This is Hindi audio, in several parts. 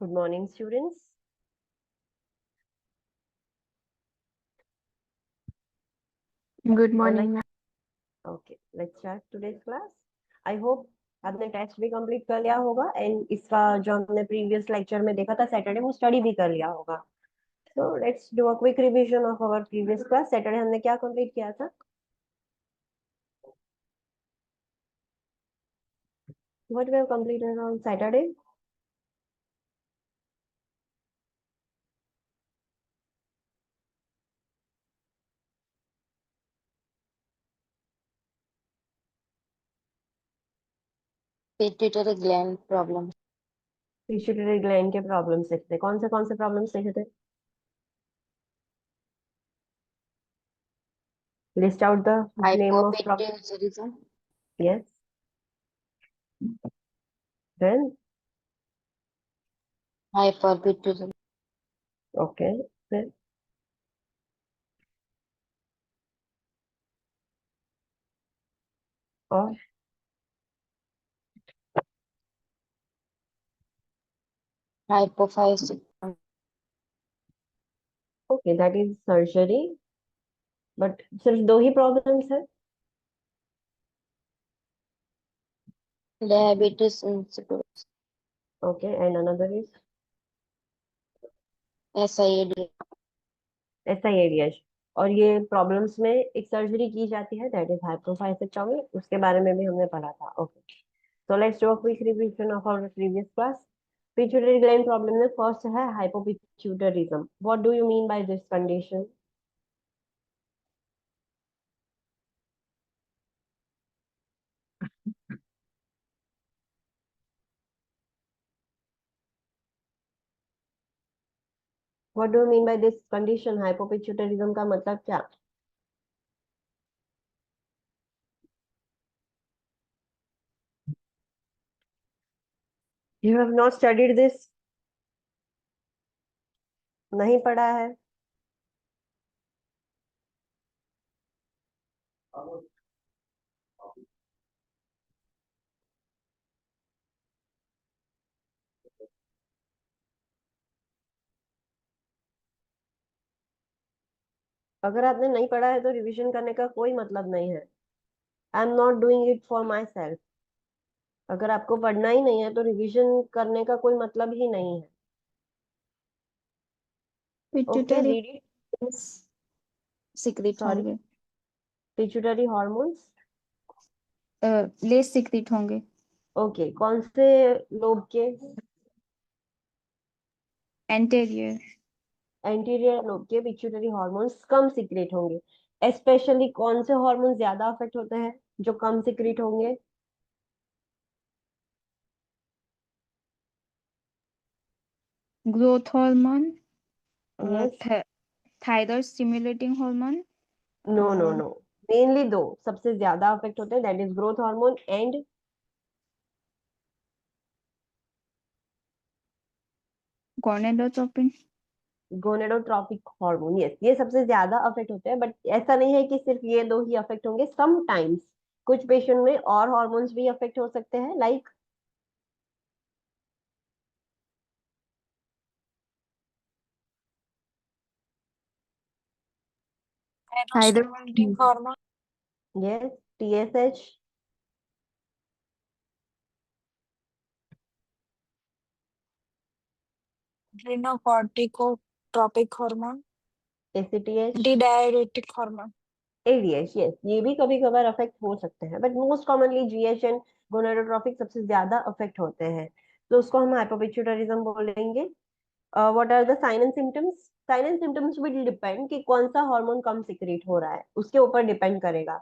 Good morning, students. Good Online. morning, ma'am. Okay, let's start today's class. I hope आपने टेस्ट भी कंप्लीट कर लिया होगा एंड इसका जो हमने प्रीवियस लेक्चर में देखा था सैटरडे वो स्टडी भी कर लिया होगा. So let's do a quick revision of our previous class. Saturday हमने क्या कंप्लीट किया था? What we have completed on Saturday? Pituitary gland problem. Pituitary gland के प्रॉब्लम्स देखते हैं. कौन से प्रॉब्लम्स देखे थे? List out the name of problem. Hypopituitarism. Yes. Then. Hyperpituitarism. Okay. फिर. और. Hypophysis. Okay, that is surgery. But सिर्फ दो ही प्रॉब्लम्स है. Diabetes insipidus. Okay, and another is SIAD. SIADH. और ये प्रॉब्लम्स में एक सर्जरी की जाती है दैट इज हाइपोफाइसेक्टोमी. उसके बारे में भी हमने पढ़ा था. Okay, so let's do a quick revision of our previous class. Pituitary gland problem में फर्स्ट है hypopituitarism. What do you mean by this condition? What do you mean by this condition? Hypopituitarism का मतलब क्या? You have not studied this. नहीं पढ़ा है. अगर आपने नहीं पढ़ा है तो रिवीजन करने का कोई मतलब नहीं है. I am not doing it for my self. अगर आपको पढ़ना ही नहीं है तो रिवीजन करने का कोई मतलब ही नहीं है. Okay, Pituitary read it. secrete sorry. होंगे. Pituitary hormones. लेस secrete होंगे. ओके, कौन से लोब के? Anterior. एंटीरियर लोब के पिट्यूटरी हॉर्मोन्स कम सीक्रेट होंगे. स्पेशली कौन से हार्मोन ज्यादा अफेक्ट होते हैं जो कम सीक्रेट होंगे? Growth hormone. Yes. Thyroid stimulating hormone. No no no. Mainly दो सबसे ज्यादा अफेक्ट होते हैं that is growth hormone and Gonadotropin. Gonadotropic hormone. Yes, ये सबसे ज्यादा अफेक्ट होते हैं. बट ऐसा नहीं है कि सिर्फ ये दो ही अफेक्ट होंगे. समटाइम्स कुछ पेशेंट में और हार्मोन्स भी अफेक्ट हो सकते हैं like Thyroid hormone. Yes TSH, Adrenocorticotropic hormone, ACTH, antidiuretic hormone. ADH. Yes, ये भी कभी कभार अफेक्ट हो सकते हैं but most commonly GH and gonadotropic सबसे ज्यादा अफेक्ट होते हैं. तो उसको हम हाइपोपिट्यूटरिज्म बोलेंगे. What are the sign and symptoms? Sign and symptoms will depend कि कौन सा हार्मोन कम सिक्रीट हो रहा है उसके ऊपर डिपेंड करेगा.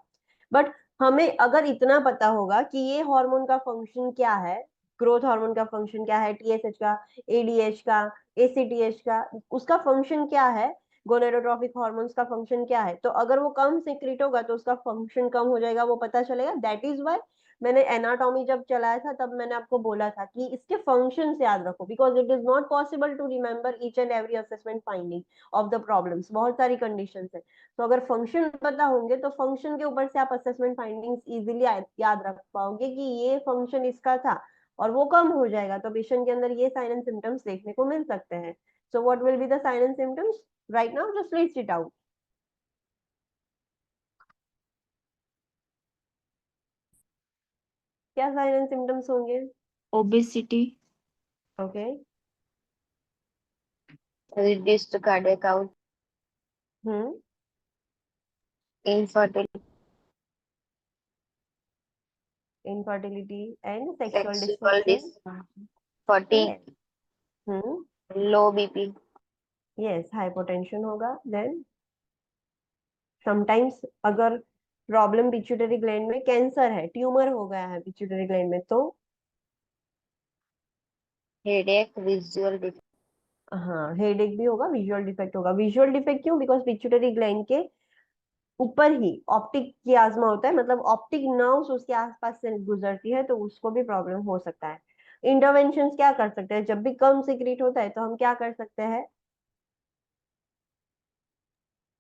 बट हमें अगर इतना पता होगा कि ये हार्मोन का फंक्शन क्या है, ग्रोथ हार्मोन का फंक्शन क्या है, TSH का, ADH का, ACTH का, उसका फंक्शन क्या है, गोनेडोट्रोपिक हार्मोन्स का फंक्शन क्या है, तो अगर वो कम सिक्रीट होगा तो उसका फंक्शन कम हो जाएगा, वो पता चलेगा. दैट इज वाई मैंने एनाटॉमी जब चलाया था तब मैंने आपको बोला था कि इसके फंक्शन याद रखो because it is not possible to remember each and every assessment finding of the problems. बहुत सारी कंडीशंस है. तो अगर फंक्शन पता होंगे तो फंक्शन के ऊपर से आप असेसमेंट फाइंडिंग्स इजीली याद रख पाओगे कि ये फंक्शन इसका था. और वो कम हो जाएगा, तो पेशेंट के अंदर ये साइन एंड सिम्टम्स देखने को मिल सकते हैं. So what will be the sign and symptoms right now? Just list it out. क्या साइन एंड सिम्टम्स होंगे? obesity, okay. reduced cardiac output, hmm. infertility, infertility and sexual sexual dysfunction. fatigue, yes. Hmm. low BP, yes, hypotension होगा. देन समटाइम्स अगर प्रॉब्लम पिट्यूटरी ग्लैंड में कैंसर है, ट्यूमर हो गया है पिट्यूटरी ग्लैंड में, तो headache, visual defect, हाँ, हेडेक भी होगा, विजुअल डिफेक्ट होगा. विजुअल डिफेक्ट क्यों? बिकॉज पिट्यूटरी ग्लैंड के ऊपर ही ऑप्टिक कियाज्मा होता है, मतलब ऑप्टिक नर्व्स उसके आसपास से गुजरती है, तो उसको भी प्रॉब्लम हो सकता है. इंटरवेंशन क्या कर सकते हैं? जब भी कम सीक्रेट होता है तो हम क्या कर सकते हैं?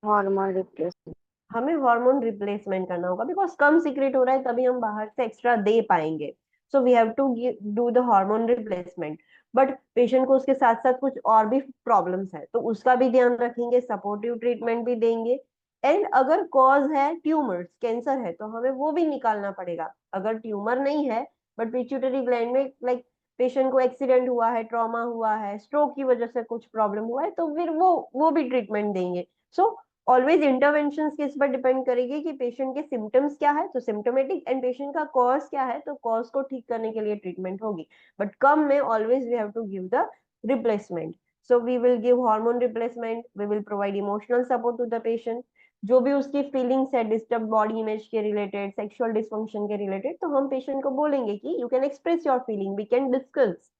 hormone replacement, हमें हार्मोन रिप्लेसमेंट करना होगा, बिकॉज कम सीक्रेट हो रहा है, तभी हम बाहर से एक्स्ट्रा दे पाएंगे. So we have to do the hormone replacement. But patient को उसके साथ साथ कुछ और भी प्रॉब्लम्स है, तो उसका भी ध्यान रखेंगे, सपोर्टिव ट्रीटमेंट भी देंगे. एंड अगर कॉज है ट्यूमर्स, कैंसर है, तो हमें वो भी निकालना पड़ेगा. अगर ट्यूमर नहीं है बट पिट्यूटरी ग्लैंड में लाइक पेशेंट को एक्सीडेंट हुआ है, ट्रॉमा हुआ है, स्ट्रोक की वजह से कुछ प्रॉब्लम हुआ है, तो फिर वो भी ट्रीटमेंट देंगे. सो ऑलवेज इंटरवेंशन किस पर डिपेंड करेगी कि पेशेंट के सिम्टम्स क्या है, तो सिम्टोमेटिक, एंड पेशेंट का कॉज क्या है, तो कॉज को ठीक करने के लिए ट्रीटमेंट होगी. बट कम में always we have to give the replacement. So we will give hormone replacement, we will provide emotional support to the patient. जो भी उसकी फीलिंग्स है डिस्टर्ब बॉडी इमेज के रिलेटेड, सेक्सुअल डिस्फंक्शन के रिलेटेड, तो हम पेशेंट को बोलेंगे कि you can express your feeling, we can discuss.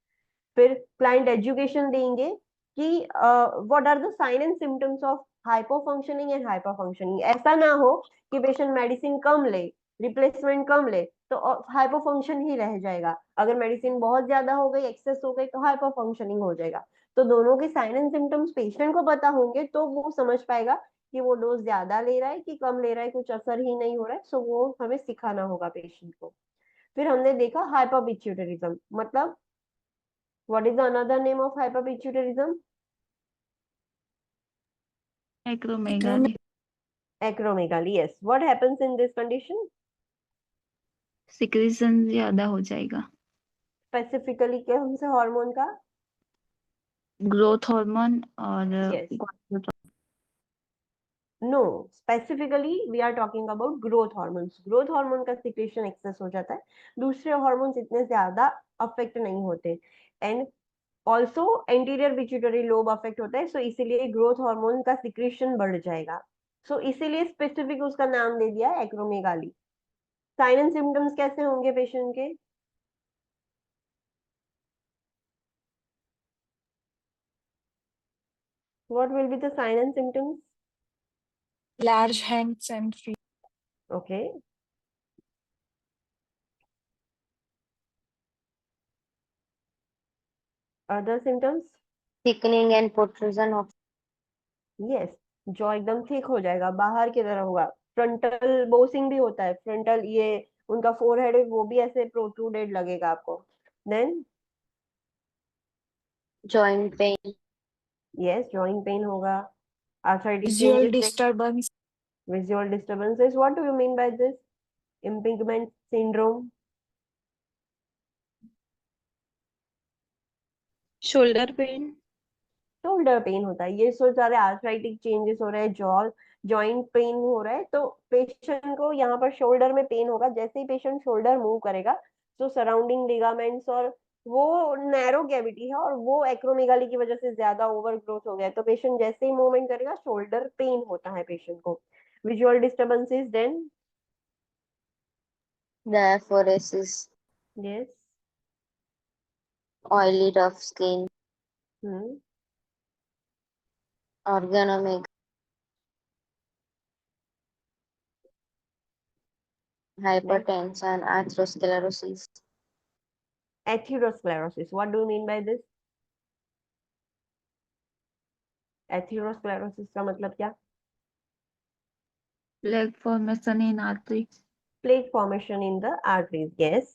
फिर क्लाइंट एजुकेशन देंगे कि what are the sign and symptoms of hypofunctioning and hyper functioning. ऐसा ना हो कि पेशेंट मेडिसिन कम ले, रिप्लेसमेंट कम ले, तो हाइपोफंक्शन ही रह जाएगा. अगर मेडिसिन बहुत ज्यादा हो गई, एक्सेस हो गई, तो हाइपर फंक्शनिंग हो जाएगा. तो दोनों के साइन एंड सिम्टम्स पेशेंट को पता होंगे, तो वो समझ पाएगा कि वो डोज ज्यादा ले रहा है कि कम ले रहा है, कुछ असर ही नहीं हो रहा है. सो वो हमें सिखाना होगा पेशेंट को. फिर हमने देखा हाइपरपिट्यूटरिज्म, मतलब what is the another name of hyperpituitarism? acromegaly, Acromegaly. Yes. What happens in this condition? secretion ज्यादा हो जाएगा. Specifically कौन से हार्मोन का? growth hormone और Yes. No. Specifically we are talking about growth hormones. Growth hormone का secretion excess हो जाता है. दूसरे हार्मोन्स इतने ज्यादा अफेक्ट नहीं होते. And also anterior pituitary lobe affect होता है, सो इसीलिए ग्रोथ हार्मोन का सिक्रेशन बढ़ जाएगा. सो इसीलिए स्पेसिफिक उसका नाम दे दिया एक्रोमेगाली. साइन एंड सिम्टम्स कैसे होंगे पेशेंट के? What will be the sign and symptoms? Large hands and feet. Okay. Other symptoms? thickening and protrusion of Yes. Jaw एकदम थिक हो जाएगा, बाहर की तरफ होगा. फ्रंटल बोसिंग भी होता है, फ्रंटल ये उनका फोरहेड है, वो भी ऐसे प्रोट्रूडेड लगेगा आपको. Then joint pain, yes, joint pain होगा. Arthritic Visual changes. disturbance. Visual disturbances. What do you mean by this? Impingement syndrome. shoulder pain, shoulder pain होता है, ये सो सारे आर्थराइटिक चेंजेस हो रहे हैं, जॉइंट पेन हो रहा है, तो पेशेंट को यहाँ पर शोल्डर में पेन होगा. जैसे ही पेशेंट शोल्डर मूव करेगा, तो सराउंडिंग लिगामेंट्स और वो नैरो कैविटी है, और वो एक्रोमेगाली की वजह से ज्यादा ओवर ग्रोथ हो गया है, तो पेशेंट जैसे ही मूवमेंट करेगा शोल्डर पेन होता है पेशेंट को. Visual disturbances. Then diaphoresis, yes. oily rough skin, hmm. organomegaly, hypertension, atherosclerosis, atherosclerosis. What do you mean by this? Atherosclerosis का मतलब क्या? plaque formation in artery, Plaque formation in the arteries. Yes.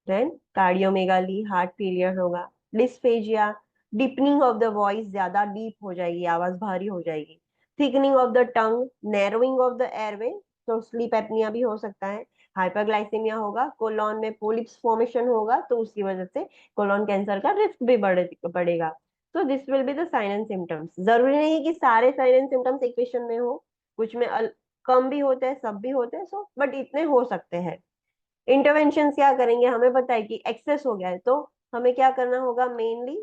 Then cardiomegaly, heart failure होगा। Dysphagia, deepening of the voice, ज्यादा डीप हो जाएगी, आवाज भारी हो जाएगी। Thickening of the tongue, narrowing of the airway, तो स्लीप एपनिया भी हो सकता है। हाइपरग्लाइसेमिया होगा, कोलॉन में पोलिप्स फॉर्मेशन होगा, तो उसकी वजह से कोलॉन कैंसर का रिस्क भी बढ़ेगा। तो this will be the sign and symptoms. जरूरी नहीं कि सारे साइन एंड सिम्टम्स एक पेशेंट में हो, कुछ में कम भी होते हैं, सब भी होते हैं, सो बट इतने हो सकते हैं। इंटरवेंशन क्या करेंगे, हमें पता है कि एक्सेस हो गया है, तो हमें क्या करना होगा mainly,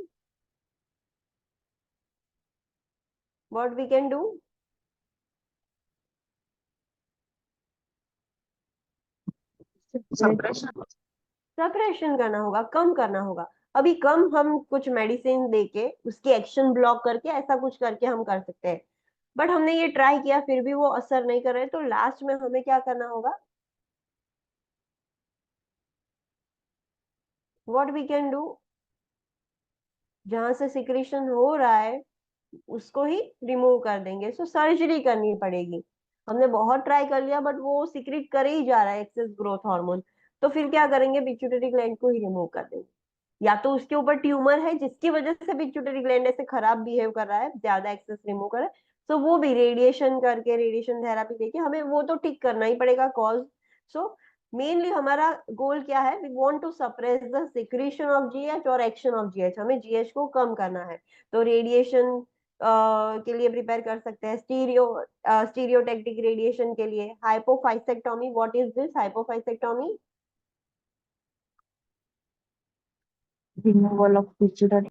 what we can do, suppression. Suppression करना होगा, कम करना होगा। अभी कम हम कुछ मेडिसिन देके उसकी एक्शन ब्लॉक करके ऐसा कुछ करके हम कर सकते हैं, बट हमने ये ट्राई किया फिर भी वो असर नहीं कर रहे, तो लास्ट में हमें क्या करना होगा, व्हाट वी कैन डू, जहां से सिक्रेशन हो रहा है उसको ही रिमूव कर देंगे। सो सर्जरी करनी पड़ेगी। हमने बहुत ट्राई कर लिया बट वो सिक्रेट कर ही जा रहा है एक्सेस ग्रोथ हार्मोन, तो फिर क्या करेंगे, पिट्यूटरी ग्लैंड को ही रिमूव कर देंगे। या तो उसके ऊपर ट्यूमर है जिसकी वजह से पिट्यूटरी ग्लैंड ऐसे खराब बिहेव कर रहा है, ज्यादा एक्सेस रिमूव कर रहा है, तो वो भी रेडिएशन करके, रेडिएशन थेरापी देके हमें वो तो ठीक करना ही पड़ेगा कॉज। सो मेनली हमारा गोल क्या है, we want to suppress the secretion of GH और एक्शन ऑफ जीएच, हमें जीएच को कम करना है। तो रेडिएशन के लिए प्रिपेयर कर सकते हैं, स्टीरियोटैक्टिक रेडिएशन के लिए hypophysectomy. What is this hypophysectomy? Removal of pituitary.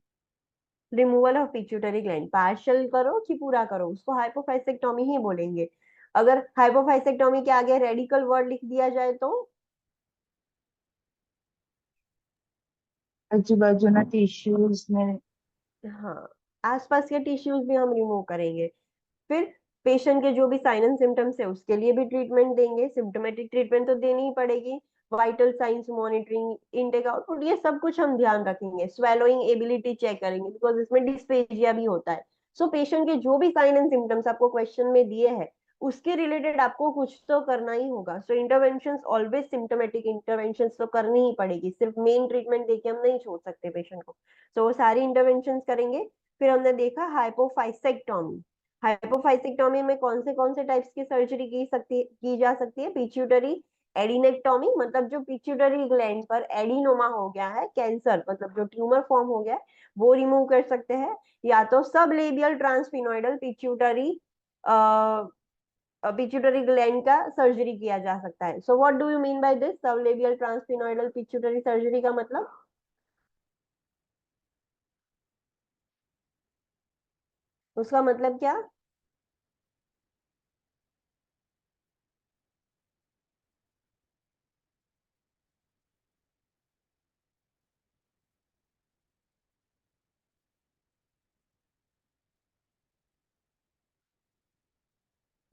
Removal of pituitary gland, partial करो कि पूरा करो, उसको हाइपोफाइसेक्टोमी ही बोलेंगे। अगर हाइपोफाइसेक्टोमी के आगे रेडिकल वर्ड लिख दिया जाए तो आजू बाजूना टिश्यूज ने हाँ, आसपास के टिश्यूज भी हम रिमूव करेंगे। फिर पेशेंट के जो भी साइन एंड सिम्टम्स है उसके लिए भी ट्रीटमेंट देंगे, सिम्टोमेटिक ट्रीटमेंट तो देनी ही पड़ेगी। Vital science monitoring, intake output, ये सब कुछ हम ध्यान रखेंगे। स्वेलोइंग एबिलिटी चेक करेंगे बिकॉज इसमें डिस्पेजिया भी होता है। सो पेशेंट के जो भी साइन एंड सिम्टम्स आपको क्वेश्चन में दिए हैं उसके रिलेटेड आपको कुछ तो करना ही होगा। सो इंटरवेंशन ऑलवेज सिम्टोमेटिक इंटरवेंशन तो करनी ही पड़ेगी, सिर्फ मेन ट्रीटमेंट देके हम नहीं छोड़ सकते पेशेंट को। सो वो सारी इंटरवेंशन करेंगे। फिर हमने देखा हाइपोफाइसेक्टोमी। हाइपोफाइसेक्टोमी में कौन से टाइप्स की सर्जरी की जा सकती है, पिट्यूटरी एडिनेक्टोमी, मतलब जो पिट्यूटरी ग्लैंड पर एडिनोमा हो गया है, कैंसर मतलब जो ट्यूमर फॉर्म हो गया है वो रिमूव कर सकते हैं। या तो सब लेबियल ट्रांसफिनोइडल पिट्यूटरी ग्लैंड का सर्जरी किया जा सकता है। So what do you mean by this सब लेबियल ट्रांसफिनोइडल पिट्यूटरी सर्जरी का मतलब? उसका मतलब क्या?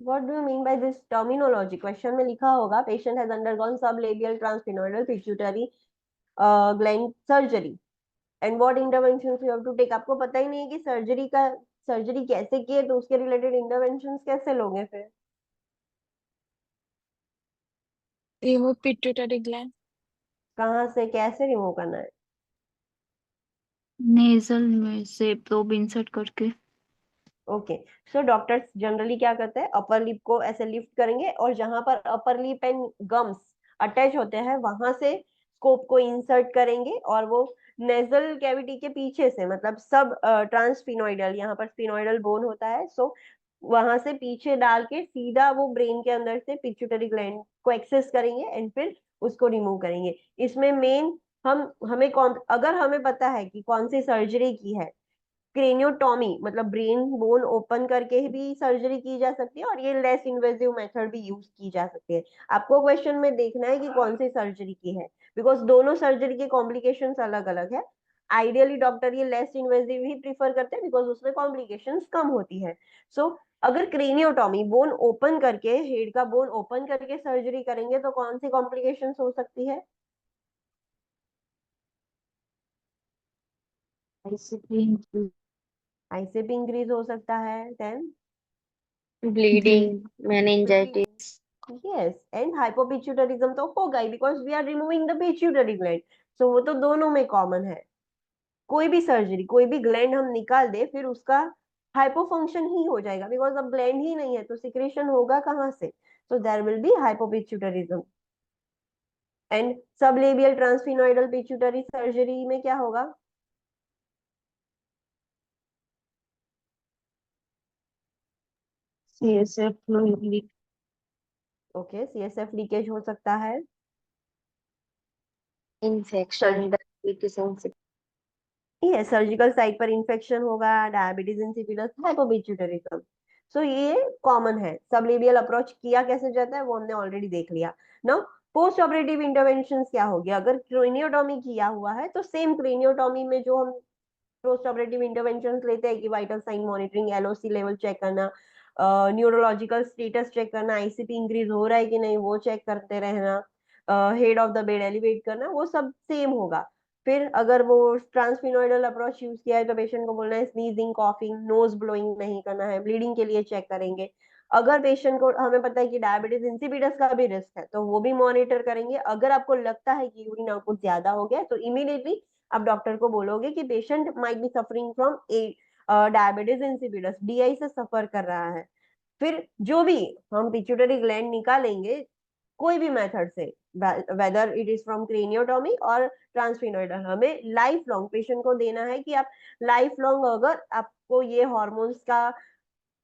What do you mean by this terminology? Question में लिखा होगा patient has undergone sublabial transsphenoidal pituitary gland surgery and what interventions you have to take. आपको पता ही नहीं है कि सर्जरी कैसे की है, तो उसके रिलेटेड इंटरवेंशंस कैसे लोगे फिर? Remove pituitary gland. कहाँ से कैसे रिमूव करना है? नेजल में से प्रोब इंसर्ट करके। ओके, सो डॉक्टर्स जनरली क्या करते हैं, अपर लिप को ऐसे लिफ्ट करेंगे और जहां पर upper lip and gums attach होते हैं वहां से स्कोप को इंसर्ट करेंगे और वो नेजल कैविटी के पीछे से, मतलब सब ट्रांसफिनोइडल, यहाँ पर स्फिनोइडल बोन होता है, सो वहां से पीछे डाल के सीधा वो ब्रेन के अंदर से पिट्यूटरी ग्लैंड को एक्सेस करेंगे एंड फिर उसको रिमूव करेंगे। इसमें मेन हमें कौन, अगर हमें पता है कि कौन सी सर्जरी की है, क्रेनियोटॉमी मतलब ब्रेन बोन ओपन करके भी सर्जरी की जा सकती है और ये लेस इन्वेजिव मेथड भी यूज की जा सकती है। आपको क्वेश्चन में देखना है कि कौन सी सर्जरी की है, बिकॉज दोनों सर्जरी के कॉम्प्लिकेशंस अलग अलग है। आइडियली डॉक्टर ये लेस इन्वेजिव ही प्रीफर करते हैं बिकॉज उसमें कॉम्प्लिकेशंस कम होती है। सो अगर क्रेनियोटॉमी बोन ओपन करके, हेड का बोन ओपन करके सर्जरी करेंगे तो कौन सी कॉम्प्लिकेशंस हो सकती है? आईसीपी इंक्रीज हो सकता है, then bleeding, meningitis, yes, and hypopituitarism तो होगा ही because we are removing the pituitary gland. तो वो तो दोनों में कॉमन है। कोई भी सर्जरी, कोई भी ग्लैंड हम निकाल दे, फिर उसका हाइपोफंक्शन ही हो जाएगा, बिकॉज अब ग्लैंड ही नहीं है तो सिक्रेशन होगा कहाँ से? तो there will be hypopituitarism. And sublabial transsphenoidal pituitary surgery में क्या होगा? CSF fluid leak. Okay, CSF leakage हो सकता है। Infection, diabetes insipidus. ये सर्जिकल साइट पर इंफेक्शन होगा, डायबिटीज इंसिपिडस, हाइपोपिट्यूटरिज्म। सो ये कॉमन है। सबलेबियल अप्रोच किया कैसे जाता है वो हमने ऑलरेडी देख लिया। नाउ पोस्ट ऑपरेटिव इंटरवेंशन क्या होगी? अगर क्रेनियोटॉमी किया हुआ है तो सेम क्रेनियोटॉमी में जो हम पोस्ट ऑपरेटिव इंटरवेंशन लेते हैं कि vital sign monitoring, LOC level check करना, न्यूरोलॉजिकल स्टेटस चेक करना, आईसीपी इंक्रीज हो रहा है कि नहीं वो चेक करते रहना, head of the bed elevate करना, वो सब सेम होगा। फिर अगर वो ट्रांसफिनोइडल अप्रोच यूज किया है तो पेशेंट को बोलना है स्नीजिंग, कॉफिंग, नोज ब्लोइंग नहीं करना है, ब्लीडिंग के लिए चेक करेंगे। अगर पेशेंट को हमें पता है कि डायबिटीज इंसिपिडस का भी रिस्क है तो वो भी मॉनिटर करेंगे। अगर आपको लगता है कि यूरिन आउटपुट ज्यादा हो गया तो इमीडिएटली आप डॉक्टर को बोलोगे कि patient might be suffering from diabetes insipidus, DI से सफर कर रहा है। फिर जो भी हम पिट्यूटरी ग्लैंड निकालेंगे कोई भी मेथड से, वेदर इट इज फ्रॉम क्रेनियोटॉमी और ट्रांसफिनोइडल, हमें लाइफ लॉन्ग पेशेंट को देना है कि आप लाइफ लॉन्ग अगर आपको ये हॉर्मोन्स का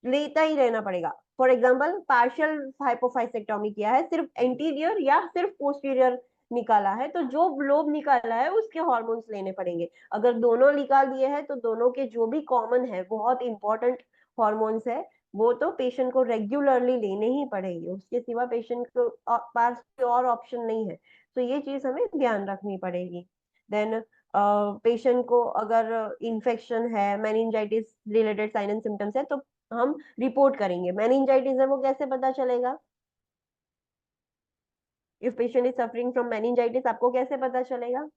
लेता ही रहना पड़ेगा। फॉर एग्जाम्पल पार्शियल हाइपोफाइसेक्टोमी किया है, सिर्फ एंटीरियर या सिर्फ पोस्टीरियर निकाला है, तो जो लोब निकाला है उसके हॉर्मोन्स लेने पड़ेंगे। अगर दोनों निकाल दिए हैं तो दोनों के जो भी कॉमन है बहुत इंपॉर्टेंट हॉर्मोन्स है वो तो पेशेंट को रेगुलरली लेने ही पड़ेंगे, उसके सिवा पेशेंट को पास कोई और ऑप्शन नहीं है। तो ये चीज हमें ध्यान रखनी पड़ेगी। देन पेशेंट को अगर इन्फेक्शन है, meningitis related sign and symptoms है तो हम रिपोर्ट करेंगे। मेनिंजाइटिस है वो कैसे पता चलेगा? If patient is suffering from meningitis आपको कैसे पता चलेगा?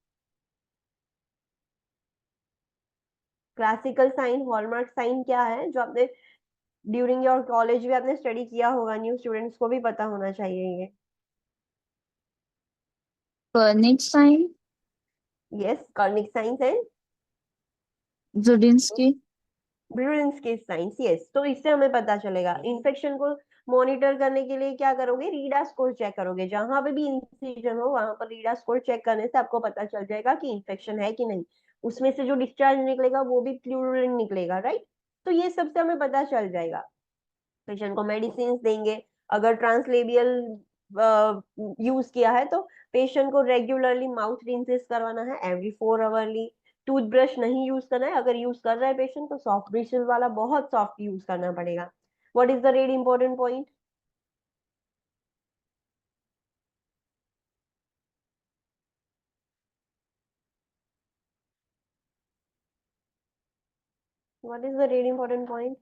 क्लासिकल साइन, हॉलमार्क साइन क्या है जो आपने ड्यूरिंग योर कॉलेज भी आपने स्टडी किया होगा, न्यू स्टूडेंट्स को भी पता होना चाहिए ये। Kernig's sign. Yes, Kernig signs and Zudinski. Brudzinski signs. Yes, तो इससे हमें पता चलेगा। इन्फेक्शन को मॉनिटर करने के लिए क्या करोगे? रीडा स्कोर चेक करोगे। जहां पे भी इंसिजन हो वहां पर रीडा स्कोर चेक करने से आपको पता चल जाएगा कि इन्फेक्शन है कि नहीं। उसमें से जो डिस्चार्ज निकलेगा वो भी प्लूरिन निकलेगा, राइट? तो ये सबसे हमें पता चल जाएगा। पेशेंट को मेडिसिन देंगे। अगर ट्रांसलेबियल यूज किया है तो पेशेंट को रेगुलरली माउथ रिंसेस करवाना है एवरी 4 आवरली। टूथब्रश नहीं यूज करना है। अगर यूज कर रहा है पेशेंट तो सॉफ्ट ब्रिशेस वाला बहुत सॉफ्ट यूज करना पड़ेगा। What is the red important point? What is the red important point?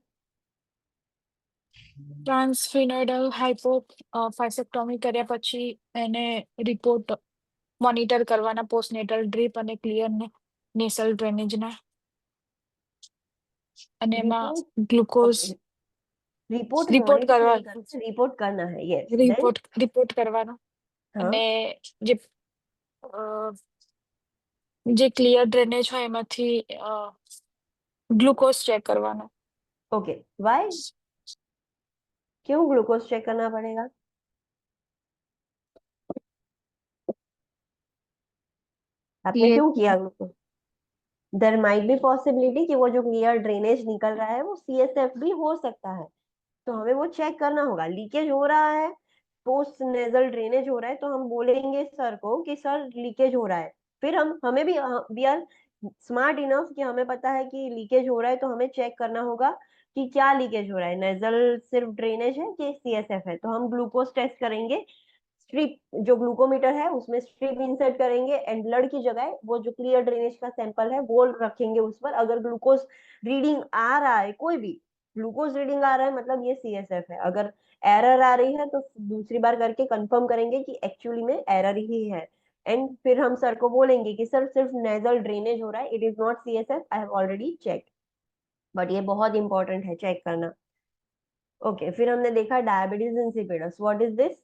Transsphenoidal hypophysectomy કર્યા પછી એને રિપોર્ટ મોનિટર કરવાના પોસ્ટનેટલ ડ્રીપ અને ક્લિયર નેસલ ડ્રેનેજના અને એમાં ગ્લુકોઝ रिपोर्ट રિપોર્ટ मॉनिटर કરવા नहीं करना, रिपोर्ट करना है। यस, देन રિપોર્ટ કરવાનો हाँ, અને જે અ, જે ક્લિયર ડ્રેનેજ હોય એમાંથી ગ્લુકોઝ ચેક કરવાનો. ओके। व्हाई? क्यों ग्लूकोज चेक करना पड़ेगा? आपने क्यों PH. किया glucose? There might be possibility कि वो जो क्लियर ड्रेनेज निकल रहा है वो सीएसएफ भी हो सकता है। तो हमें वो चेक करना होगा। लीकेज हो रहा है, पोस्ट नेजल ड्रेनेज हो रहा है तो हम बोलेंगे सर को कि सर लीकेज हो रहा है। फिर हम हमें भी वी आर स्मार्ट इनफ कि हमें पता है कि लीकेज हो रहा है तो हमें चेक करना होगा कि क्या लीकेज हो रहा है, नेजल सिर्फ ड्रेनेज है कि सीएसएफ है। तो हम ग्लूकोज टेस्ट करेंगे। स्ट्रिप जो ग्लूकोमीटर है उसमें स्ट्रिप इंसर्ट करेंगे एंड ब्लड की जगह वो जो क्लियर ड्रेनेज का सैंपल है वो रखेंगे उस पर। अगर ग्लूकोज रीडिंग आ रहा है, कोई भी ग्लूकोज रीडिंग आ रहा है मतलब ये सीएसएफ है। अगर एरर आ रही है तो दूसरी बार करके कंफर्म करेंगे कि एक्चुअली में एरर ही है। एंड फिर हम सर को बोलेंगे कि सर सिर्फ नेजल ड्रेनेज हो रहा है, it is not CSF, I have already check. But ये बहुत इंपॉर्टेंट है चेक करना। ओके, फिर हमने देखा diabetes insipidus. What is this?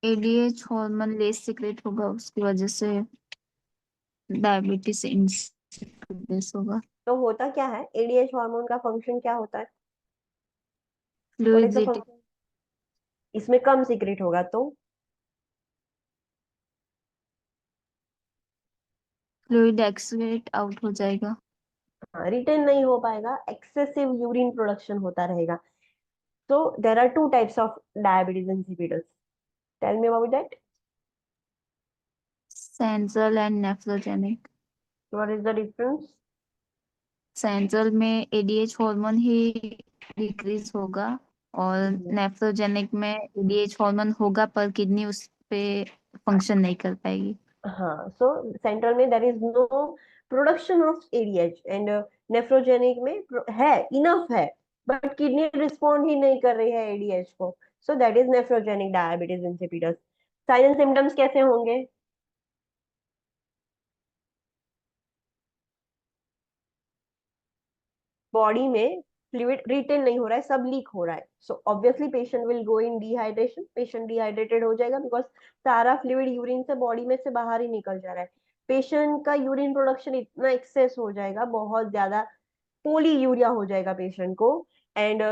ADH hormone less secret होगा, उसकी वजह से डायबिटीज इंसिपिडस होगा। तो होता क्या है, एडीएच हार्मोन का फंक्शन क्या होता है? What is the fluidity, function? इसमें कम सीक्रेट होगा तो फ्लूइड एक्सक्रीट आउट हो जाएगा। रिटेन नहीं हो पाएगा, एक्सेसिव यूरिन प्रोडक्शन होता रहेगा। So there are two types of diabetes insipidus. Tell me about that. Central and nephrogenic. What is the difference? Central में एडीएच हार्मोन ही डिक्रीज होगा, और Mhm. नेफ्रोजेनिक में एडीएच हार्मोन होगा पर किडनी उस पे फंक्शन नहीं कर पाएगी। हाँ, so central में there is no production of ADH and nephrogenic में है, enough है, but kidney respond ही नहीं कर रही है ADH को, so that is nephrogenic diabetes insipidus. Signs and symptoms कैसे होंगे? बॉडी में फ्लूइड रिटेन नहीं हो रहा है, सब लीक हो रहा है, so obviously patient will go in dehydration, patient dehydrated हो जाएगा बिकॉज सारा फ्लूइड यूरिन से बॉडी में से बाहर ही निकल जा रहा है। पेशेंट का यूरिन प्रोडक्शन इतना एक्सेस हो जाएगा, बहुत ज्यादा पोली यूरिया हो जाएगा पेशेंट को, एंड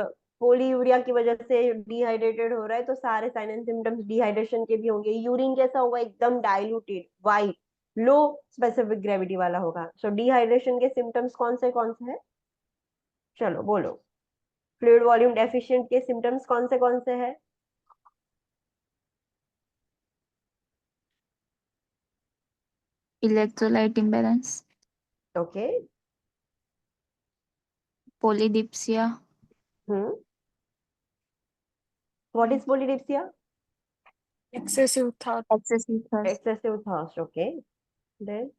पोली यूरिया की वजह से डिहाइड्रेटेड हो रहा है, तो सारे साइन एंड सिम्टम्स डिहाइड्रेशन के भी होंगे। यूरिन कैसा होगा? एकदम डाइल्यूटेड, वाइट, लो स्पेसिफिक ग्रेविटी वाला होगा। सो डिहाइड्रेशन के सिम्टम्स कौन से हैं? चलो बोलो। फ्लूइड वॉल्यूम डेफिशिएंट के सिम्टम्स कौन से हैं? Electrolyte imbalance, okay. Polydipsia, hmm. What is polydipsia? Excessive था। Excessive thirst, excessive thirst, okay. Then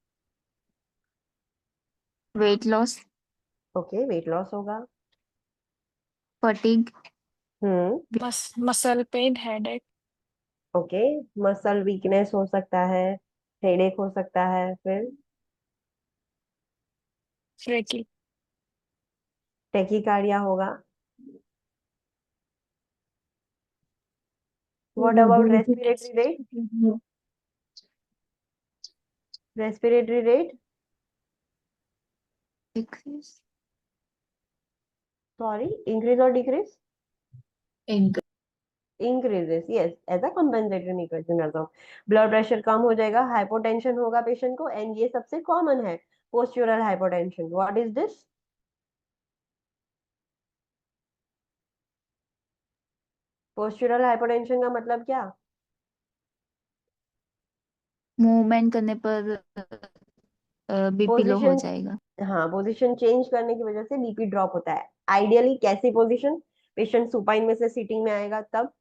weight loss, okay, weight loss होगा। Fatigue, hmm. Muscle pain, headache, okay, muscle weakness हो सकता है, हेडेक हो सकता है, फिर फ्रेकी, टेकिकार्डिया होगा। What about respiratory rate? Respiratory rate, sorry, increase और decrease? Increases, yes, as a compensatory निकल। ब्लड प्रेशर कम हो जाएगा, हाइपोटेंशन होगा पेशेंट को, एंड ये सबसे कॉमन है, postural hypotension. What is this? Postural hypotension का मतलब क्या? मूवमेंट करने पर बीपी लो हो पोजीशन, जाएगा। हाँ, पोजीशन चेंज करने की वजह से बीपी ड्रॉप होता है। आइडियली कैसी पोजीशन? पेशेंट सुपाइन में से सीटिंग में आएगा तब,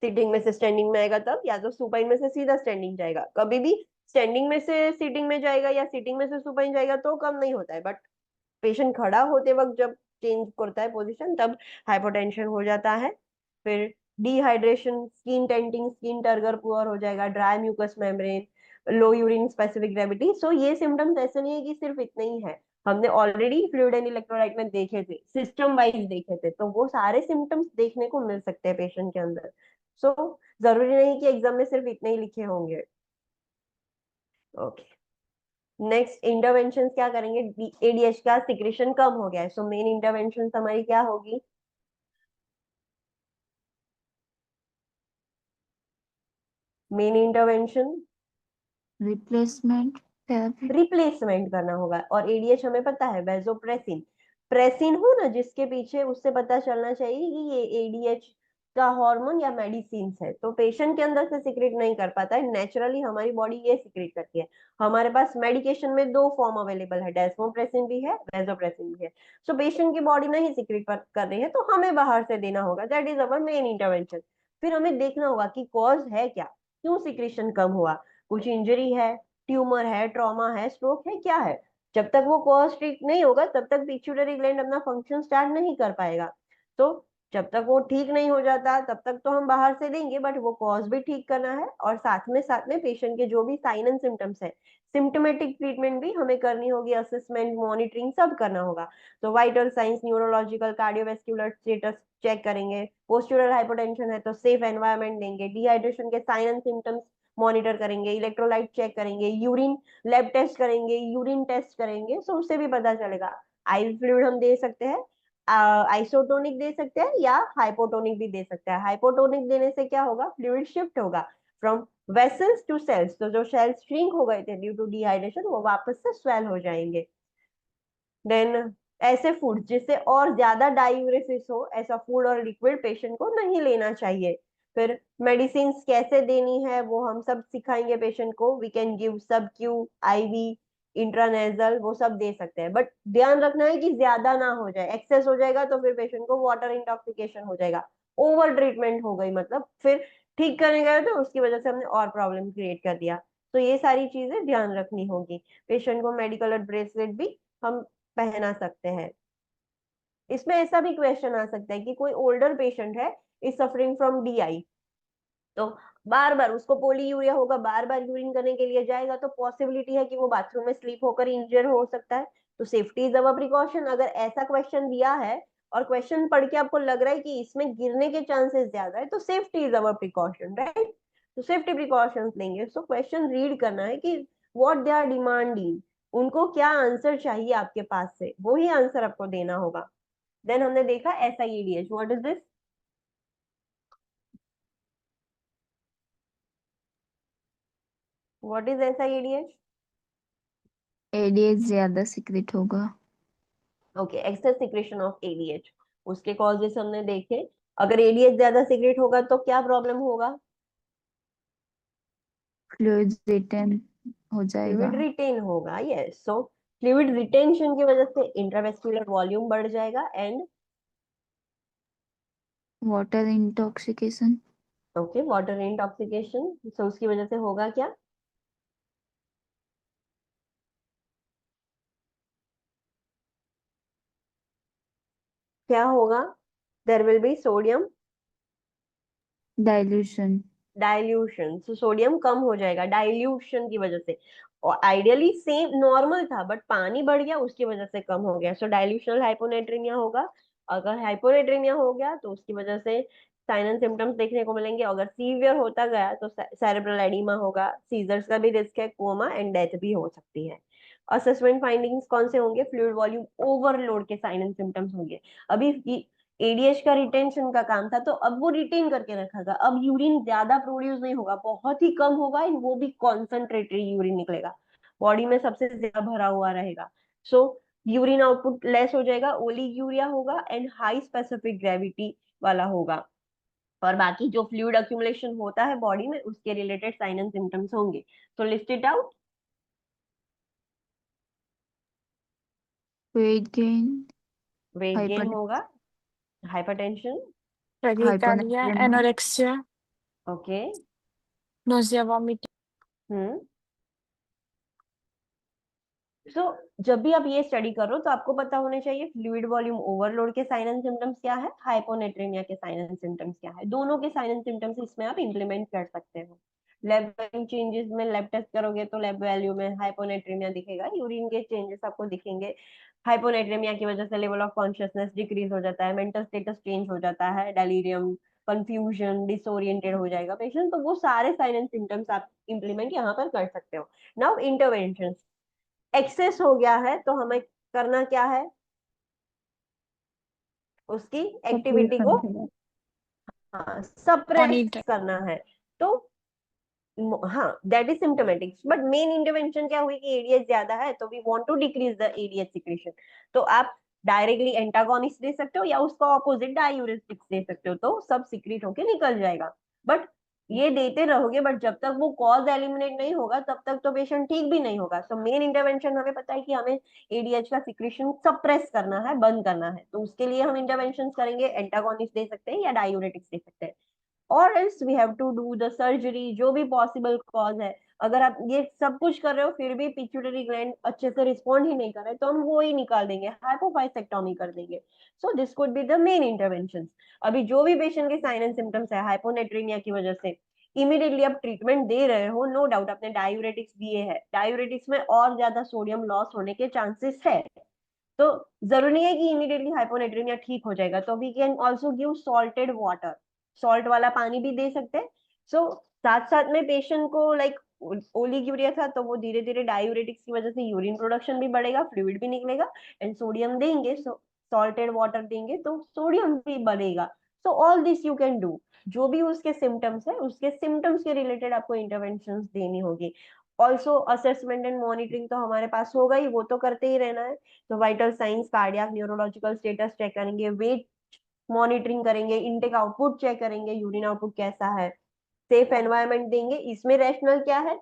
सीटिंग में से स्टैंडिंग में आएगा तब, या तो सुपाइन में से सीधा स्टैंडिंग जाएगा। कभी भी स्टैंडिंग में से सीटिंग में जाएगा या सीटिंग में से सुपाइन जाएगा तो कम नहीं होता है, बट पेशेंट खड़ा होते वक्त जब चेंज करता है पोजीशन तब हाइपोटेंशन हो जाता है। फिर dehydration, skin tenting, skin turgor poor हो जाएगा, dry mucous membrane, low urine specific gravity. So ये सिम्टम्स ऐसे नहीं है कि सिर्फ इतने ही है, हमने ऑलरेडी फ्लूइड एंड इलेक्ट्रोलाइट में देखे थे, सिस्टम वाइज देखे थे, तो वो सारे सिम्टम्स देखने को मिल सकते हैं पेशेंट के अंदर। सो जरूरी नहीं कि एग्जाम में सिर्फ इतने ही लिखे होंगे। ओके, नेक्स्ट इंटरवेंशन क्या करेंगे? एडीएच का सिक्रेशन कम हो गया है, सो मेन इंटरवेंशन हमारी क्या होगी? Main intervention replacement therapy, replacement करना होगा, और एडीएच हमें पता है वेजोप्रेसिन, प्रेसिन हो ना जिसके पीछे, उससे पता चलना चाहिए कि ये एडीएच का हार्मोन या मेडिसिन है, तो पेशेंट के अंदर से सिक्रेट नहीं कर पाता है, नेचुरली हमारी बॉडी ये सिक्रेट करती है। हमारे पास मेडिकेशन में दो फॉर्म अवेलेबल है, डेस्मोप्रेसिन भी है, वेजोप्रेसिन भी है। सो पेशेंट की बॉडी नहीं सिक्रेट कर रही है तो हमें बाहर से देना होगा, that is our main intervention. फिर हमें देखना होगा कि कॉज है क्या, क्यों सिक्रेशन कम हुआ, कुछ इंजरी है, ट्यूमर है, ट्रॉमा है, स्ट्रोक है, क्या है। जब तक वो कॉज ठीक नहीं होगा तब तक पिट्यूटरी ग्लैंड अपना फंक्शन स्टार्ट नहीं कर पाएगा। तो जब तक वो ठीक नहीं हो जाता तब तक तो हम बाहर से देंगे, बट वो कॉज भी ठीक करना है और साथ में पेशेंट के जो भी साइन एंड सिम्टम्स है, सिम्टोमेटिक ट्रीटमेंट भी हमें करनी होगी, असेसमेंट मॉनिटरिंग सब करना होगा। तो vital signs, neurological, cardiovascular status check करेंगे, पोस्चुरल हाइपोटेंशन है तो सेफ एनवायरनमेंट देंगे, डिहाइड्रेशन के साइन एंड सिम्टम्स मॉनिटर करेंगे, इलेक्ट्रोलाइट चेक करेंगे, यूरिन लैब टेस्ट करेंगे, यूरिन टेस्ट करेंगे, सो उससे भी पता चलेगा। आई फ्लूइड हम दे सकते हैं, आइसोटोनिक दे सकते हैं या हाइपोटोनिक भी दे सकते हैं। हाइपोटोनिक देने से क्या होगा, फ्लूइड शिफ्ट होगा फ्रॉम वेसल्स टू सेल्स, तो जो सेल्स श्रिंक हो गए थे ड्यू टू डिहाइड्रेशन वो वापस से स्वेल हो जाएंगे। देन ऐसे फूड जिससे और ज्यादा डायूरेसिस हो, ऐसा फूड और लिक्विड पेशेंट को नहीं लेना चाहिए। फिर मेडिसिन कैसे देनी है वो हम सब सिखाएंगे पेशेंट को। वी कैन गिव सब क्यू, आईवी, इंट्रानेजल, वो सब दे सकते हैं, बट ध्यान रखना है कि ज्यादा ना हो जाए। एक्सेस हो जाएगा तो फिर पेशेंट को वाटर इंटॉक्सिकेशन हो जाएगा, ओवर ट्रीटमेंट हो गई, मतलब फिर ठीक करने गए तो उसकी वजह से हमने और प्रॉब्लम क्रिएट कर दिया। तो ये सारी चीजें ध्यान रखनी होगी। पेशेंट को मेडिकल ब्रेसलेट भी हम पहना सकते हैं। इसमें ऐसा भी क्वेश्चन आ सकता है कि कोई ओल्डर पेशेंट है, इज सफरिंग फ्रॉम डीआई, तो बार बार उसको पोलीयूरिया होगा, बार बार यूरिन करने के लिए जाएगा, तो पॉसिबिलिटी है कि वो बाथरूम में स्लीप होकर इंजर हो सकता है। तो सेफ्टी इज अवर प्रिकॉशन। अगर ऐसा क्वेश्चन दिया है और क्वेश्चन पढ़ के आपको लग रहा है कि इसमें गिरने के चांसेस ज्यादा है, तो safety is our precaution, right. तो सेफ्टी प्रिकॉशंस लेंगे। सो क्वेश्चन रीड करना है कि व्हाट दे आर डिमांडिंग, उनको क्या आंसर चाहिए आपके पास से, वो ही आंसर आपको देना होगा। देन हमने देखा SIEDH, what is this? What is SIEDH? ADH ज्यादा सीक्रेट होगा। Okay, excess secretion of ADH, उसके कॉजेस हमने देखे। अगर ADH ज्यादा सीक्रेट होगा तो क्या प्रॉब्लम होगा? फ्लूइड रिटेन हो जाएगा। फ्लूइड रिटेन होगा, यस। सो फ्लूइड रिटेंशन की वजह से इंट्रावेस्कुलर वॉल्यूम बढ़ जाएगा and water intoxication. Okay, water intoxication, so उसकी वजह से होगा क्या? क्या होगा? There will be sodium dilution. Dilution, so sodium कम हो जाएगा डाइल्यूशन की वजह से। और आइडियली सेम नॉर्मल था, बट पानी बढ़ गया उसकी वजह से कम हो गया, सो डाइल्यूशनल हाइपोनेट्रीमिया होगा। अगर हाइपोनेट्रीमिया हो गया तो उसकी वजह से साइन एंड सिम्टम्स देखने को मिलेंगे। अगर सीवियर होता गया तो सेरेब्रल एडिमा होगा, सीजर्स का भी रिस्क है, कोमा एंड डेथ भी हो सकती है। असेसमेंट फाइंडिंग्स कौन से होंगे? फ्लूइड वॉल्यूम ओवरलोड के साइन एंड सिम्टम्स होंगे। अभी ADH का रिटेंशन का काम था, तो अब वो रिटेन करके रखेगा। अब यूरिन ज्यादा प्रोड्यूस नहीं होगा, बहुत ही कम होगा, एंड वो भी कॉन्सेंट्रेटेड यूरिन निकलेगा, बॉडी में सबसे ज्यादा भरा हुआ रहेगा। सो यूरिन आउटपुट लेस हो जाएगा, ओलिग्यूरिया होगा एंड हाई स्पेसिफिक ग्रेविटी वाला होगा। और बाकी जो फ्लूइड अक्यूमुलेशन होता है बॉडी में, उसके रिलेटेड साइन एंड सिम्टम्स होंगे। तो list it out. Weight gain. Weight gain hyper होगा, hypertension, tachycardia, hyponatraemia. Anorexia, okay. Nausea, vomiting. Hmm. So जब भी आप ये स्टडी करो तो आपको पता होने चाहिए फ्लूइड वॉल्यूम ओवरलोड के साइन एंड सिम्टम्स क्या है, हाइपोनेट्रीमिया के साइन एंड सिम्टम्स क्या है। दोनों के साइन एंड सिम्टम्स इसमें आप इंप्लीमेंट कर सकते हो। लैब वैल्यू चेंजेस में लैब टेस्ट करोगे तो लैब वैल्यू में हाइपोनेट्रीमिया दिखेगा, यूरिन के चेंजेस आपको दिखेंगे। हाइपोनेट्रीमिया की वजह से लेवल ऑफ कॉन्शियसनेस डिक्रीज हो जाता है, मेंटल स्टेटस चेंज हो जाता है, डेलीरियम, कंफ्यूजन, डिसोरिएंटेड हो जाएगा पेशेंट। तो वो सारे साइन एंड सिम्टम्स आप इंप्लीमेंट यहाँ पर कर सकते हो। नाउ इंटरवेंशन, एक्सेस हो गया है तो हमें करना क्या है, उसकी एक्टिविटी को सप्रेस मॉनिटर। करना है। तो हाँ, that is symptomatic, but main intervention क्या हुई कि एडीएच ज्यादा है तो we want to decrease the ADH secretion. तो आप डायरेक्टली एंटागोनिस्ट दे सकते हो या उसका ऑपोजिट डायूरेटिक्स दे सकते हो, तो सब सीक्रेट होके निकल जाएगा। बट ये देते रहोगे, बट जब तक वो कॉज एलिमिनेट नहीं होगा तब तक तो पेशेंट ठीक भी नहीं होगा। सो मेन इंटरवेंशन हमें पता है कि हमें एडीएच का सिक्रेशन सप्रेस करना है, बंद करना है, तो उसके लिए हम इंटरवेंशन करेंगे, एंटागोनिस्ट दे सकते हैं या डायूरेटिक्स दे सकते हैं। और else we have to do the surgery, जो भी पॉसिबल कॉज है अगर आप ये सब कुछ कर रहे हो फिर भी पिट्यूटरी ग्लैंड अच्छे से रिस्पॉन्ड ही नहीं कर रहे तो हम वो ही निकाल देंगे, हाइपोफाइसेक्टोमी कर देंगे। So this could be the main intervention. अभी जो भी पेशेंट के साइन एंड सिम्टम्स है हाइपोनेट्रीमिया की वजह से, इमीडिएटली आप ट्रीटमेंट दे रहे हो, नो डाउट आपने डायूरेटिक्स दिए हैं, डायूरेटिक्स में और ज्यादा सोडियम लॉस होने के चांसेस है, तो जरूरी नहीं है कि इमीडिएटली हाइपोनेट्रीमिया ठीक हो जाएगा, तो we can also give salted water, salt वाला पानी भी दे सकते हैं। सो साथ साथ में पेशेंट को लाइक ओलिग्यूरिया था तो वो धीरे धीरे डायूरेटिक्स की वजह से यूरिन प्रोडक्शन भी बढ़ेगा, फ्लूइड भी निकलेगा, एंड सोडियम देंगे, सॉल्टेड वाटर देंगे तो सोडियम भी बढ़ेगा। So all this you can do. जो भी उसके सिम्टम्स है उसके सिम्टम्स के रिलेटेड आपको इंटरवेंशन देनी होगी। ऑल्सो असेसमेंट एंड मॉनिटरिंग तो हमारे पास होगा ही, वो तो करते ही रहना है। तो vital signs, cardiac, neurological status check करेंगे, वेट मॉनिटरिंग करेंगे, इनटेक आउटपुट चेक करेंगे, यूरिन आउटपुट कैसा है, सेफ एनवायरनमेंट देंगे। इसमें रैशनल क्या है,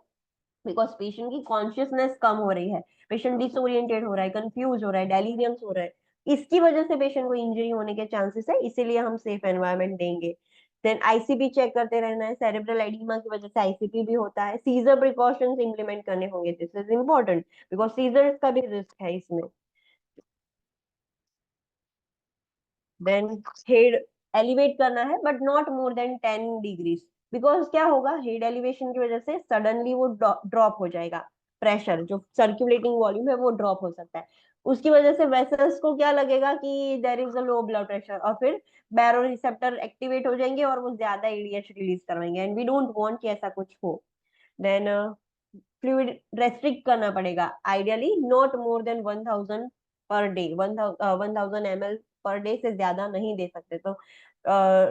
बिकॉज पेशेंट की कॉन्शियसनेस कम हो रही है, पेशेंट डिसोरिएंटेड हो रहा है, कंफ्यूज हो रहा है, डेलीरियम्स हो रहा है, इसकी वजह से पेशेंट को इंजरी होने के चांसेस है, इसीलिए हम सेफ एनवायरनमेंट देंगे। देन आईसीपी चेक करते रहना है, सेरेब्रल एडिमा की वजह से आईसीपी भी होता है, सीजर प्रिकॉशंस इंप्लीमेंट करने होंगे, this is important because seizures का भी रिस्क है इसमें। देन हेड एलिवेट करना है but not more than 10 degrees, because क्या होगा, हेड एलिवेशन की वजह से सडनली वो ड्रॉप हो जाएगा, प्रेशर जो सर्कुलेटिंग वॉल्यूम है वो ड्रॉप हो सकता है, उसकी वजह से वेसल्स को क्या लगेगा कि there is a low blood pressure, और फिर बैरो रिसेप्टर एक्टिवेट हो जाएंगे और वो ज्यादा एडीएच रिलीज करवाएंगे, एंड वी डोंट वांट कि ऐसा कुछ हो। देन फ्लूइड रेस्ट्रिक्ट करना पड़ेगा, ideally not more than 1000 per day, 1000 ml per day से ज्यादा नहीं दे सकते, तो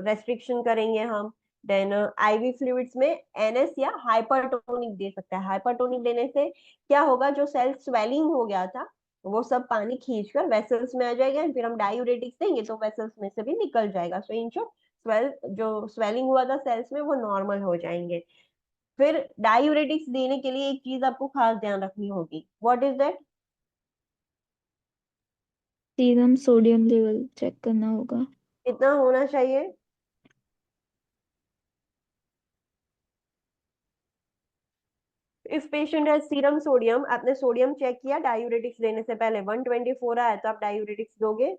रेस्ट्रिक्शन करेंगे हम। देन आईवी फ्लूइड्स में एनएस या हाइपरटोनिक दे सकते हैं, हाइपरटोनिक देने से क्या होगा, जो सेल स्वेलिंग हो गया था वो सब पानी खींचकर वेसल्स में आ जाएगा, फिर हम डायूरेटिक्स देंगे तो वेसल्स में से भी निकल जाएगा, सो इन शॉर्ट स्वेल जो स्वेलिंग हुआ था सेल्स में वो नॉर्मल हो जाएंगे। फिर डायूरेटिक्स देने के लिए एक चीज आपको खास ध्यान रखनी होगी, what is that? Serum sodium level check करना होगा। कितना होना चाहिए? इफ पेशेंट है सीरम सोडियम, आपने सोडियम चेक किया डायूरेटिक्स देने से पहले 124 आया तो आप डायूरेटिक्स दोगे?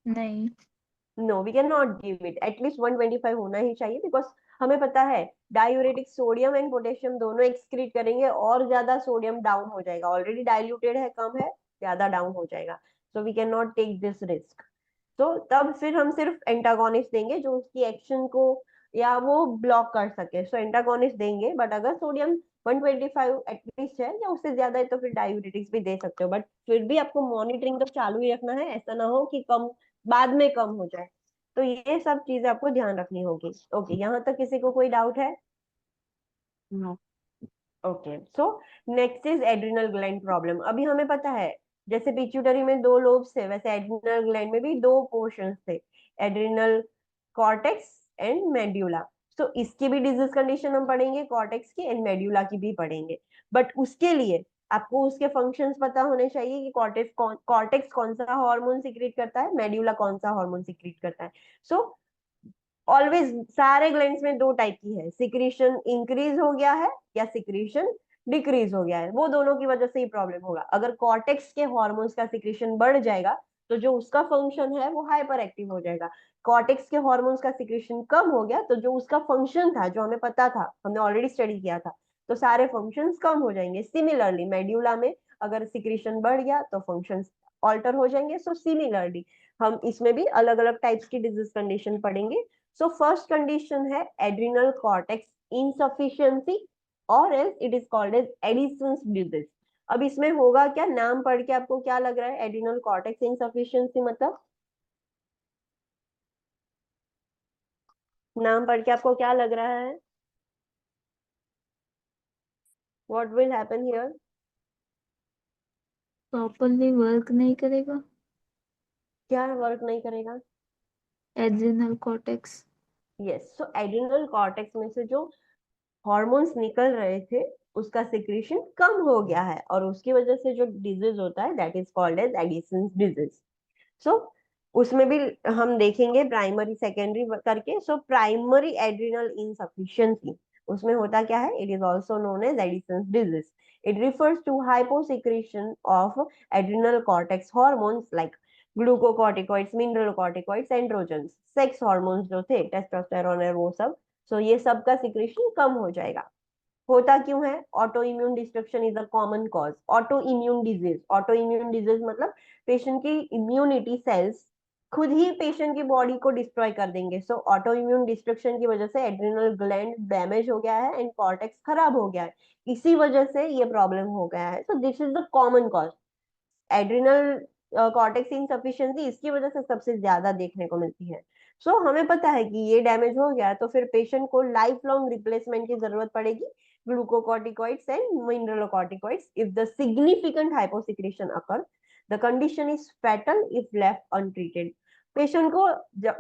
नहीं। No, we can not give it, एटलीस्ट 125 होना ही चाहिए, बिकॉज हमें पता है डायूरेटिक्स सोडियम एंड पोटेशियम दोनों एक्सक्रीट करेंगे और ज्यादा सोडियम डाउन हो जाएगा, ऑलरेडी डाइल्यूटेड है, कम है, ज्यादा डाउन हो जाएगा, so we can not take this risk. तो तब फिर हम सिर्फ एंटागोनिस्ट देंगे जो उसकी एक्शन को या वो ब्लॉक कर सके, सो एंटागोनिस्ट देंगे, बट अगर सोडियम 125 एटलीस्ट है या उससे ज्यादा है तो फिर डायूरेटिक्स भी दे सकते हो, बट फिर भी आपको मॉनिटरिंग तो चालू ही रखना है, ऐसा ना हो कि कम बाद में कम हो जाए, तो ये सब चीजें आपको ध्यान रखनी होगी। ओके, यहाँ तक किसी को कोई डाउट है? No. Okay, so next is adrenal gland problem. अभी हमें पता है जैसे पिट्यूटरी में दो लोब्स थे वैसे एड्रिनल ग्लैंड में भी दो पोर्शंस थे, एड्रिनल कॉर्टेक्स एंड मेड्यूला। तो इसकी भी डिजीज कंडीशन हम पढ़ेंगे, कॉर्टेक्स की एंड मेड्यूला की भी पढ़ेंगे, बट उसके लिए आपको उसके फंक्शंस पता होने चाहिए कि कॉर्टेक्स कौन सा हार्मोन सिक्रीट करता है, मेड्यूला कौन सा हार्मोन सिक्रीट करता है। सो ऑलवेज सारे ग्लैंड्स में दो टाइप की है, सिक्रीशन इंक्रीज हो गया है या सिक्रीशन डिक्रीज हो गया है, वो दोनों की वजह से ही प्रॉब्लम होगा। अगर कॉर्टेक्स के हार्मोन्स का सिक्रीशन बढ़ जाएगा तो जो उसका फंक्शन है वो हाइपर एक्टिव हो जाएगा, कॉर्टेक्स के हार्मोन्स का सिक्रीशन कम हो गया तो जो उसका फंक्शन था, जो हमें पता था, हमने ऑलरेडी स्टडी किया था, तो सारे फंक्शंस कम हो जाएंगे। सिमिलरली मेड्यूला में अगर सिक्रीशन बढ़ गया तो फंक्शंस ऑल्टर हो जाएंगे। सो सिमिलरली हम इसमें भी अलग अलग टाइप्स की डिजीज कंडीशन पढ़ेंगे। सो फर्स्ट कंडीशन है एड्रिनल कॉर्टेक्स इनसफिशिएंसी और else it is called as Addison's disease. अब इसमें होगा क्या, नाम पढ़ के आपको क्या लग रहा है, एड्रिनल कॉर्टेक्स इनसफिशिएंसी मतलब नाम पढ़ के आपको क्या लग रहा है, what will happen here? Properly work नहीं करेगा क्या वर्क नहीं करेगा? Adrenal cortex. यस, सो एड्रिनल कॉर्टेक्स में से जो हॉर्मोन्स निकल रहे थे उसका सिक्रीशन कम हो गया है और उसकी वजह से जो डिजीज होता है that is called as Addison's disease. So उसमें भी हम देखेंगे प्राइमरी सेकेंडरी करके। सो प्राइमरी एड्रिनल इनसफिशिएंसी उसमें होता क्या है, it is also known as Addison's disease. It refers to hyposecretion of adrenal cortex hormones like glucocorticoids, mineralocorticoids, androgens, sex hormones जो थे, टेस्टोस्टेरोन है वो सब. सो ये सब का सिक्रेशन कम हो जाएगा. होता क्यों है, auto immune destruction is a common cause. Auto immune disease, auto immune disease मतलब पेशेंट की इम्यूनिटी सेल्स खुद ही पेशेंट की बॉडी को डिस्ट्रॉय कर देंगे. सो ऑटो इम्यून डिस्ट्रक्शन की वजह से एड्रिनल ग्लैंड डैमेज हो गया है एंड कॉर्टेक्स खराब हो गया है, इसी वजह से ये प्रॉब्लम हो गया है. So this is the common cause. Adrenal cortex insufficiency इसकी वजह से सबसे ज्यादा देखने को मिलती है. सो हमें पता है कि ये डैमेज हो गया तो फिर पेशेंट को लाइफ लॉन्ग रिप्लेसमेंट की जरूरत पड़ेगी glucocorticoids and mineralocorticoids. If the significant hyposecretion occurs, the condition is fatal if left untreated. Patient को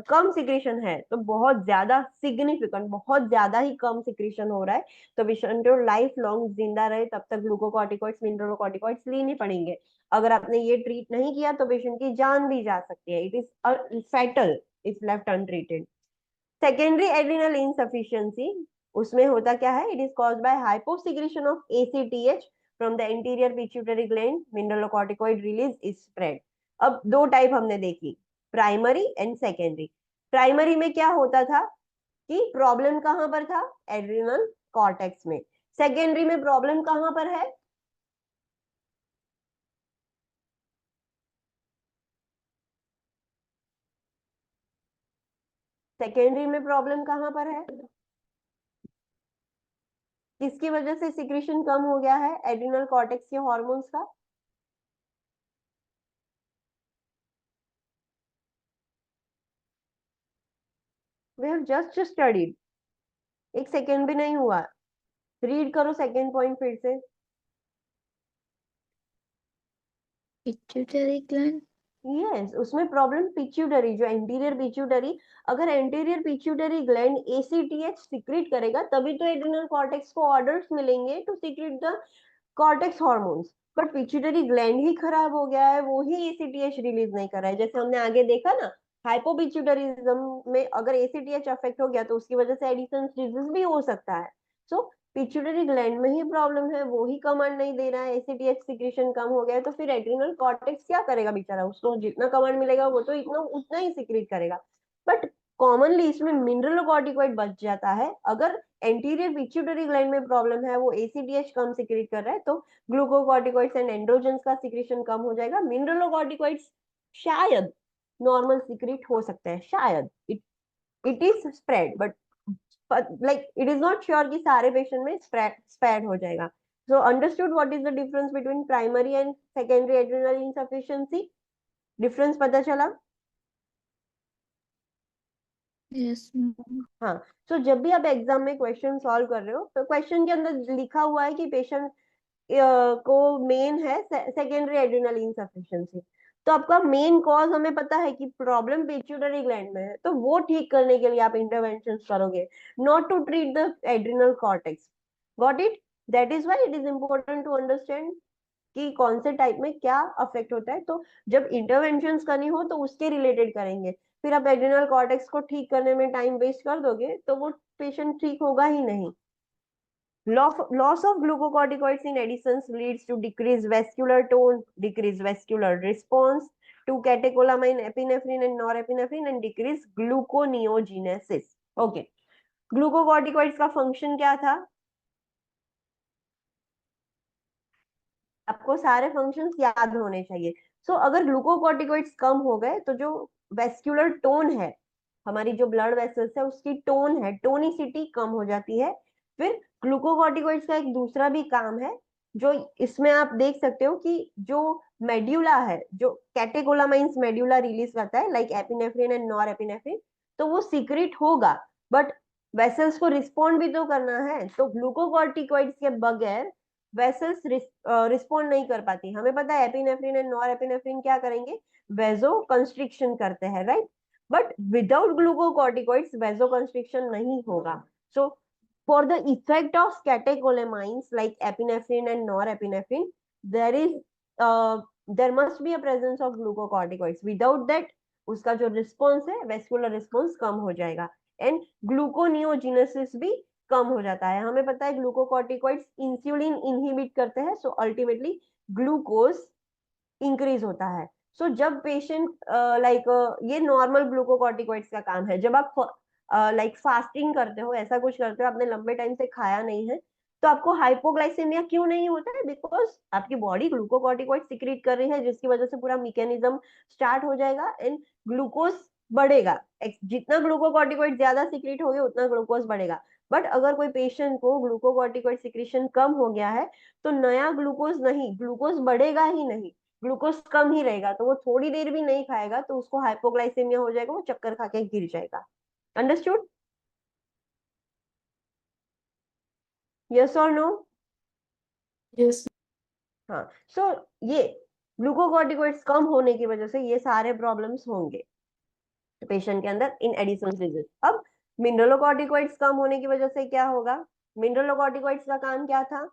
कम सिक्रेशन है तो बहुत ज्यादा सिग्निफिकेंट, बहुत ज्यादा ही कम सिक्रेशन हो रहा है तो पेशेंट को लाइफ लॉन्ग जिंदा रहे तब तक ग्लूकोकॉर्टिकॉइड्स, मिनरलोकॉर्टिकॉइड्स लेने पड़ेंगे. अगर आपने ये ट्रीट नहीं किया तो पेशेंट की जान भी जा सकती है. It is fatal if left untreated. Secondary adrenal insufficiency, उसमें होता क्या है, it is caused by hyposecretion of ACTH from the anterior pituitary gland. Mineralocorticoid release is spread. अब दो टाइप हमने देखी, प्राइमरी एंड सेकेंडरी. प्राइमरी में क्या होता था कि प्रॉब्लम कहां पर था, एड्रिनल कॉर्टेक्स में. सेकेंडरी में प्रॉब्लम कहां पर है, सेकेंडरी में प्रॉब्लम कहां पर है, किसकी वजह से सिक्रेशन कम हो गया है एड्रिनल कॉर्टेक्स के हॉर्मोन्स का. वी हैव जस्ट स्टडीड, एक सेकेंड भी नहीं हुआ. रीड करो सेकेंड पॉइंट फिर से. Pituitary gland. यस, उसमें प्रॉब्लम पिट्यूटरी, जो एंटीरियर पिट्यूटरी, अगर anterior pituitary gland ACTH secrete करेगा तभी तो एड्रिनल कॉर्टेक्स को ऑर्डर्स मिलेंगे to secrete the cortex hormones. But pituitary gland ही खराब हो गया है, वो ही एसीटीएच रिलीज नहीं कर रहा है. जैसे हमने आगे देखा ना, हाइपोपिट्यूटरिज्म में अगर एसीटीएच अफेक्ट हो गया तो उसकी वजह से एडिसन्स डिजीज भी हो सकता है. सो पिट्यूटरी ग्लैंड में ही प्रॉब्लम है, वो ही कमांड नहीं दे रहा है, एसीटीएच सिक्रेशन कम हो गया है तो फिर एड्रिनल कॉर्टेक्स क्या करेगा बेचारा, उसको जितना कमांड मिलेगा वो तो इतना उतना ही सिक्रेट करेगा. बट कॉमनली इसमें मिनरलोकॉर्टिकॉइड बच जाता है. अगर एंटीरियर पिट्यूटरी ग्लैंड में प्रॉब्लम है, वो एसीटीएच कम सिक्रेट कर रहा है तो ग्लूकोकॉर्टिकॉइड्स एंड एंड्रोजन्स का सिक्रेशन कम हो जाएगा. मिनरलोकॉर्टिकॉइड्स शायद नॉर्मल सिक्रेट हो सकते हैं, शायद. It is spread but like it is not sure कि सारे पेशेंट में स्प्रेड हो जाएगा. So understood what is the difference between primary and secondary adrenal insufficiency. Difference पता चला. यस. हाँ. सो जब भी आप एग्जाम में क्वेश्चन सॉल्व कर रहे हो तो क्वेश्चन के अंदर लिखा हुआ है कि पेशेंट को मेन है सेकेंडरी एड्रिनल इनसफिशिएंसी, तो आपका मेन कॉज हमें पता है कि प्रॉब्लम पिट्यूटरी ग्लैंड में है, तो वो ठीक करने के लिए आप इंटरवेंशन करोगे, not to treat the adrenal cortex. Got it. That is why it is important to understand कि कौन से टाइप में क्या अफेक्ट होता है. तो जब इंटरवेंशन करनी हो तो उसके रिलेटेड करेंगे. फिर आप एड्रिनल कॉर्टेक्स को ठीक करने में टाइम वेस्ट कर दोगे तो वो पेशेंट ठीक होगा ही नहीं. Loss of glucocorticoids in Addison's leads to decreased vascular tone, decreased vascular response to catecholamine, epinephrine and norepinephrine and decreased gluconeogenesis. Okay. Glucocorticoids का फंक्शन क्या था, आपको सारे फंक्शंस याद होने चाहिए. अगर ग्लूकोकॉर्टिकॉइड्स कम हो गए तो जो वेस्क्यूलर टोन है, हमारी जो ब्लड वेसल्स है उसकी टोन है, टोनिसिटी कम हो जाती है. फिर ग्लूकोकॉर्टिकॉइड्स का एक दूसरा भी काम है जो इसमें आप देख सकते हो कि जो मेड्यूला है, जो कैटेकोलामाइंस मेड्यूला रिलीज करता है like epinephrine and nor epinephrine, तो वो सीक्रेट होगा बट वेसल्स को रिस्पॉन्ड भी तो करना है. तो ग्लूकोकॉर्टिकॉइड्स के बगैर वेसल्स रिस्पॉन्ड नहीं कर पाती. हमें पता है एपिनेफ्रिन एंड नॉर एपिनेफ्रिन क्या करेंगे, वेजो कंस्ट्रिक्शन करते हैं, right. But without glucocorticoids vasoconstriction नहीं होगा. So for the effect of catecholamines like epinephrine and norepinephrine there must be a presence of glucocorticoids. Without that उसका जो रिस्पॉन्स है वेस्कुलर रिस्पॉन्स कम हो जाएगा एंड ग्लूकोनियोजेनेसिस भी कम हो जाता है। हमें पता है ग्लूकोकॉर्टिकॉइड्स इंसुलिन इनहिबिट करते हैं, सो अल्टीमेटली ग्लूकोज इंक्रीज होता है। सो जब पेशेंट लाइक ये नॉर्मल ग्लूकोकॉर्टिकॉइड्स का काम है। जब आप लाइक फास्टिंग करते हो, ऐसा कुछ करते हो, आपने लंबे टाइम से खाया नहीं है, तो आपको हाइपोग्लाइसेमिया क्यों नहीं होता है? बिकॉज आपकी बॉडी ग्लूकोकॉर्टिकॉइड सिक्रीट कर रही है, जिसकी वजह से पूरा मैकेनिज्म स्टार्ट हो जाएगा एंड ग्लूकोज बढ़ेगा। जितना ग्लूकोकॉर्टिकॉइड ज्यादा सिक्रीट होगे उतना ग्लूकोज बढ़ेगा। बट अगर कोई पेशेंट को ग्लूकोकॉर्टिकॉइड सिक्रीशन कम हो गया है, तो नया ग्लूकोज नहीं, ग्लूकोज बढ़ेगा ही नहीं, ग्लूकोज कम ही रहेगा। तो वो थोड़ी देर भी नहीं खाएगा तो उसको हाइपोग्लाइसेमिया हो जाएगा, वो चक्कर खा के गिर जाएगा। अंडरस्टूड? यस और नो? Yes. हाँ। सो ये ग्लूकोकॉर्टिकॉइड्स कम होने की वजह से ये सारे प्रॉब्लम्स होंगे पेशेंट के अंदर इन एडिशन डिजीज। अब मिनरलोकॉर्टिकॉइड्स कम होने की वजह से क्या होगा? मिनरलोकॉर्टिकॉइड्स का काम क्या था?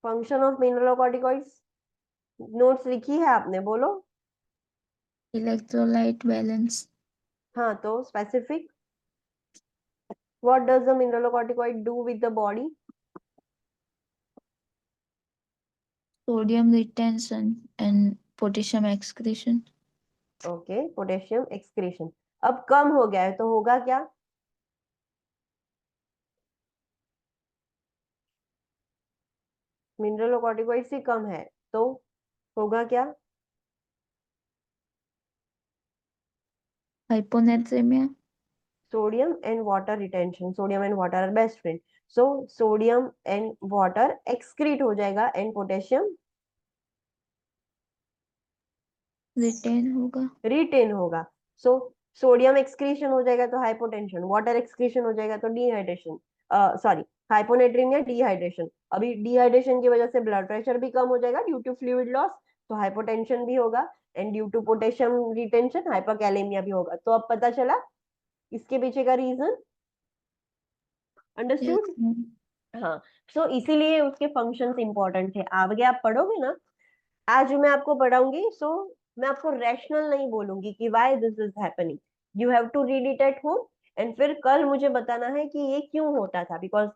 फंक्शन ऑफ मिनरलोकॉर्टिकॉइड्स नोट्स लिखी है आपने? बोलो। Electrolyte balance. हाँ, तो specific, what does the mineralocorticoid do with the body? Sodium retention and potassium excretion. Okay, potassium excretion. अब कम हो गया है तो होगा क्या? मिनरलोकॉर्टिकॉइड से कम है तो होगा क्या? Hyponatremia. Sodium and water retention. Sodium and water are best friend, so sodium and water excrete हो जाएगा एंड पोटेशियम रिटेन होगा। रिटेन होगा। सो सोडियम एक्सक्रीशन हो जाएगा तो हाइपोटेंशन, वाटर एक्सक्रीशन हो जाएगा तो डिहाइड्रेशन, सॉरी हाइपोनेट्रीमिया, डिहाइड्रेशन। अभी डिहाइड्रेशन की वजह से ब्लड प्रेशर भी कम हो जाएगा ड्यू टू फ्लूइड लॉस, तो हाइपोटेंशन भी होगा and due to potassium retention hypokalemia भी होगा। तो अब पता चला इसके पीछे का रीजन। अंडरस्टूड? यस। हाँ। सो इसीलिए उसके फंक्शंस इंपॉर्टेंट थे। आगे आप पढ़ोगे ना, आज मैं आपको पढ़ाऊंगी, सो मैं आपको रैशनल नहीं बोलूंगी कि why this is happening, you have to read it at home and फिर कल मुझे बताना है कि ये क्यों होता था। बिकॉज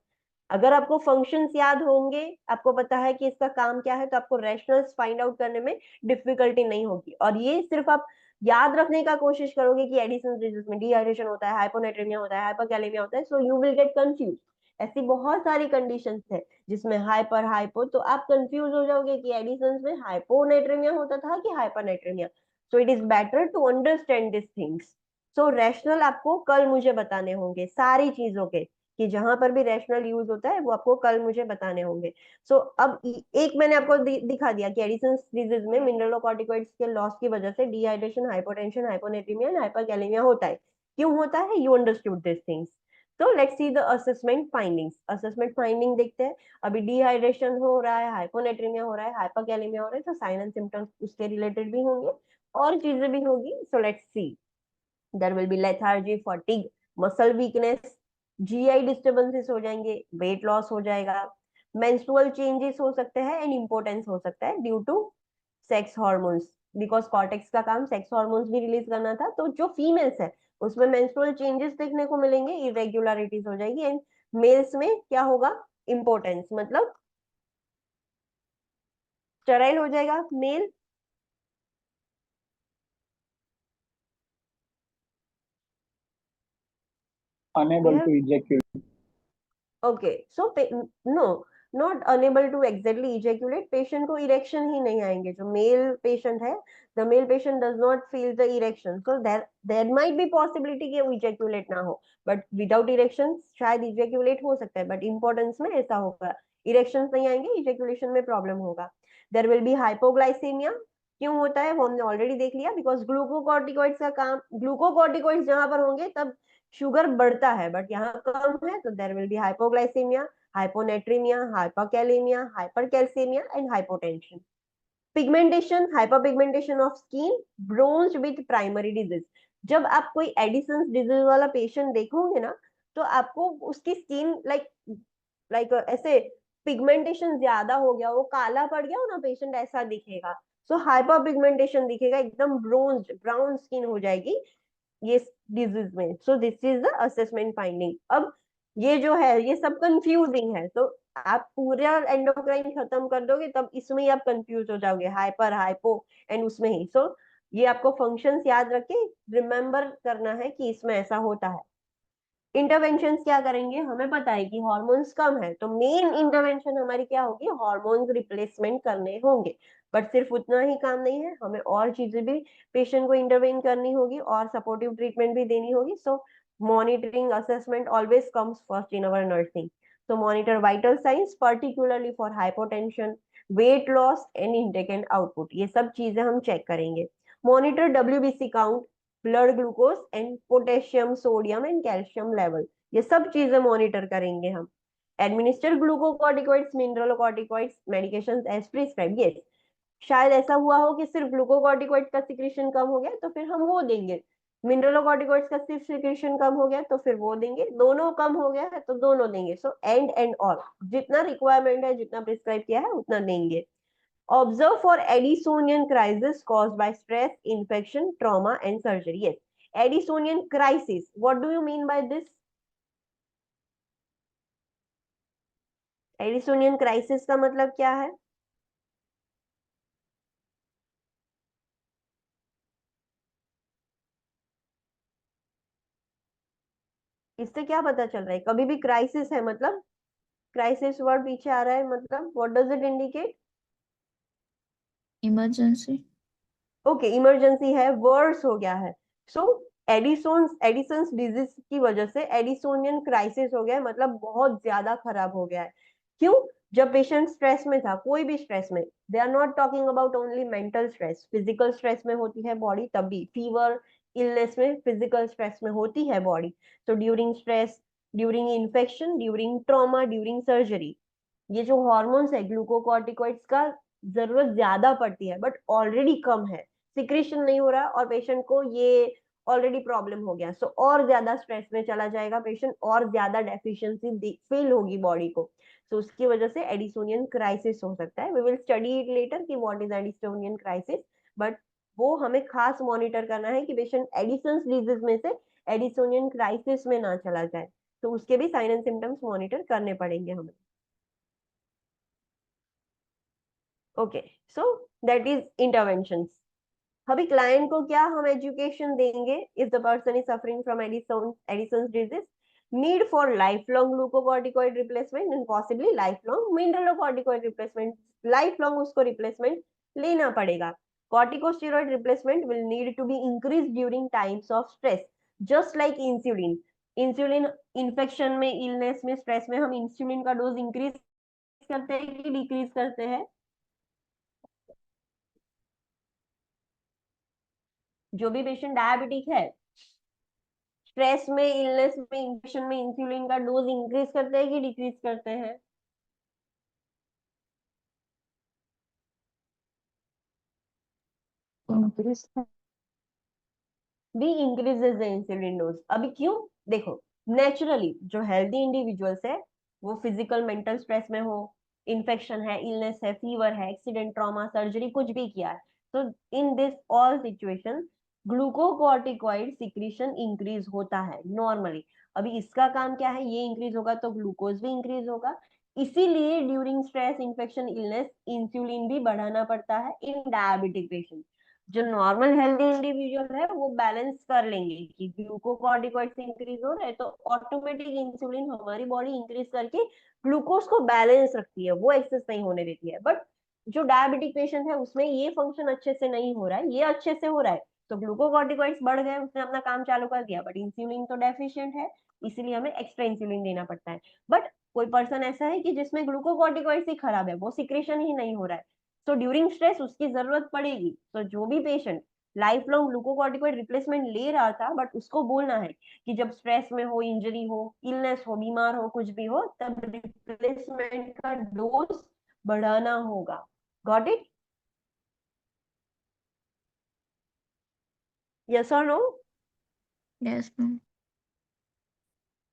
अगर आपको फंक्शंस याद होंगे, आपको पता है कि इसका काम क्या है, तो आपको रैशनल्स फाइंड आउट करने में डिफिकल्टी नहीं होगी। और ये सिर्फ आप याद रखने का कोशिश करोगे कि एडिशन डिजीज में डिहाइड्रेशन होता है, हाइपोनेट्रीमिया होता है, हाइपोकैलेमिया होता है, so you will get confuse. ऐसी बहुत सारी कंडीशंस है जिसमें हाइपर हाइपो, तो आप कंफ्यूज हो जाओगे कि एडिशंस में हाइपोनेट्रीमिया होता था कि hypernatremia. So it is better to understand this things. So rational आपको कल मुझे बताने होंगे सारी चीजों के, कि जहां पर भी रैशनल यूज होता है वो आपको कल मुझे बताने होंगे। सो अब एक मैंने आपको दिखा दिया कि एडिशन डिजीज में मिनरलोकॉर्टिकॉइड्स के लॉस की वजह से dehydration, hypotension, hyponatraemia and hyperkalaemia होता है। क्यों होता है? You understood this things. तो let's see the assessment findings. Assessment finding देखते हैं। अभी डिहाइड्रेशन हो रहा है, हाइपोनेट्रीमिया हो रहा है, हाइपरकैलेमिया हो रहा है, तो साइन एंड सिम्टम्स उसके रिलेटेड भी होंगे और चीजें भी होगी। So let's see, there will be lethargy, fatigue, muscle weakness, GI disturbances हो जाएंगे, वेट लॉस हो जाएगा, मेंस्ट्रुअल चेंजेस हो सकते हैं एंड इंपोर्टेंस हो सकता है due to sex hormones. Because cortex का काम सेक्स हार्मोन्स भी रिलीज करना था, तो जो फीमेल्स है उसमें मेंस्ट्रुअल चेंजेस देखने को मिलेंगे, इरेग्युलरिटीज हो जाएगी एंड मेल्स में क्या होगा? इंपोर्टेंस, मतलब स्टेराइल हो जाएगा male. unable to ejaculate. Okay, so no, not unable to exactly ejaculate, patient को इरेक्शन ही नहीं आएंगे। जो मेल पेशेंट है, the male patient does not feel the erection, so there might be possibility कि वो इजेक्यूलेट ना हो, बट विदाउट इरेक्शन शायद इजेक्यूलेट हो सकता है, बट इंपॉर्टेंस में ऐसा होगा, इरेक्शन नहीं आएंगे, इजेक्यूलेशन में प्रॉब्लम होगा। There will be hypoglycemia. क्यों होता है वो हमने ऑलरेडी देख लिया, बिकॉज ग्लूकोकॉर्टिकॉइड्स का काम, ग्लूकोकॉर्टिकॉइड्स जहां पर होंगे तब शुगर बढ़ता है, बट यहाँ कम है, तो there will be hypoglycemia, hyponatremia, hypokalemia, hypercalcemia and hypotension. Pigmentation, hyperpigmentation of skin, bronze with primary disease. जब आप कोई एडिशन डिजीज वाला पेशेंट देखोगे ना, तो आपको उसकी स्किन लाइक लाइक ऐसे पिगमेंटेशन ज्यादा हो गया, वो काला पड़ गया हो ना पेशेंट, ऐसा दिखेगा। सो हाइपर पिगमेंटेशन दिखेगा, एकदम ब्राउन स्किन हो जाएगी ये डिजीज में। सो this is the assessment finding. अब ये जो है ये सब कंफ्यूजिंग है, तो आप पूरा एंडोक्राइन खत्म कर दोगे तब इसमें ही आप कंफ्यूज हो जाओगे, हाइपर हाइपो एंड उसमें ही। सो ये आपको फंक्शंस याद रखे, रिमेम्बर करना है कि इसमें ऐसा होता है। इंटरवेंशंस क्या करेंगे, हमें पता है कि हार्मोन्स कम है तो मेन इंटरवेंशन हमारी क्या होगी, हार्मोन्स रिप्लेसमेंट करने होंगे। बट सिर्फ उतना ही काम नहीं है, हमें और चीजें भी पेशेंट को इंटरवेन करनी होगी और सपोर्टिव ट्रीटमेंट भी देनी होगी। So monitoring assessment always comes first in our nursing. So monitor vital signs particularly for hypotension, weight loss and intake and output, ये सब चीजें हम चेक करेंगे। Monitor WBC count, blood glucose and potassium sodium and calcium level, ये सब चीजें मॉनिटर करेंगे हम। Administer glucocorticoids mineralocorticoids medications as prescribe. Yes, शायद ऐसा हुआ हो कि सिर्फ ग्लूकोकॉर्टिकॉइड्स का सिक्रेशन कम हो गया तो फिर हम वो देंगे, मिनरलोकॉर्टिकॉइड्स का सिर्फ सिक्रेशन कम हो गया तो फिर वो देंगे, दोनों कम हो गया है तो दोनों देंगे। सो एंड ऑल जितना रिक्वायरमेंट है, जितना प्रिस्क्राइब किया है उतना देंगे। Observe for Addisonian crisis caused by stress, infection, trauma, and surgery. Yes, Addisonian crisis. What do you mean by this? Addisonian crisis का मतलब क्या है? इससे क्या पता चल रहा है? कभी भी क्राइसिस है मतलब, क्राइसिस वर्ड पीछे आ रहा है मतलब, what does it indicate? Emergency. Okay, emergency है, वर्स हो गया है। सो एडिसन्स डिजीज की वजह से एडिसोनियन क्राइसिस हो गया है, मतलब बहुत ज्यादा खराब हो गया है। क्यों? जब पेशेंट स्ट्रेस में था, कोई भी स्ट्रेस में, they are not talking about only mental stress, physical stress में होती है बॉडी, तब भी फीवर इलनेस में फिजिकल स्ट्रेस में होती है बॉडी। तो during stress, during infection, during trauma, during surgery, ये जो हॉर्मोन्स है ग्लूकोकॉर्टिकॉइड्स का जरूरत ज्यादा पड़ती है बट ऑलरेडी कम है, सिक्रेशन नहीं हो रहा और पेशेंट को ये ऑलरेडी प्रॉब्लम हो गया। सो और ज्यादा स्ट्रेस में चला जाएगा पेशेंट, और ज्यादा डेफिशिएंसी फील होगी बॉडी को। तो उसकी वजह से एडिसोनियन क्राइसिस हो सकता है। We will study it later कि what is Addisonian crisis, but वो हमें खास मॉनिटर करना है कि पेशेंट एडिसन्स डिजीज में से एडिसोनियन क्राइसिस में ना चला जाए। तो उसके भी साइन एंड सिम्टम्स मॉनिटर करने पड़ेंगे हमें। Okay, so that is interventions. अभी क्लाइंट को क्या हम एजुकेशन देंगे, if the person is suffering from Addison's disease, need for life long glucocorticoid replacement and possibly life long mineralocorticoid replacement, life long उसको रिप्लेसमेंट लेना पड़ेगा। Corticosteroid replacement will need to be increase during times of stress, just like insulin. Insulin infection में, इलनेस में, स्ट्रेस में हम इंसुलिन का डोज इंक्रीज करते हैं कि डिक्रीज करते हैं? जो भी पेशेंट डायबिटिक है, स्ट्रेस में, इलनेस में, इन्फेक्शन में इंसुलिन का डोज इंक्रीज करते हैं कि डिक्रीज करते हैं? भी इंक्रीजेस द इंसुलिन डोज। अभी क्यों? देखो, नेचुरली जो हेल्दी इंडिविजुअल्स है वो फिजिकल मेंटल स्ट्रेस में हो, इन्फेक्शन है, इलनेस है, फीवर है, एक्सीडेंट, ट्रॉमा, सर्जरी कुछ भी किया है, तो in this all situation glucocorticoid secretion increase होता है नॉर्मली। अभी इसका काम क्या है, ये इंक्रीज होगा तो ग्लूकोज भी इंक्रीज होगा, इसीलिए during stress, infection, illness insulin भी बढ़ाना पड़ता है इन डायबिटिक पेशेंट। जो नॉर्मल हेल्दी इंडिविजुअल है वो बैलेंस कर लेंगे कि ग्लूकोकॉर्टिकॉइड्स इंक्रीज हो रहे हैं तो ऑटोमेटिक इंसुलिन हमारी बॉडी इंक्रीज करके ग्लूकोज को बैलेंस रखती है, वो एक्सेस नहीं होने देती है। बट जो डायबिटिक पेशेंट है उसमें ये फंक्शन अच्छे से नहीं हो रहा है, ये अच्छे से हो रहा है, तो ग्लूकोकॉर्टिकॉइड्स बढ़ गए, उसने अपना काम चालू कर दिया, बट इंसुलिन तो डेफिशिएंट है, इसीलिए हमें एक्स्ट्रा इंसुलिन देना पड़ता है। बट कोई पर्सन ऐसा है कि जिसमें ग्लूकोकॉर्टिकॉइड्स ही खराब है, वो सिक्रेशन ही नहीं हो रहा है, तो ड्यूरिंग स्ट्रेस उसकी जरूरत पड़ेगी। तो जो भी patient life long glucocorticoid replacement ले रहा था, बट उसको बोलना है कि जब स्ट्रेस में हो, इंजरी हो, इलनेस हो, बीमार हो, कुछ भी हो, तब रिप्लेसमेंट का डोज बढ़ाना होगा। Got it? यस और नो? Yes ma'am.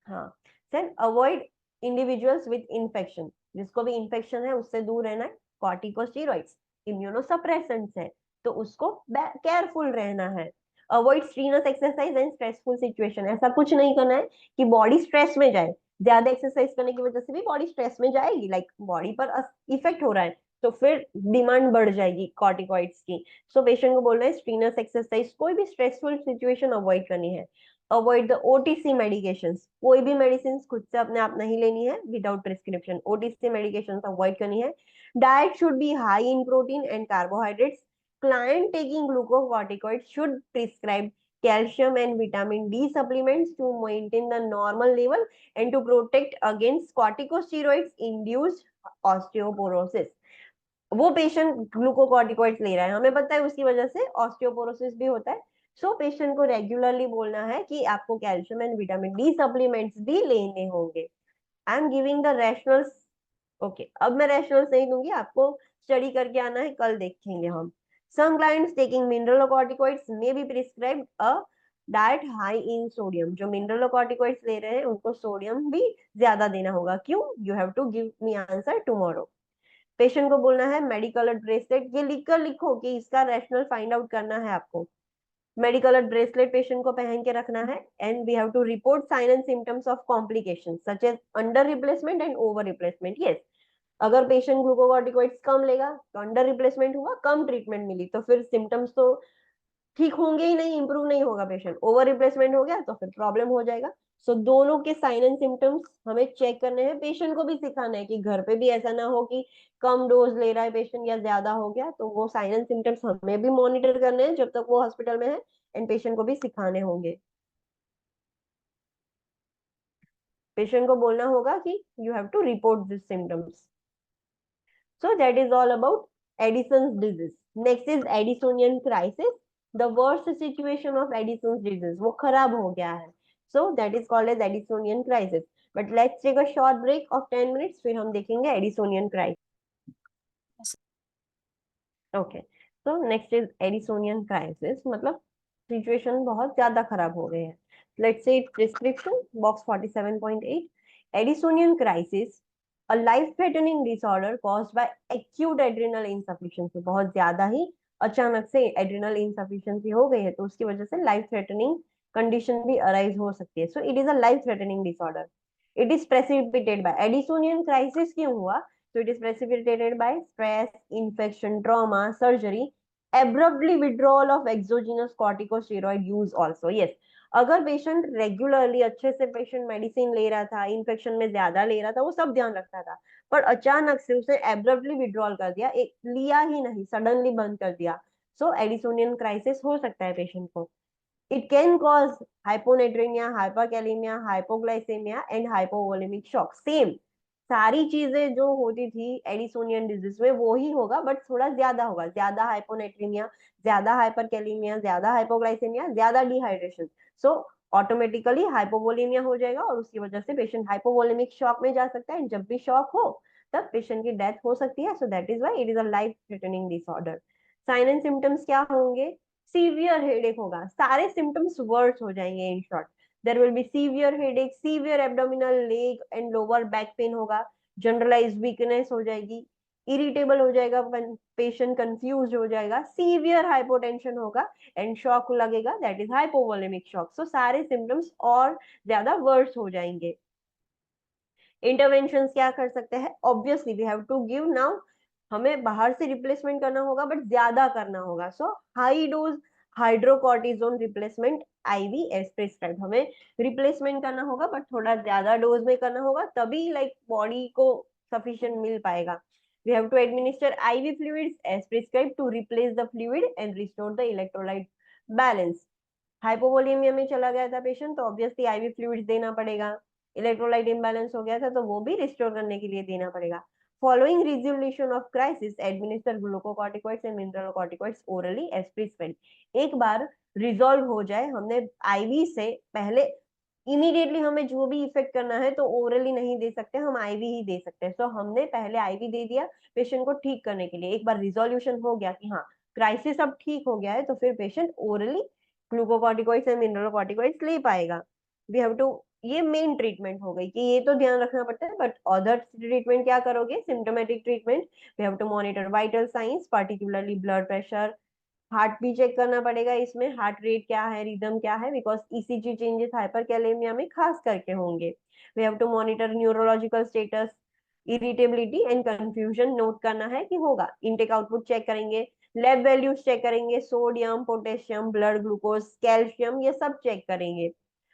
हाँ। Then avoid individuals with infection, जिसको भी इन्फेक्शन है उससे दूर रहना है, कॉर्टिकोस्टेरॉइड्स। इम्यूनोसप्रेसेंट्स है, तो उसको केयरफुल रहना है। Avoid strenuous exercise and stressful situation, ऐसा कुछ नहीं करना है कि बॉडी स्ट्रेस में जाए। ज्यादा एक्सरसाइज करने की वजह से भी बॉडी स्ट्रेस में जाएगी, लाइक बॉडी पर इफेक्ट हो रहा है, तो फिर डिमांड बढ़ जाएगी कॉर्टिकॉइड्स की। सो पेशेंट को बोलना है स्ट्रीनस एक्सरसाइज, कोई भी स्ट्रेसफुल सिचुएशन अवॉइड करनी है। अवॉइड द ओटीसी मेडिकेशंस, कोई भी मेडिसिन खुद से अपने आप नहीं लेनी है without prescription, OTC medications avoid करनी है। Diet should be high in protein and carbohydrates. Client taking glucocorticoids should prescribe calcium and vitamin D supplements to maintain the normal level and to protect against corticosteroids induced osteoporosis. वो पेशेंट ग्लूकोकॉर्टिकॉइड्स ले रहा है, हमें पता है उसकी वजह से ऑस्टियोपोरोसिस भी होता है। सो पेशेंट को रेगुलरली बोलना है कि आपको calcium and vitamin D supplements भी लेने होंगे। I am giving the rationals. Okay, अब मैं रैशनल्स नहीं दूंगी, आपको स्टडी करके आना है, कल देखेंगे हम। Some clients taking mineralocorticoids may be prescribed a diet high in sodium. जो mineralocorticoids ले रहे हैं उनको सोडियम भी ज्यादा देना होगा। क्यों? You have to give me answer tomorrow. Patient को बोलना है मेडिकल ब्रेसलेट, ये लिखकर लिखो कि इसका रैशनल फाइंड आउट करना है आपको। मेडिकल ब्रेसलेट पेशेंट को पहन के रखना है and we have to report sign and symptoms of complication such as under replacement and over replacement. Yes, अगर पेशेंट ग्लूकोकॉर्टिकॉइड्स कम लेगा तो अंडर रिप्लेसमेंट हुआ, कम ट्रीटमेंट मिली, तो फिर सिम्टम्स तो ठीक होंगे ही नहीं, इंप्रूव नहीं होगा पेशेंट। ओवर रिप्लेसमेंट हो गया तो फिर प्रॉब्लम हो जाएगा। सो दोनों के साइन एंड सिम्टम्स हमें चेक करने हैं। पेशेंट को भी सिखाना है कि घर पे भी ऐसा ना हो कि कम डोज ले रहा है पेशेंट या ज्यादा हो गया, तो वो साइन एंड सिम्टम्स हमें भी मॉनिटर करने हैं जब तक वो हॉस्पिटल में है, एंड पेशेंट को भी सिखाने होंगे। पेशेंट को बोलना होगा कि you have to report this symptoms. So that is all about Addison's disease. Next is Addisonian crisis. The worst situation of Addison's disease, वो खराब हो गया है, so that is called as Addisonian crisis. But let's take a short break of 10 minutes, फिर हम देखेंगे Addisonian crisis. Okay, so next is Addisonian crisis, मतलब situation बहुत ज्यादा खराब हो गई है। Let's say prescription box 47.8. Addisonian crisis, a life-threatening disorder caused by acute adrenal insufficiency. बहुत ज्यादा ही अचानक से adrenal insufficiency हो गई है, तो उसकी वजह से life threatening condition भी arise हो सकती है। So it is a life threatening disorder. It is precipitated by Addisonian crisis क्यों हुआ? So it is precipitated by stress, infection, trauma, surgery, abruptly withdrawal of exogenous corticosteroid use also. Yes, अगर पेशेंट रेगुलरली अच्छे से पेशेंट मेडिसिन ले रहा था, इन्फेक्शन में ज्यादा ले रहा था, वो सब ध्यान रखता था, पर अचानक से उसने एब्रप्टली विड्रॉल कर दिया, एक लिया ही नहीं, सडनली बंद कर दिया, सो एडिसोनियन क्राइसिस हो सकता है पेशेंट को। It can cause hyponatremia, hyperkalemia, hypoglycemia and hypovolemic shock. Same सारी चीजें जो होती थी एडिसोनियन डिजीज में वो ही होगा, बट थोड़ा ज्यादा होगा। ज्यादा हाइपोनेट्रीमिया, ज्यादा हाइपरकैलेमिया, ज्यादा हाइपोग्लाइसेमिया, ज्यादा डिहाइड्रेशन, सो ऑटोमेटिकली हाइपोवोलेमिया हो जाएगा और उसकी वजह से पेशेंट हाइपोवोलेमिक शॉक में जा सकता है। जब भी शॉक हो तब पेशेंट की डेथ हो सकती है। So that is why it is a life threatening disorder. Sign and symptoms क्या होंगे? सीवियर हेडेक होगा, सारे सिम्टम्स वर्स हो जाएंगे। In short, there will be severe headache, severe abdominal, leg and lower back pain होगा, जनरलाइज्ड वीकनेस हो जाएगी, इरिटेबल हो जाएगा पेशेंट, कंफ्यूज हो जाएगा, सीवियर हाइपोटेंशन होगा एंड शॉक लगेगा, that is hypovolemic shock. So सारे सिम्टम्स और ज्यादा वर्स हो जाएंगे। इंटरवेंशंस क्या कर सकते हैं? Obviously we have to give now, हमें बाहर से रिप्लेसमेंट करना होगा, बट ज्यादा करना होगा। So high dose hydrocortisone replacement IV as prescribe, हमें रिप्लेसमेंट करना होगा, बट थोड़ा ज्यादा डोज में करना होगा, तभी लाइक बॉडी को सफिशिएंट मिल पाएगा। We have to administer IV fluids as prescribed to replace the fluid and restore the electrolyte balance. Hypovolemia में चला गया था पेशेंट, तो ऑब्वियसली आईवी फ्लूइड्स देना पड़ेगा। इलेक्ट्रोलाइट इम्बैलेंस हो गया था, तो वो भी रिस्टोर करने के लिए देना पड़ेगा। Following resolution of crisis, administer glucocorticoids and mineralocorticoids orally as prescribed. एक बार रिजॉल्व हो जाए, हमने आईवी से पहले इमीडिएटली हमें जो भी इफेक्ट करना है तो ओरली नहीं दे सकते, हम आईवी ही दे सकते हैं। सो हमने पहले आईवी दे दिया पेशेंट को ठीक करने के लिए। एक बार रिजोल्यूशन हो गया कि हाँ क्राइसिस अब ठीक हो गया है, तो फिर patient orally glucocorticoids and mineralocorticoids ले पाएगा। वी हैव टू ये मेन ट्रीटमेंट हो गई कि ये तो ध्यान रखना पड़ता है, बट अदर ट्रीटमेंट क्या करोगे? Symptomatic treatment, we have to monitor vital signs, particularly blood pressure, heart भी चेक करना पड़ेगा इसमें, हार्ट रेट क्या है, रिदम क्या है, बिकॉज ईसीजी चेंजेस हाइपरकैलेमिया में खास करके होंगे। We have to monitor neurological status, irritability and confusion note करना है कि होगा। इनटेक आउटपुट चेक करेंगे, लैब वैल्यूज चेक करेंगे, sodium, potassium, blood glucose, calcium, ये सब चेक करेंगे।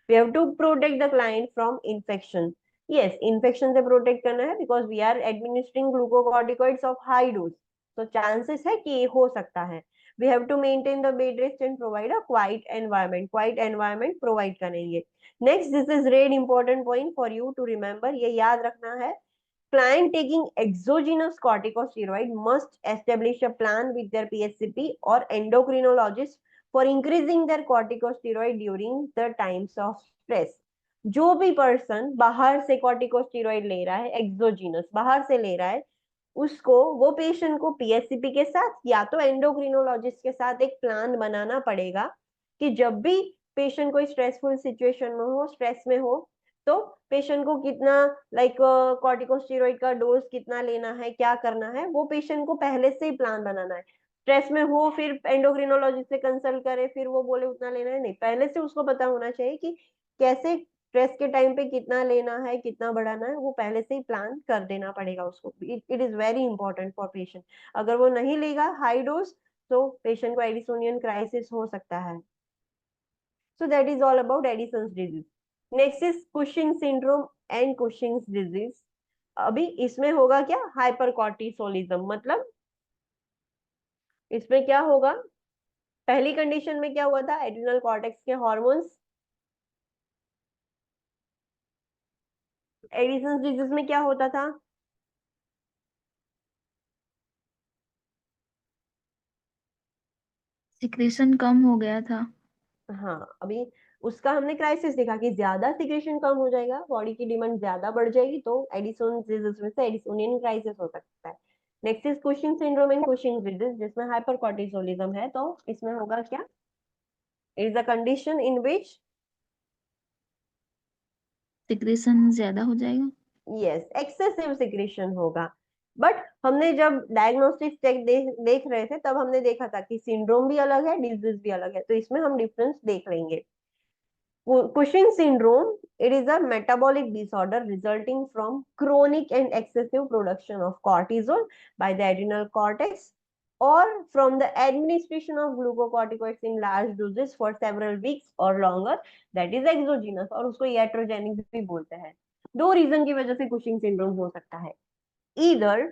We have to protect the client from infection. Yes, infection से प्रोटेक्ट करना है because we are administering glucocorticoids of high dose, तो चांसेस है कि ये हो सकता है। We have to maintain the bed rest and provide a quiet environment. Quiet environment provide करेंगे। Next, this is really important point for you to remember. ये याद रखना है। Client taking exogenous corticosteroid must establish a plan with their PSCP or endocrinologist for increasing their corticosteroid during the times of stress. जो भी पर्सन बाहर से corticosteroid ले रहा है, exogenous बाहर से ले रहा है, उसको, वो पेशेंट को पीएससीपी के साथ या तो एंडोक्रिनोलॉजिस्ट के साथ एक प्लान बनाना पड़ेगा कि जब भी पेशेंट कोई स्ट्रेसफुल सिचुएशन में हो, स्ट्रेस में हो, तो पेशेंट को कितना कॉर्टिकोस्टेरॉइड का डोज कितना लेना है, क्या करना है, वो पेशेंट को पहले से ही प्लान बनाना है। स्ट्रेस में हो फिर एंडोक्रिनोलॉजिस्ट से कंसल्ट करे फिर वो बोले उतना लेना है, नहीं, पहले से उसको पता होना चाहिए कि कैसे स्ट्रेस के टाइम पे कितना लेना है, कितना बढ़ाना है, वो पहले से ही प्लान कर देना पड़ेगा उसको। It is very important for patient. अगर वो नहीं लेगा हाई डोज तो पेशेंट को एडिसोनियन क्राइसिस हो सकता है। So that is all about Edison's disease. Next is Cushing syndrome and Cushing's disease. अभी इसमें होगा क्या? हाइपरकॉर्टिसोलिज्म, मतलब इसमें क्या होगा? पहली कंडीशन में क्या हुआ था? एड्रिनल कॉर्टेक्स के हॉर्मोन्स, एडिसन्स डिजीज में क्या होता था? सिक्रेशन कम हो गया था। हाँ, अभी उसका हमने क्राइसिस देखा कि ज्यादा सिक्रेशन कम हो जाएगा, बॉडी की डिमांड ज्यादा बढ़ जाएगी, तो एडिसन डिजीज में से एडिसोनियन क्राइसिस हो सकता है। Next is Cushing syndrome and Cushing disease, जिसमें हाइपरकॉर्टिसोलिज्म है, तो इसमें होगा क्या? It is a condition in which secretion ज्यादा हो जाएगा। यस, एक्सेसिव सिक्रेशन होगा। बट हमने जब डायग्नोस्टिक चेक देख रहे थे तब हमने देखा था कि सिंड्रोम भी अलग है, डिजीज भी अलग है, तो इसमें हम डिफरेंस देख लेंगे। Cushing syndrome, it is a metabolic disorder resulting from chronic and excessive production of cortisol by the adrenal cortex or from the administration of glucocorticoids in large doses for several weeks or longer, that is exogenous, और उसको iatrogenic भी बोलते हैं। दो रीजन की वजह से कुशिंग सिंड्रोम हो सकता है। ईदर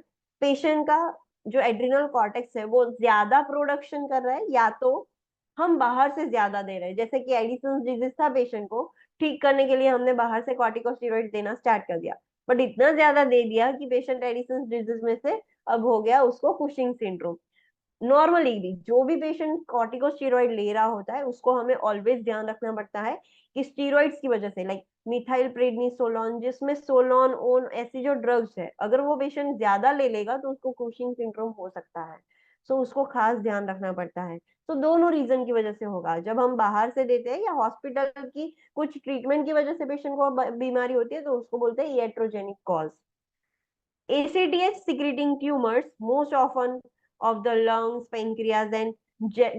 पेशेंट का जो एड्रिनल कॉर्टेक्स है वो ज्यादा प्रोडक्शन कर रहा है, या तो हम बाहर से ज्यादा दे रहे हैं। जैसे कि एडिसन्स डिजीज था, पेशेंट को ठीक करने के लिए हमने बाहर से कॉर्टिकोस्टेरॉइड देना स्टार्ट कर दिया, बट इतना ज्यादा दे दिया कि पेशेंट एडिसन्स डिजीज में से अब हो गया उसको कुशिंग सिंड्रोम। नॉर्मली भी जो भी पेशेंट कॉर्टिकोस्टेरॉइड ले रहा होता है उसको हमें ऑलवेज ध्यान रखना पड़ता है कि स्टीरॉइड्स की वजह से, लाइक मिथाइल प्रेडनिसोलोन, जिसमें सोलोन ओन ऐसी जो ड्रग्स है, अगर वो पेशेंट ज्यादा ले लेगा तो उसको कुशिंग सिंड्रोम हो सकता है। सो उसको खास ध्यान रखना पड़ता है। तो दोनों रीजन की वजह से होगा, जब हम बाहर से देते हैं या हॉस्पिटल की कुछ ट्रीटमेंट की वजह से पेशेंट को बीमारी होती है तो उसको बोलते हैं iatrogenic cause. ACTH secreting tumors, most often of the lungs, pancreas, and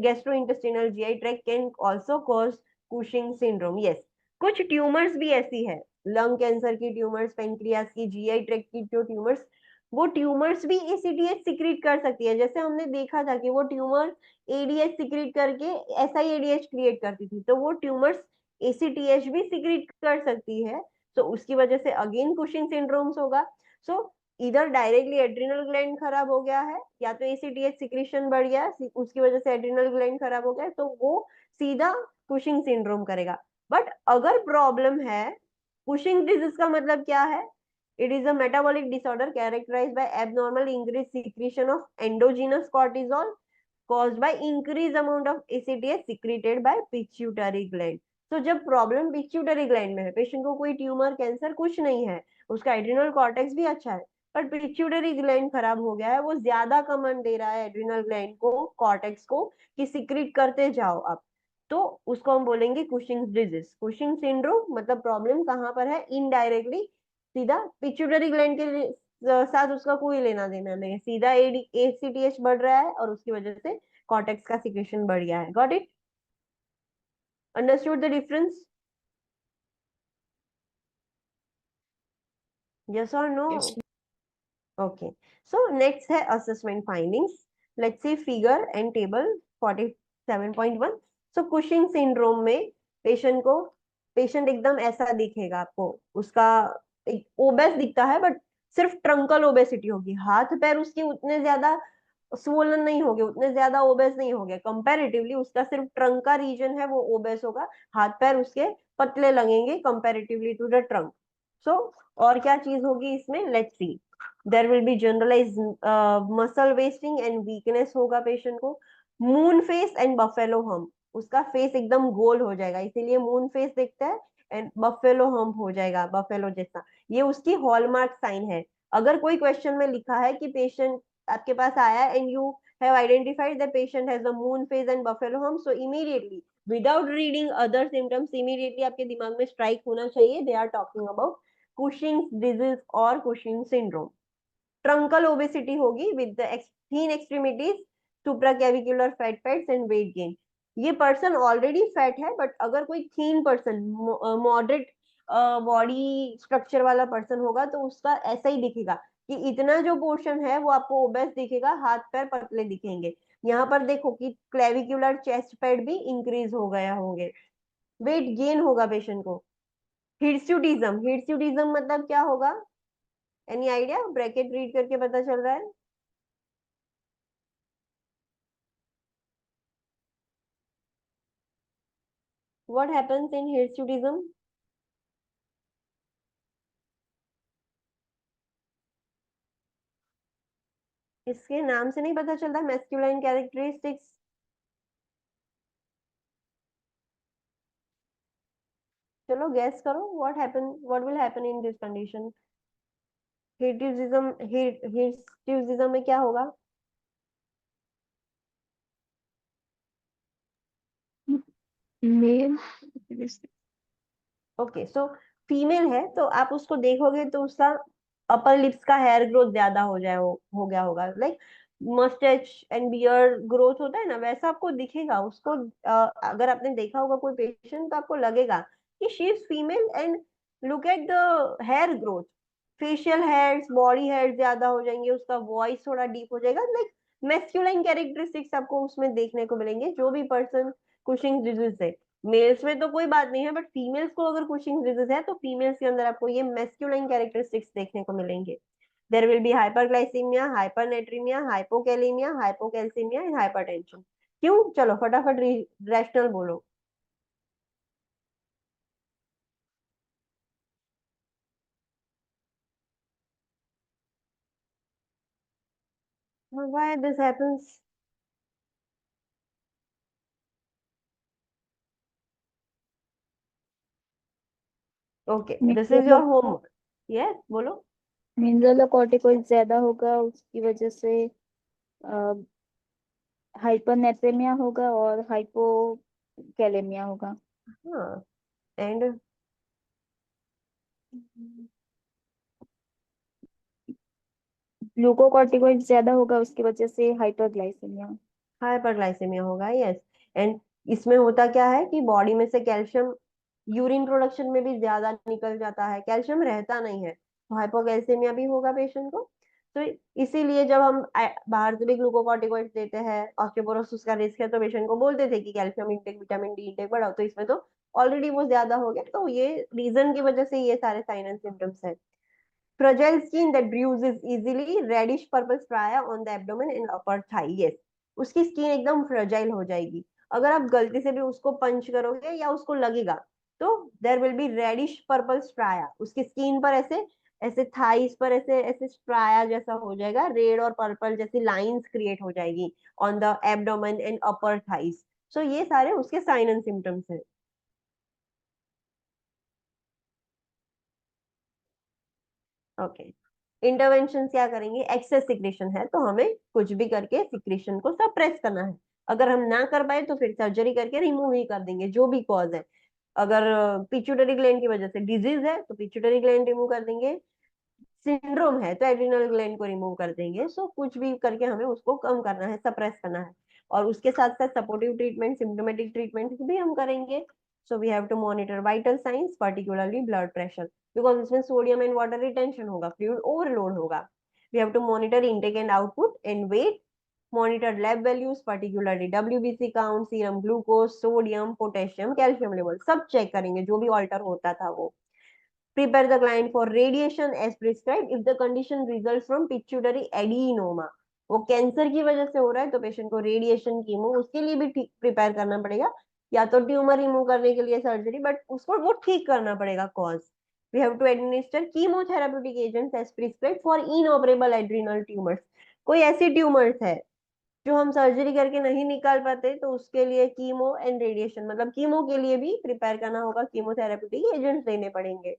gastrointestinal GI tract can also cause Cushing syndrome. Yes, कुछ ट्यूमर्स भी ऐसी है, लंग कैंसर की ट्यूमर्स, पेंक्रियास की, जीआई ट्रैक्ट की जो ट्यूमर्स, वो ट्यूमर्स भी ACTH सिक्रीट कर सकती है। जैसे हमने देखा था कि वो ट्यूमर ADH सिक्रीट करके SIADH क्रिएट करती थी, तो वो ट्यूमर्स ACTH भी सिक्रीट कर सकती है, तो उसकी वजह से अगेन कुशिंग सिंड्रोम्स होगा। सो इधर डायरेक्टली एड्रिनल ग्लैंड खराब हो गया है, या तो एसीटीएच सिक्रीशन बढ़ गया उसकी वजह से एड्रिनल ग्लैंड खराब हो गया, तो वो सीधा कुशिंग सिंड्रोम करेगा। बट अगर प्रॉब्लम है, कुशिंग डिजीज का मतलब क्या है? It is a metabolic disorder characterized by abnormal increase secretion of endogenous cortisol caused by increased amount of ACTH secreted by pituitary gland। तो जब प्रॉब्लम पिट्यूटरी ग्लैंड में है, पेशेंट को कोई ट्यूमर, कैंसर कुछ नहीं है, उसका एड्रिनल कॉर्टेक्स भी अच्छा है, पर पिट्यूटरी ग्लैंड खराब हो गया है, वो ज्यादा कमांड दे रहा है एड्रिनल ग्लैंड को, कॉर्टेक्स को, कि सिक्रीट करते जाओ आप, तो उसको हम बोलेंगे कुशिंग्स डिजीज। कुशिंग सिंड्रोम मतलब प्रॉब्लम कहाँ पर है, इनडायरेक्टली सीधा पिट्यूटरी ग्लैंड के साथ उसका कोई लेना देना नहीं है, सीधा एसीटीएच बढ़ रहा है और उसकी वजह से कॉर्टेक्स का सिक्रेशन बढ़ गया है। Got it? Understood the difference? Yes और no? Yes. Okay, so next है assessment findings. Let's see figure and table 47.1. So Cushing syndrome में पेशेंट एकदम ऐसा दिखेगा आपको, उसका एक ओबेस दिखता है बट सिर्फ ट्रंकल ओबेसिटी होगी, हाथ पैर उसके उतने ज्यादा स्वोलन नहीं होंगे, उतने ज्यादा ओबेस नहीं होंगे, कंपैरेटिवली उसका सिर्फ ट्रंक का रीजन है वो ओबेस होगा, हाथ पैर उसके पतले लगेंगे comparatively to the trunk. So और क्या चीज होगी इसमें, let's see. There will be generalize muscle wasting and weakness होगा पेशेंट को। Moon face and buffalo hump, उसका फेस एकदम गोल हो जाएगा, इसीलिए मून फेस दिखता है, एंड बफेलो हम्प हो जाएगा बफेलो जैसा, ये उसकी हॉलमार्क साइन है। अगर कोई क्वेश्चन में लिखा है कि पेशेंट आपके पास आया and you have identified the patient has a moon face and buffalo hump, so immediately without reading other symptoms immediately आपके दिमाग में स्ट्राइक होना चाहिए, they are talking about Cushing's disease और कुशिंग सिंड्रोम। ट्रंकल ओबेसिटी होगी with the thin extremities, supraclavicular fat pads and weight gain. ये पर्सन ऑलरेडी फैट है बट अगर कोई thin person, moderate body structure वाला पर्सन होगा तो उसका ऐसा ही दिखेगा कि इतना जो पोर्शन है वो आपको ओबेस दिखेगा, हाथ पैर पतले दिखेंगे। यहाँ पर देखो कि क्लेविकुलर चेस्ट पैड भी इंक्रीज हो गया होंगे, वेट गेन होगा पेशेंट को। हिर्स्यूटिज्म, हिर्स्यूटिज्म मतलब क्या होगा, एनी आइडिया? ब्रैकेट रीड करके पता चल रहा है? What happens in hirsutism? इसके नाम से नहीं पता चलता, मैस्कुलाइन कैरेक्टरिस्टिक्स। चलो गैस करो, what will happen in this condition? Hirsutism में क्या होगा? मेल। ओके, सो फीमेल है तो आप उसको देखोगे तो उसका अपर लिप्स का हेयर ग्रोथ ज्यादा हो गया होगा, like moustache and beard growth होता है ना, वैसा आपको दिखेगा उसको। अगर आपने देखा होगा कोई पेशेंट तो आपको लगेगा कि she is female, and look at the hair growth, facial hairs, body hairs ज्यादा हो जाएंगे, उसका वॉइस थोड़ा डीप हो जाएगा, लाइक मैस्कुलाइन कैरेक्टरिस्टिक्स आपको उसमें देखने को मिलेंगे जो भी पर्सन कुशिंग डिजीज है। मेल्स में तो कोई बात नहीं है बट फीमेल्स को अगर कुशिंग डिजीज है तो फीमेल्स के अंदर आपको ये मैस्कुलाइन कैरेक्टरिस्टिक्स देखने को मिलेंगे। There will be hyperglycemia, hypernatremia, hypokalemia, hypocalcemia and hypertension. क्यों? चलो फटाफट रैशनल बोलो। Why this happens? Okay, this is your homework. Yes, बोलो। मिनरल कॉर्टिकोइड ज्यादा होगा उसकी वजह से हाइपरनेट्रेमिया होगा और हाइपोकैलेमिया होगा। हाँ, एंड ग्लूकोकॉर्टिकोइड ज्यादा होगा उसकी वजह से हाइपरग्लाइसेमिया। हाइपरग्लाइसेमिया होगा, यस। एंड इसमें होता क्या है कि बॉडी में से कैल्शियम यूरिन प्रोडक्शन में भी ज्यादा निकल जाता है, कैल्शियम रहता नहीं है, तो हाइपोकैल्सीमिया भी होगा पेशेंट को। तो इसीलिए जब हम बाहर से भी ग्लूकोकॉर्टिकॉइड्स देते हैं, ऑस्टियोपोरोसिस का रिस्क है, तो पेशेंट को बोलते थे कि calcium intake, vitamin D intake बढ़ाओ, तो इसमें तो ऑलरेडी वो ज्यादा हो गया, तो ये रीजन की वजह से ये सारे साइन एंड सिम्टम्स है। Fragile skin that bruises easily, reddish purple striae on the abdomen and upper thigh. Yes, उसकी स्किन एकदम फ्रेजाइल हो जाएगी, अगर आप गलती से भी उसको पंच करोगे या उसको लगेगा तो there will be reddish purple striae, उसकी स्किन पर ऐसे ऐसे थाइस पर ऐसे ऐसे स्ट्राया जैसा हो जाएगा, रेड और पर्पल जैसी लाइंस क्रिएट हो जाएगी on the abdomen and upper thighs. So ये सारे उसके साइन एंड सिम्टम्स हैं। ओके, इंटरवेंशन क्या करेंगे, एक्सेस सिक्रेशन है तो हमें कुछ भी करके सिक्रेशन को सप्रेस करना है, अगर हम ना कर पाए तो फिर सर्जरी करके रिमूव ही कर देंगे, जो भी कॉज है। अगर पिट्यूटरी ग्लैंड की वजह से डिजीज है तो पिट्यूटरी ग्लैंड रिमूव कर देंगे, सिंड्रोम है तो एड्रिनल ग्लैंड को रिमूव कर देंगे। सो कुछ भी करके हमें उसको कम करना है, सप्रेस करना है। और उसके साथ साथ सपोर्टिव ट्रीटमेंट, सिम्टोमेटिक ट्रीटमेंट भी हम करेंगे। So we have to monitor vital signs, particularly blood pressure, because इसमें सोडियम एंड वाटर रिटेंशन होगा, फ्लूइड ओवरलोड होगा। We have to monitor intake and output and weight, monitor lab values, particularly WBC count, serum glucose, sodium, potassium, calcium level सब चेक करेंगे, जो भी ऑल्टर होता था वो। Prepare the client for radiation as prescribed if the condition results from pituitary adenoma. वो कैंसर की वजह से हो रहा है तो पेशेंट को रेडिएशन कीमो उसके लिए भी ठीक प्रिपेयर करना पड़ेगा, या तो ट्यूमर रिमूव करने के लिए सर्जरी, बट उसको वो ठीक करना पड़ेगा cause. We have to administer chemotherapeutic agents as prescribed for inoperable adrenal tumours. कोई ऐसी ट्यूमर्स है जो हम सर्जरी करके नहीं निकाल पाते तो उसके लिए कीमो एंड रेडिएशन, मतलब कीमो के लिए भी प्रिपेयर करना होगा, कीमोथेराप्यूटिक एजेंट्स देने पड़ेंगे।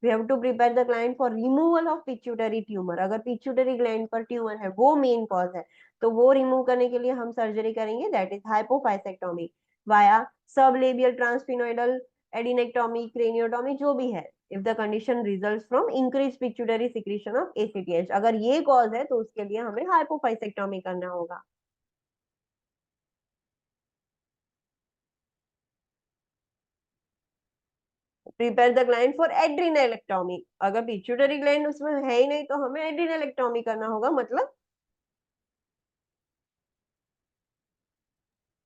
We have to prepare the client for removal of pituitary tumor. अगर पिट्यूटरी ग्लैंड पर ट्यूमर है, वो मेन कॉज है, तो वो रिमूव करने के लिए हम सर्जरी करेंगे, दैट इज हाइपोफाइसेक्टोमी वाया सबलेबियल ट्रांसफिनोइडल एडिनेक्टोमी, क्रेनियोटोमी, जो भी है। If the condition results from increase pituitary secretion of ACTH, अगर ये कॉज है तो उसके लिए हमें हाइपोफाइसेक्टोमी करना होगा। प्रिपेयर द क्लाइंट फॉर एड्रिनलेक्टोमी, अगर पिट्यूटरी ग्लैंड उसमें है ही नहीं तो हमें एड्रिनलेक्टोमी करना होगा, मतलब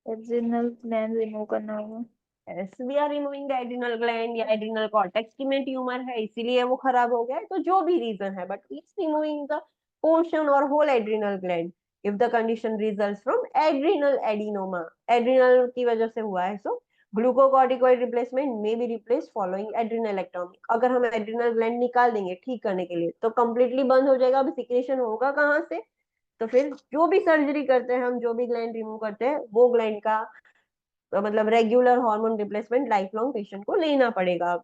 एड्रिनल ग्लैंड रिमूव करना होगा। yes, we are removing the adrenal gland या adrenal cortex की में ट्यूमर है इसीलिए वो खराब हो गया है, तो जो भी रीजन है, but it's removing the portion और whole adrenal gland if the condition results from adrenal adenoma, adrenal की वजह से हुआ है। सो ग्लूकोकॉर्टिकॉइड रिप्लेसमेंट में बी रिप्लेस फॉलोइंग एड्रिनलेक्टोमी। अगर हम एड्रिनल ग्लैंड निकाल देंगे ठीक करने के लिए तो कंप्लीटली बंद हो जाएगा, अब सिक्रेशन होगा कहाँ से? तो फिर जो भी सर्जरी करते हैं हम, जो भी ग्लैंड रिमूव करते हैं, वो ग्लैंड का मतलब regular hormone replacement life long patient को लेना पड़ेगा।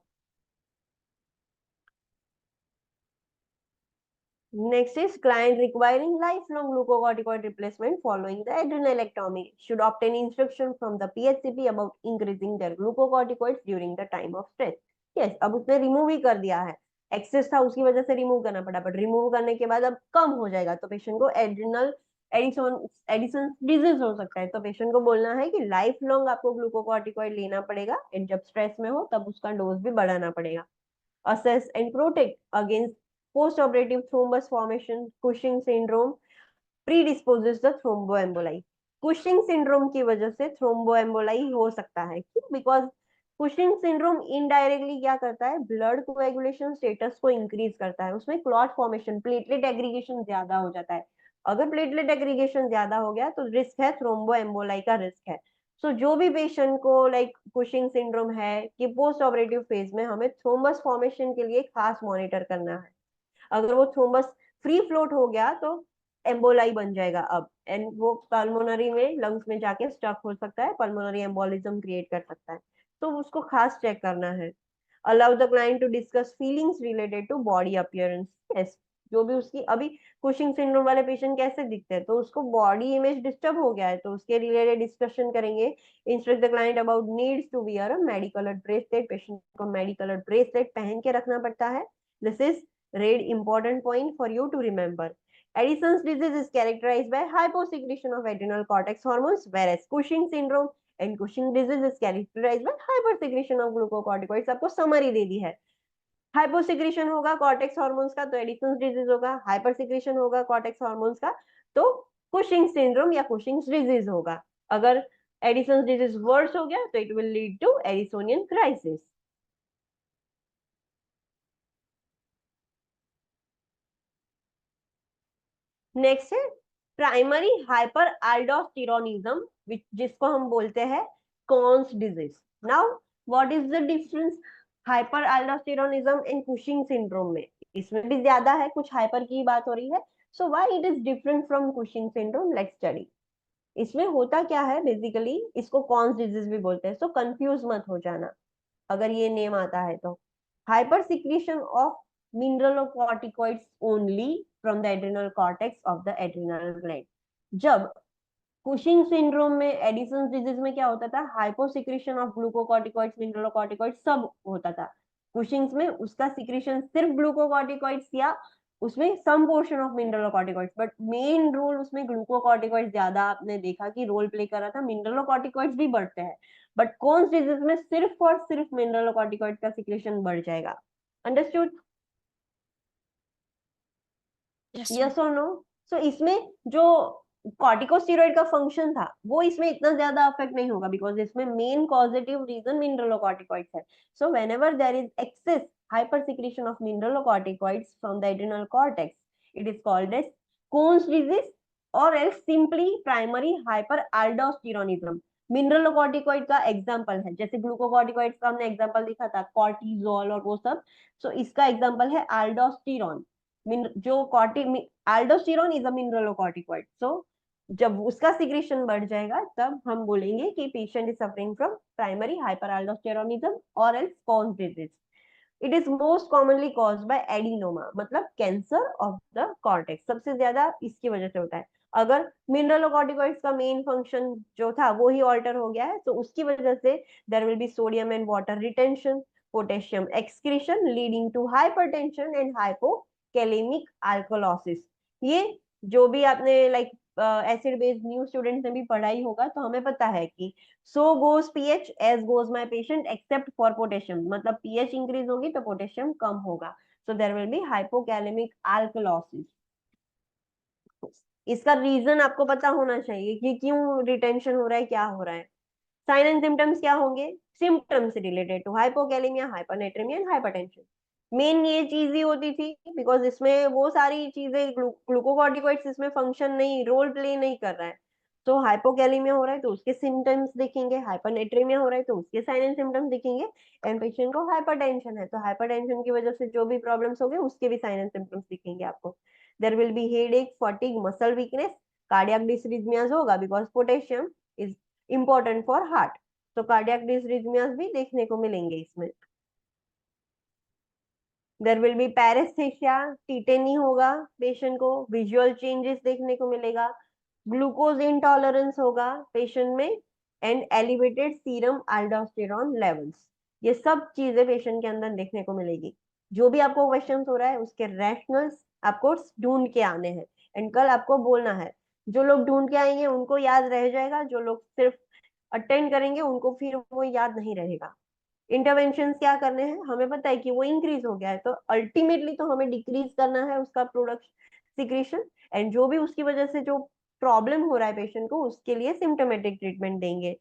Next is client requiring life long glucocorticoid replacement following the adrenalectomy should obtain instruction from the PHCP about increasing their glucocorticoids during the time of stress. Yes, अब उसने रिमूव ही कर दिया है, एक्सेस था उसकी वजह से रिमूव करना पड़ा, बट रिमूव करने के बाद अब कम हो जाएगा तो पेशेंट को एड्रिनल एडिसन डिजीज हो सकता है। तो पेशेंट को बोलना है कि लाइफ लॉन्ग आपको ग्लूकोकॉर्टिकॉइड लेना पड़ेगा एंड जब स्ट्रेस में हो तब उसका डोज भी बढ़ाना पड़ेगा। Assess and protect against postoperative thrombus formation, Cushing syndrome predisposes the thromboemboli. Cushing syndrome की वजह से थ्रोम्बोएम्बोलाई हो सकता है, क्यों? बिकॉज कुशिंग सिंड्रोम इनडायरेक्टली क्या करता है, ब्लड कोएगुलेशन स्टेटस को इंक्रीज करता है, उसमें क्लॉट फॉर्मेशन, प्लेटलेट एग्रीगेशन ज्यादा हो जाता है। अगर प्लेटलेट एग्रीगेशन ज्यादा हो गया तो रिस्क है, थ्रोम्बोएम्बोलाई का रिस्क है। सो जो भी पेशेंट को लाइक कुशिंग सिंड्रोम है कि पोस्ट ऑपरेटिव फेज में हमें थ्रोम्बस फॉर्मेशन के लिए खास मॉनिटर करना है। अगर वो थ्रोम्बस फ्री फ्लोट हो गया तो एम्बोलाई बन जाएगा अब, एंड वो पल्मोनरी में, लंग्स में जाके स्टक हो सकता है, पल्मोनरी एम्बोलिज्म क्रिएट कर सकता है, तो उसको खास चेक करना है। Allow the client to discuss feelings related to body appearance. Yes, जो भी उसकी अभी कुशिंग सिंड्रोम वाले पेशेंट कैसे दिखते हैं, तो उसको बॉडी इमेज डिस्टर्ब हो गया है तो उसके रिलेटेड डिस्कशन करेंगे। Instruct the client about needs to wear a medical bracelet, patient को मेडिकल ब्रेसलेट पहन के रखना पड़ता है। This is read important point for you to remember. Addison's disease is characterized by hyposecretion of adrenal cortex hormones, whereas Cushing syndrome and Cushing disease is characterized by hypersecretion of glucocorticoids। आपको समरी दे दी है, हाइपोसिक्रेशन होगा कॉर्टेक्स हार्मोन्स का तो एडिसन्स डिजीज होगा, हाइपरसिक्रेशन होगा कॉर्टेक्स हार्मोन्स का तो कुशिंग सिंड्रोम या कुशिंग्स डिजीज होगा। अगर एडिसन्स डिजीज वर्स हो गया तो it will lead to Addisonian crisis. Next है प्राइमरी हाइपर एल्डोस्टेरोनिज्म, जिसको हम बोलते हैं Conn's disease. Now what is the difference hyperaldosteronism and Cushing syndrome में? इसमें भी ज्यादा है, कुछ हाइपर की बात हो रही है। So why it is different from Cushing syndrome, let's study. इसमें होता क्या है, बेसिकली इसको कॉन्स डिजीज भी बोलते हैं, सो कंफ्यूज मत हो जाना अगर ये नेम आता है तो। Hyper secretion of mineralocorticoids only from the adrenal cortex of the adrenal gland। जब कुशिंग सिंड्रोम में, एडिसन्स डिजीज में क्या होता था, हाइपोसिक्रेशन ऑफ ग्लूकोकॉर्टिकॉइड्स, मिनरलोकॉर्टिकॉइड्स सब होता था। कुशिंग्स में उसका सिक्रेशन सिर्फ ग्लूकोकॉर्टिकॉइड्स या उसमें some portion of mineralocorticoids, but main role उसमें ग्लूकोकॉर्टिकॉइड्स ज्यादा आपने देखा कि रोल प्ले कर रहा था। मिनरलोकॉर्टिकॉइड्स भी बढ़ते हैं, बट कौन डिजीज में सिर्फ और सिर्फ मिनरलोकॉर्टिकॉइड्स का सिक्रेशन बढ़ जाएगा। अंडरस्टूड? Yes, यस और नो? सो इसमें जो कॉर्टिकोस्टेरॉइड का फंक्शन था वो इसमें इतना ज्यादा अफेक्ट नहीं होगा, बिकॉज इसमें मेन कॉजेटिव रीजन मिनरलोकॉर्टिकॉइड्स है। So whenever there is excess hyper secretion of mineralocorticoids from the adrenal cortex, it is called as Conn's disease और else simply primary hyperaldosteronism. Mineralocorticoid का एग्जांपल है, जैसे ग्लूकोकॉर्टिकॉइड्स का हमने एग्जांपल देखा था, कॉर्टिजोल और वो सब। सो इसका एग्जांपल है एल्डोस्टेरोन। जो एल्डोस्टेरोन इज अ मिनरलोकॉर्टिकॉइड। सो जब उसका सिक्रेशन बढ़ जाएगा तब हम बोलेंगे कि patient is suffering from primary hyperaldosteronism और else Conn's disease. It is most commonly caused by adenoma, मतलब कैंसर ऑफ द कॉर्टेक्स। सबसे ज्यादा इसकी वजह से होता है। अगर मिनरलोकॉर्टिकॉइड्स का मेन फंक्शन जो था वो ही ऑल्टर हो गया है तो उसकी वजह से there will be sodium and water retention, potassium excretion leading to hypertension and hypokalaemic alkalosis. ये जो भी आपने like acid based new students ने भी पढ़ाई होगा तो हमें पता है कि so goes pH as goes my patient except for potassium, मतलब pH इंक्रीज होगी तो पोटेशियम कम होगा। so there will be hypocalemic alkalosis। इसका रीजन आपको पता होना चाहिए कि क्यों रिटेंशन हो रहा है, क्या हो रहा है। साइन एंड सिम्टम्स क्या होंगे, symptoms related to hypokalemia, hypernatremia and hypertension. Main ये चीज ही होती थी बिकॉज इसमें वो सारी चीजें ग्लूकोकॉर्टिकॉइड्स इसमें फंक्शन नहीं, रोल प्ले नहीं कर रहा है। तो हाइपोकैलेमिया हो रहा है तो उसके सिम्टम्स दिखेंगे, हाइपरनेट्रेमिया हो रहा है तो उसके साइन एंड सिम्टम्स दिखेंगे, एंड पेशेंट को हाइपरटेंशन है तो हाइपरटेंशन की वजह से जो भी प्रॉब्लम्स हो गए उसके भी साइन एंड सिम्टम्स दिखेंगे आपको। There will be headache, fatigue, muscle weakness, cardiac dysrhythmias होगा because potassium is important for heart. तो कार्डियक डिसरिथमियाज भी देखने को मिलेंगे इसमें। There will be paraesthesia, tetany होगा पेशेंट को, विजुअल चेंजेस देखने को मिलेगा, ग्लूकोज इंटॉलरेंस होगा पेशेंट में, and elevated serum aldosterone levels. ये सब चीजें पेशेंट के अंदर देखने को मिलेगी। जो भी आपको क्वेश्चन हो रहा है उसके रैशनल्स आपको ढूंढ के आने हैं एंड कल आपको बोलना है। जो लोग ढूंढ के आएंगे उनको याद रह जाएगा, जो लोग सिर्फ अटेंड करेंगे उनको फिर वो याद नहीं रहेगा। इंटरवेंशन क्या करने हैं, हमें पता है कि वो इंक्रीज हो गया है तो अल्टीमेटली तो हमें डिक्रीज करना है उसका प्रोडक्ट सिक्रेशन, एंड जो भी उसकी वजह से जो प्रॉब्लम हो रहा है पेशेंट को उसके लिए सिम्टोमेटिक ट्रीटमेंट देंगे।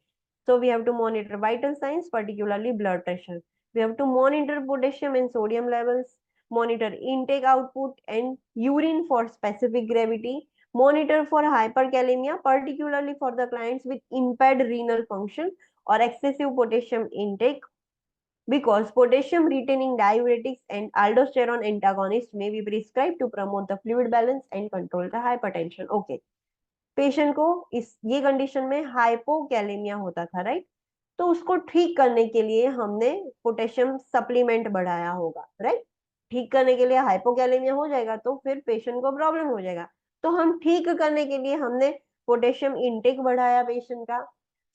So we have to monitor vital signs, particularly blood pressure. We have to monitor potassium and sodium levels, monitor intake output and urine for specific gravity, monitor for hyperkalemia, particularly for the clients with impaired renal function or excessive potassium intake, because potassium retaining diuretics and aldosterone antagonists may be prescribed to promote the fluid balance and control the hypertension. Okay, patient को इस ये कंडीशन में हाइपोकैलेमिया होता था, राइट? तो उसको ठीक करने के लिए हमने पोटेशियम सप्लीमेंट बढ़ाया होगा, राइट? ठीक करने के लिए हाइपोकैलेमिया हो जाएगा तो फिर पेशेंट को प्रॉब्लम हो जाएगा, तो हम ठीक करने के लिए हमने पोटेशियम इनटेक बढ़ाया पेशेंट का।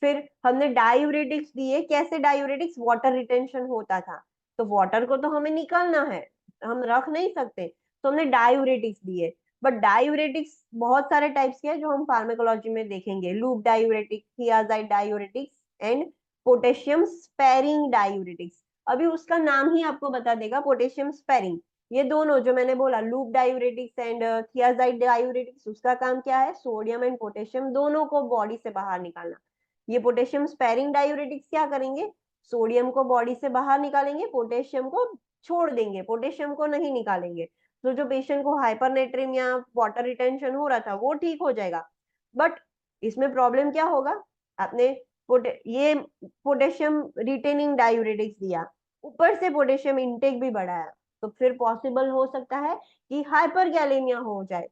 फिर हमने डायूरेटिक्स दिए। कैसे डायूरेटिक्स, वाटर रिटेंशन होता था तो वाटर को तो हमें निकालना है, हम रख नहीं सकते, तो हमने डायूरेटिक्स दिए। बट डायूरेटिक्स बहुत सारे टाइप्स के हैं जो हम फार्माकोलॉजी में देखेंगे, loop diuretic, thiazide diuretics and potassium sparing diuretics. अभी उसका नाम ही आपको बता देगा, पोटेशियम स्पेरिंग। ये दोनों जो मैंने बोला, loop diuretics and thiazide diuretics, उसका काम क्या है, सोडियम एंड पोटेशियम दोनों को बॉडी से बाहर निकालना। ये पोटेशियम स्पेरिंग डायूरेटिक्स क्या करेंगे, सोडियम को बॉडी से बाहर निकालेंगे, पोटेशियम को छोड़ देंगे, पोटेशियम को नहीं निकालेंगे। तो जो पेशेंट को हाइपरनेट्रेमिया, वाटर रिटेंशन हो रहा था वो ठीक हो जाएगा। बट इसमें प्रॉब्लम क्या होगा, आपने ये पोटेशियम रिटेनिंग डायूरेटिक्स दिया, ऊपर से पोटेशियम इनटेक भी बढ़ाया, तो फिर पॉसिबल हो सकता है कि हाइपरकैलेमिया हो जाए।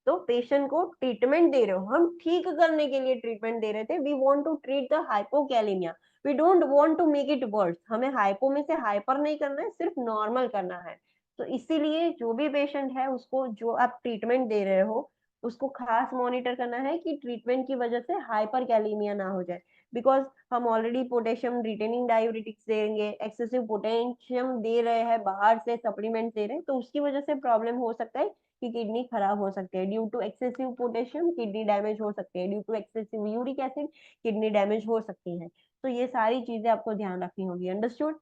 तो पेशेंट को ट्रीटमेंट दे रहे हो, हम ठीक करने के लिए ट्रीटमेंट दे रहे थे। We want to treat the hypokalemia, we don't want to make it worse. हमें हाइपो में से हाइपर नहीं करना है, सिर्फ नॉर्मल करना है। तो इसीलिए जो भी पेशेंट है उसको जो आप ट्रीटमेंट दे रहे हो उसको खास मॉनिटर करना है कि ट्रीटमेंट की वजह से हाइपर कैलेमिया ना हो जाए, बिकॉज हम ऑलरेडी पोटेशियम रिटेनिंग डायूरेटिक्स देंगे, एक्सेसिव पोटेशियम दे रहे हैं, बाहर से सप्लीमेंट दे रहे हैं, तो उसकी वजह से प्रॉब्लम हो सकता है कि किडनी खराब हो सकती है। Due to excessive potassium kidney damage हो सकती है, due to excessive uric acid kidney damage हो सकती है। तो ये सारी चीजें आपको ध्यान रखनी होगी। अंडरस्टूड?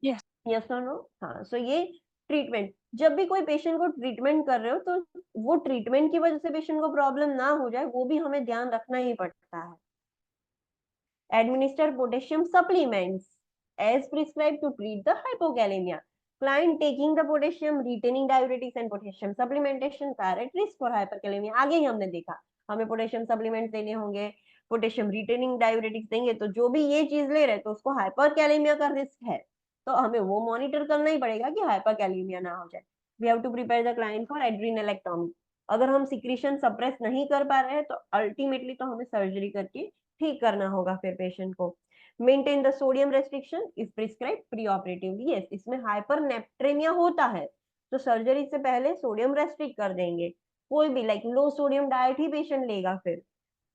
Yes. यस और नो? हाँ, सो ये ट्रीटमेंट, जब भी कोई पेशेंट को ट्रीटमेंट कर रहे हो तो वो ट्रीटमेंट की वजह से पेशेंट को प्रॉब्लम ना हो जाए, वो भी हमें ध्यान रखना ही पड़ता है। Administer potassium supplements as prescribed to treat the hypokalemia. Client taking the potassium retaining diuretics and potassium supplementation are at risk for hyperkalemia. आगे ही हमने देखा, हमें पोटेशियम सप्लीमेंट देने होंगे, पोटेशियम रिटेनिंग डायूरेटिक्स देंगे, तो जो भी ये चीज ले रहे तो उसको हाइपरकैलेमिया का रिस्क है, तो हमें वो मॉनिटर करना ही पड़ेगा कि हाइपरकैलेमिया ना हो जाए। We have to prepare the client for adrenalectomy. अगर हम सिक्रीशन सप्रेस नहीं कर पा रहे हैं तो अल्टीमेटली तो हमें सर्जरी करके ठीक करना होगा फिर पेशेंट को। Maintain the sodium restriction if prescribe pre operatively. Yes, इसमें हाइपरनेप्ट्रेमिया होता है तो सर्जरी से पहले सोडियम रेस्ट्रिक्ट कर देंगे। कोई भी लाइक लो सोडियम डाइट ही पेशेंट लेगा, फिर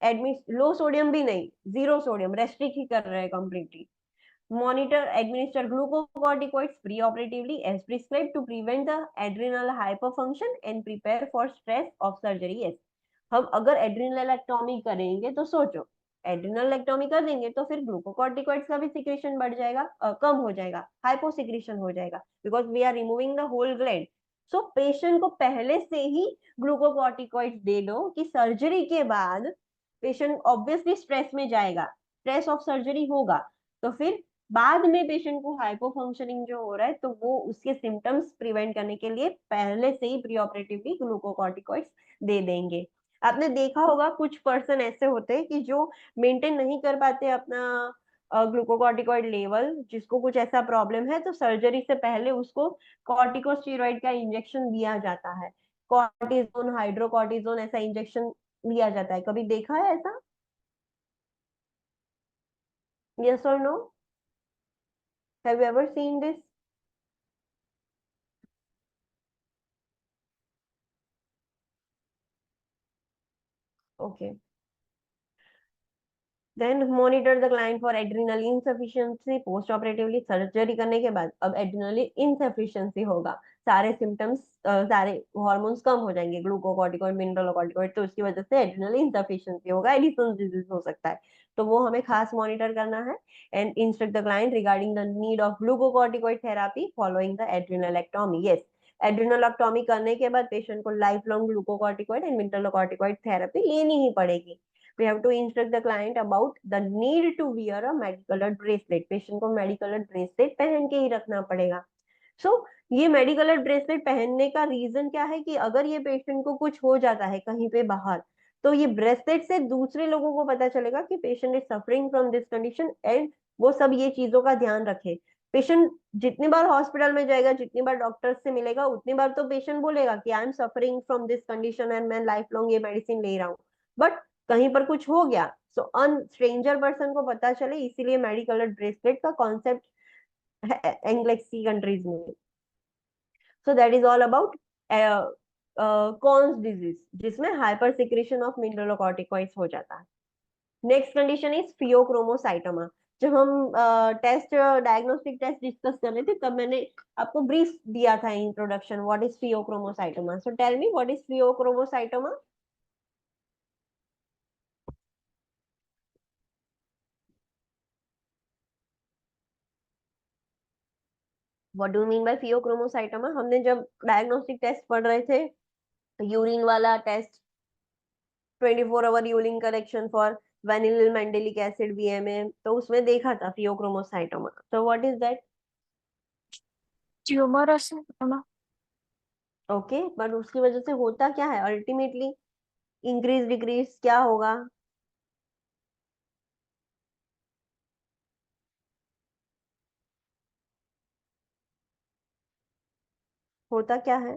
एडमिट लो सोडियम भी नहीं, जीरो सोडियम रेस्ट्रिक्ट ही कर रहे हैं completely. Monitor, administer glucocorticoids preoperatively as prescribed to prevent the adrenal hyperfunction and prepare for stress of surgery. Yes, हम अगर एड्रिनलेक्टोमी करेंगे तो सोचो, एड्रिनलेक्टोमी कर देंगे तो फिर ग्लूकोकॉर्टिकॉइड्स का भी सिक्रेशन बढ़ जाएगा, कम हो जाएगा, हाइपोसिक्रेशन हो जाएगा, because we are removing the whole gland. So patient को पहले से ही ग्लूकोकॉर्टिकॉइड्स दे दो कि सर्जरी के बाद पेशेंट ऑब्वियसली स्ट्रेस में जाएगा, स्ट्रेस ऑफ सर्जरी होगा, तो फिर बाद में पेशेंट को हाइपो फंक्शनिंग जो हो रहा है तो वो उसके सिम्टम्स प्रिवेंट करने के लिए पहले से ही प्री ऑपरेटिवली ग्लूकोकॉर्टिकॉइड्स दे देंगे। आपने देखा होगा कुछ पर्सन ऐसे होते हैं कि जो मेंटेन नहीं कर पाते अपना ग्लूकोकॉर्टिकॉइड लेवल, जिसको कुछ ऐसा प्रॉब्लम है तो सर्जरी से पहले उसको कॉर्टिकोस्टेरॉइड का इंजेक्शन दिया जाता है, कॉर्टिजोन, हाइड्रोकॉर्टिजोन ऐसा इंजेक्शन दिया जाता है। कभी देखा है ऐसा? यस और no? Have you ever seen this? Okay. Then monitor the client for adrenal insufficiency post operatively। Surgery करने के बाद अब एड्रिनल इनसफिशिएंसी होगा, सारे सिम्टम्स, सारे हार्मोन्स कम हो जाएंगे, ग्लूकोकॉर्टिकॉइड, मिनरलोकॉर्टिकॉइड, तो उसकी वजह से एड्रिनल इनसफिशिएंसी होगा, एडिसन्स डिजीज हो सकता है, तो वो हमें खास मॉनिटर करना है। And instruct the client regarding the need of glucocorticoid therapy following the adrenalectomy. Yes, adrenalectomy करने के बाद पेशेंट को life long glucocorticoid and mineralocorticoid therapy लेनी ही पड़ेगी। We have to instruct the client about the need to wear a medicolored bracelet। Patient को मेडिकलर ब्रेसलेट पहन के ही रखना पड़ेगा। ये मेडिकलर ब्रेसलेट पहनने का रीजन क्या है कि अगर ये पेशेंट को कुछ हो जाता है कहीं पे बाहर, तो ये ब्रेसलेट से दूसरे लोगों को पता चलेगा कि patient is suffering from this condition, and वो सब ये चीजों का ध्यान रखे। पेशेंट जितनी बार हॉस्पिटल में जाएगा, जितनी बार डॉक्टर से मिलेगा, उतनी बार तो पेशेंट बोलेगा कि I am suffering from this condition and मैं लाइफ लॉन्ग ये मेडिसिन ले रहा हूँ, बट कहीं पर कुछ हो गया सो अन स्ट्रेंजर पर्सन को पता चले, इसीलिए मेडिकलर ब्रेसलेट का कॉन्सेप्ट है एंग्लेक्सी कंट्रीज में। So that is all about Conn's disease, जिसमें हाइपर सिक्रेशन ऑफ मिनरलोकॉर्टिकॉइड्स हो जाता है। Next condition is pheochromocytoma. जब हम टेस्ट डायग्नोस्टिक टेस्ट डिस्कस कर रहे थे तब मैंने आपको ब्रीफ दिया था introduction, what is phaeochromocytoma. So tell me what is phaeochromocytoma. What do mean by phaeochromocytoma? हमने जब डायग्नोस्टिक टेस्ट पढ़ रहे थे, यूरिन वाला test, 24 hour urine collection for vanillyl mandelic acid VMA, तो उसमें देखा था फियोक्रोमोसाइटोमा। तो व्हाट इज दैट? ट्यूमर असेल ना? ओके, बट उसकी वजह से होता क्या है अल्टीमेटली? इंक्रीज डिक्रीज क्या होगा? होता क्या है?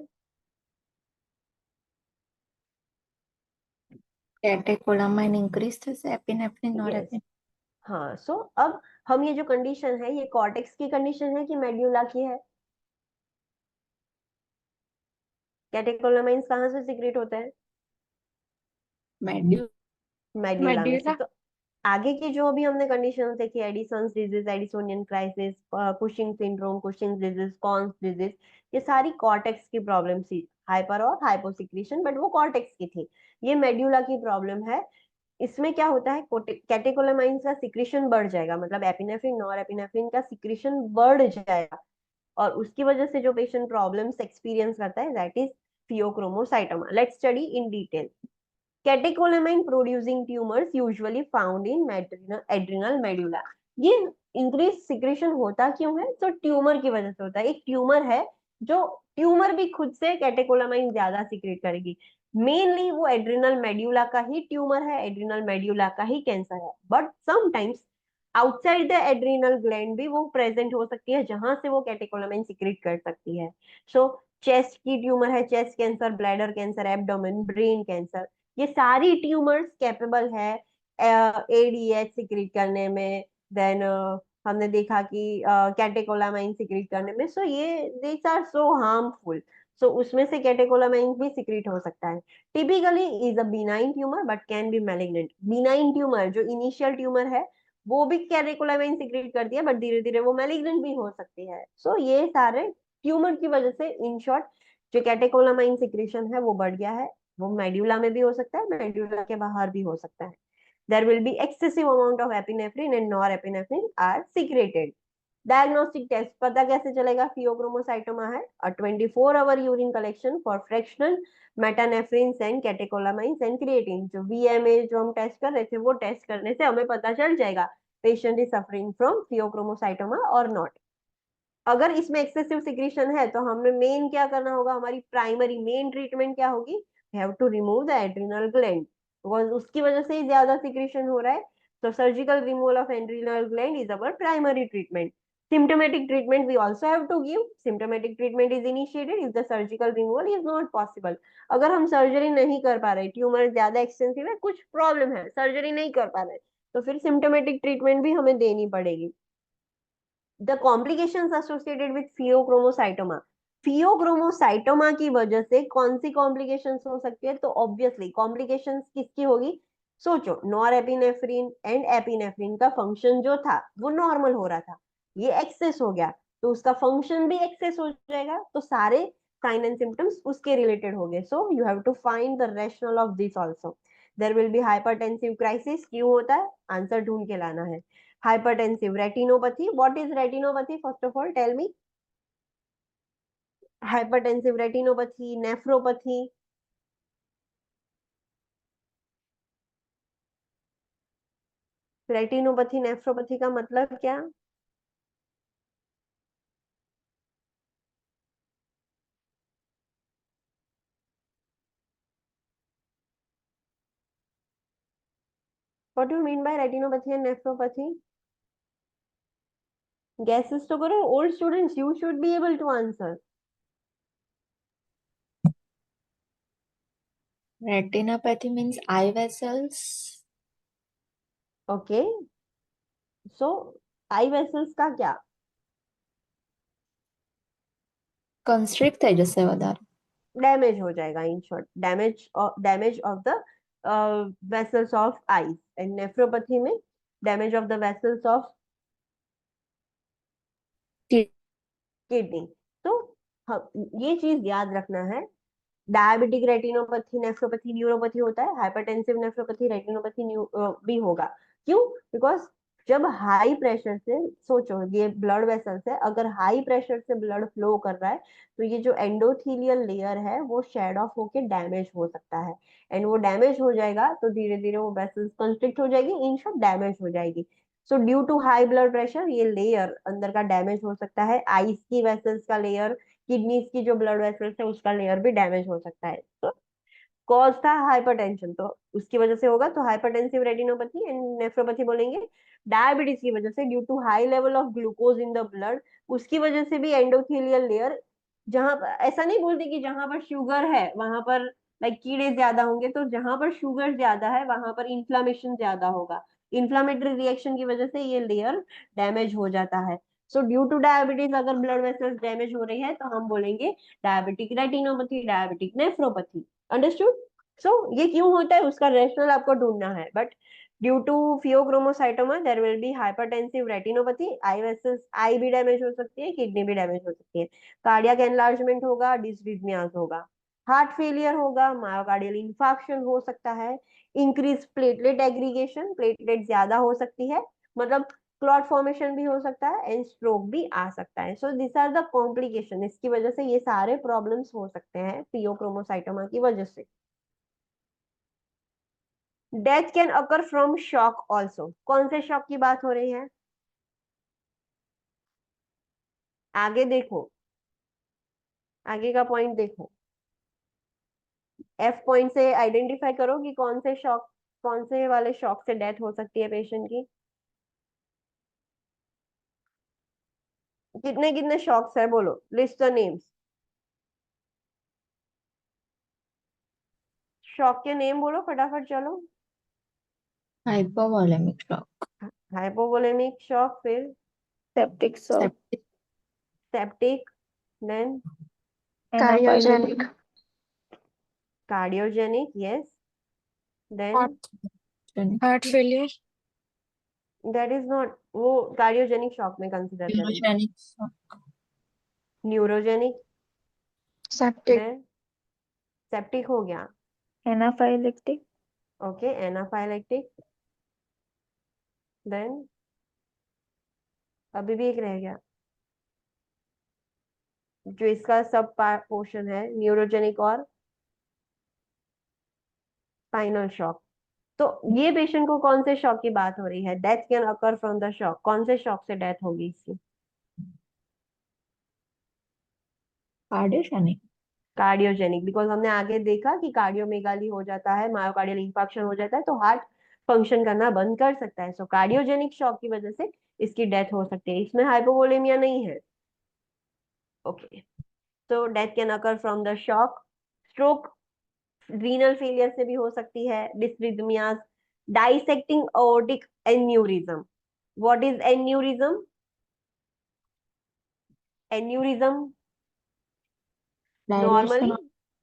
कैटेकोलामाइन इंक्रीज थશે एपिनेफ्रिन Yes. नॉरएपिनेफ्रिन। हाँ, सो अब हम ये जो कंडीशन है ये कॉर्टेक्स की कंडीशन है कि मेड्यूला की है? कैटेकोलामाइंस कहाँ से सिक्रेट होता है? मेड्यू मेड्यूला में से। मेड्यूला। तो आगे की जो अभी हमने कंडीशन देखी, Addison's disease, Addisonian crisis, Cushing syndrome, Cushing disease, Conn's disease, ये सारी कॉर्टेक्स की प्रॉब्लम थी, हाइपर और हाइपोसिक्रीशन, बट वो कॉर्टेक्स की थी। ये मेड्यूला की प्रॉब्लम है। इसमें क्या होता है, कैटेकोलामाइंस का सिक्रीशन बढ़ जाएगा, मतलब एपिनेफ्रिन, नॉरएपिनेफ्रिन का सिक्रीशन बढ़ जाएगा, और उसकी वजह से जो पेशेंट प्रॉब्लम्स एक्सपीरियंस करता है, that is pheochromocytoma. Let's study in detail. Catecholamine producing tumours usually found in adrenal medulla. ये इंक्रीज सिक्रेशन होता क्यों है? तो ट्यूमर की वजह से होता है। एक ट्यूमर है, जो ट्यूमर भी खुद से कैटेकोलामाइन ज्यादा सिक्रेट करेगी। मेनली वो एड्रिनल मेड्यूला का ही ट्यूमर है, एड्रिनल मेड्यूला का ही कैंसर है, but sometimes outside the adrenal gland भी वो प्रेजेंट हो सकती है, जहां से वो कैटेकोलामाइन सिक्रेट कर सकती है। सो चेस्ट की ट्यूमर है, chest cancer, bladder cancer, abdomen, brain cancer, ये सारी ट्यूमर्स कैपेबल है एडीएच सिक्रीट करने में। देन हमने देखा कि कैटेकोलामाइन सिक्रीट करने में। सो ये दीस आर सो हार्मफुल। सो उसमें से कैटेकोलामाइन भी सिक्रीट हो सकता है। Typically is a benign tumour but can be malignant. Benign tumour जो इनिशियल ट्यूमर है, वो भी कैटेकोलामाइन सिक्रीट करती है, बट धीरे धीरे वो मैलिग्नेंट भी हो सकती है। सो ये सारे ट्यूमर की वजह से, इन शॉर्ट, जो कैटेकोलामाइन सिक्रेशन है वो बढ़ गया है। वो मेड्यूला में भी हो सकता है, मेड्यूला के बाहर भी हो सकता है। There will be excessive amount of epinephrine and norepinephrine are secreted. Diagnostic test पता कैसे चलेगा फियोक्रोमोसाइटोमा है? A 24 hour urine collection for fractional metanephrines and catecholamines and creatine. जो वीएमए जो हम टेस्ट कर रहे थे, वो टेस्ट करने से हमें पता चल जाएगा patient is suffering from pheochromocytoma और नॉट। अगर इसमें एक्सेसिव सिक्रीशन है, तो हमें मेन क्या करना होगा? हमारी प्राइमरी मेन ट्रीटमेंट क्या होगी? We have to remove the adrenal gland, because उसकी वजह से ही ज्यादा सिक्रीशन हो रहा है। तो surgical removal of adrenal gland is our primary treatment. Symptomatic treatment we also have to give. Symptomatic treatment is initiated if the surgical removal is not possible. अगर हम सर्जरी नहीं कर पा रहे, ट्यूमर ज्यादा एक्सटेंसिव है, कुछ प्रॉब्लम है, सर्जरी नहीं कर पा रहे, तो फिर सिम्टोमेटिक ट्रीटमेंट भी हमें देनी पड़ेगी। The complications associated with pheochromocytoma. Pheochromocytoma की वजह से कौन सी कॉम्प्लिकेशंस हो सकती है? तो ऑब्वियसली कॉम्प्लिकेशंस किसकी होगी? सोचो, नॉरएपिनेफ्रिन एंड एपिनेफ्रिन का फंक्शन जो था वो नॉर्मल हो रहा था, ये एक्सेस हो गया, तो उसका फंक्शन भी एक्सेस हो जाएगा, तो सारे साइन एंड सिम्टम्स उसके रिलेटेड हो गए। So you have to find the rational of this also. There will be hypertensive crisis. क्यों होता है? आंसर ढूंढ के लाना है। Hypertensive retinopathy. What is retinopathy? First of all, tell me. Hypertensive retinopathy, nephropathy. Retinopathy, nephropathy का मतलब क्या? What do you mean by retinopathy and nephropathy? Guesses तो करो, old students, you should be able to answer. retinopathy means eye vessels Okay. So, eye vessels का क्या? constrict થઈ જશે વધારે डैमेज हो जाएगा, in short damage of the vessels of eyes. And nephropathy में damage of the vessels of kidney. तो ये चीज याद रखना है। डायबिटिक रेटिनोपैथी, नेफ्रोपैथी, न्यूरोपैथी होता है। हाइपरटेंसिव नेफ्रोपैथी, रेटिनोपैथी भी होगा। क्यों? बिकॉज जब हाई प्रेशर से, सोचो ये ब्लड वेसल्स है, अगर हाई प्रेशर से ब्लड फ्लो कर रहा है, तो ये जो एंडोथीलियल लेयर है वो शेड ऑफ होके डैमेज हो सकता है। एंड वो डैमेज हो जाएगा तो धीरे धीरे वो वेसल्स कंस्ट्रिक्ट हो जाएगी, इन शॉर्ट डैमेज हो जाएगी। So due to high blood pressure ये लेयर अंदर का डैमेज हो सकता है। आईज की वेसल्स का लेयर, किडनीज की जो ब्लड वेसल्स है उसका लेयर भी डैमेज हो सकता है। तो कॉज था हाइपरटेंशन, तो उसकी वजह से होगा, तो हाइपरटेंसिव रेटिनोपैथी एंड नेफ्रोपैथी बोलेंगे। डायबिटीज की वजह से, due to high level of glucose in the blood, उसकी वजह से भी एंडोथेलियल लेयर, जहां पर ऐसा नहीं बोलते कि जहां पर शुगर है वहां पर लाइक कीड़े ज्यादा होंगे, तो जहां पर शुगर ज्यादा है वहां पर इन्फ्लामेशन ज्यादा होगा। इन्फ्लामेटरी रिएक्शन की वजह से ये लेयर डैमेज हो जाता है। सो ड्यू टू डायबिटीज अगर ब्लड वेसल्स डैमेज हो रही है तो हम बोलेंगे diabetic retinopathy, diabetic nephropathy. Understood? So ये क्यों होता है उसका रेशनल आपको ढूंढना है। But due to phaeochromocytoma there will be hypertensive retinopathy, eye vessels, eye भी डैमेज हो सकती है, किडनी भी डैमेज हो सकती है, कार्डियक एनलार्जमेंट होगा, डिसरिथमियाज होगा, हार्ट फेलियर होगा, मायोकार्डियल इंफार्क्शन हो सकता है, इंक्रीज प्लेटलेट एग्रीगेशन, प्लेटलेट ज्यादा हो सकती है, मतलब क्लॉट फॉर्मेशन भी हो सकता है, एंड स्ट्रोक भी आ सकता है। So this are the complication, इसकी वजह से ये सारे प्रॉब्लम्स हो सकते हैं फियोक्रोमोसाइटोमा की वजह से। Death can occur from shock also. कौन से शॉक की बात हो रही है? आगे देखो, आगे का पॉइंट देखो, एफ पॉइंट से आइडेंटिफाई करो कि कौन से शॉक, कौन से वाले शॉक से डेथ हो सकती है पेशेंट की। कितने कितने शॉक्स है बोलो, लिस्ट द नेम्स। शॉक के नेम बोलो फटाफट, चलो। हाइपोवॉलेमिक शॉक, हाइपोवोलेमिक शॉक, फिर septic shock, septic, septic, then cardiogenic, cardiogenic, yes, then heart failure, that is not, वो कार्डियोजेनिक शॉक में कंसीडर करेंगे। Neurogenic shock, neurogenic, septic, then septic हो गया, एनाफाइलेक्टिक, ओके, एनाफाइलेक्टिक, देन अभी भी एक रह गया जो इसका सब पोर्शन है, न्यूरोजेनिक और स्पाइनल शॉक। तो ये पेशेंट को कौन से शॉक की बात हो रही है? Death can occur from the shock, कौन से शॉक से डेथ होगी इसकी? कार्डियोजेनिक, कार्डियोजेनिक, बिकॉज हमने आगे देखा कि कार्डियोमेगाली हो जाता है, मायोकार्डियल इंफार्क्शन हो जाता है तो हार्ट फंक्शन करना बंद कर सकता है। सो कार्डियोजेनिक शॉक की वजह से इसकी डेथ हो सकती है, इसमें हाइपोवोलेमिया नहीं है। ओके, तो death can occur from the shock. Stroke, renal failure से भी हो सकती है, dysrhythmias, dissecting aortic aneurysm. What is aneurysm? Aneurysm dilatation normally,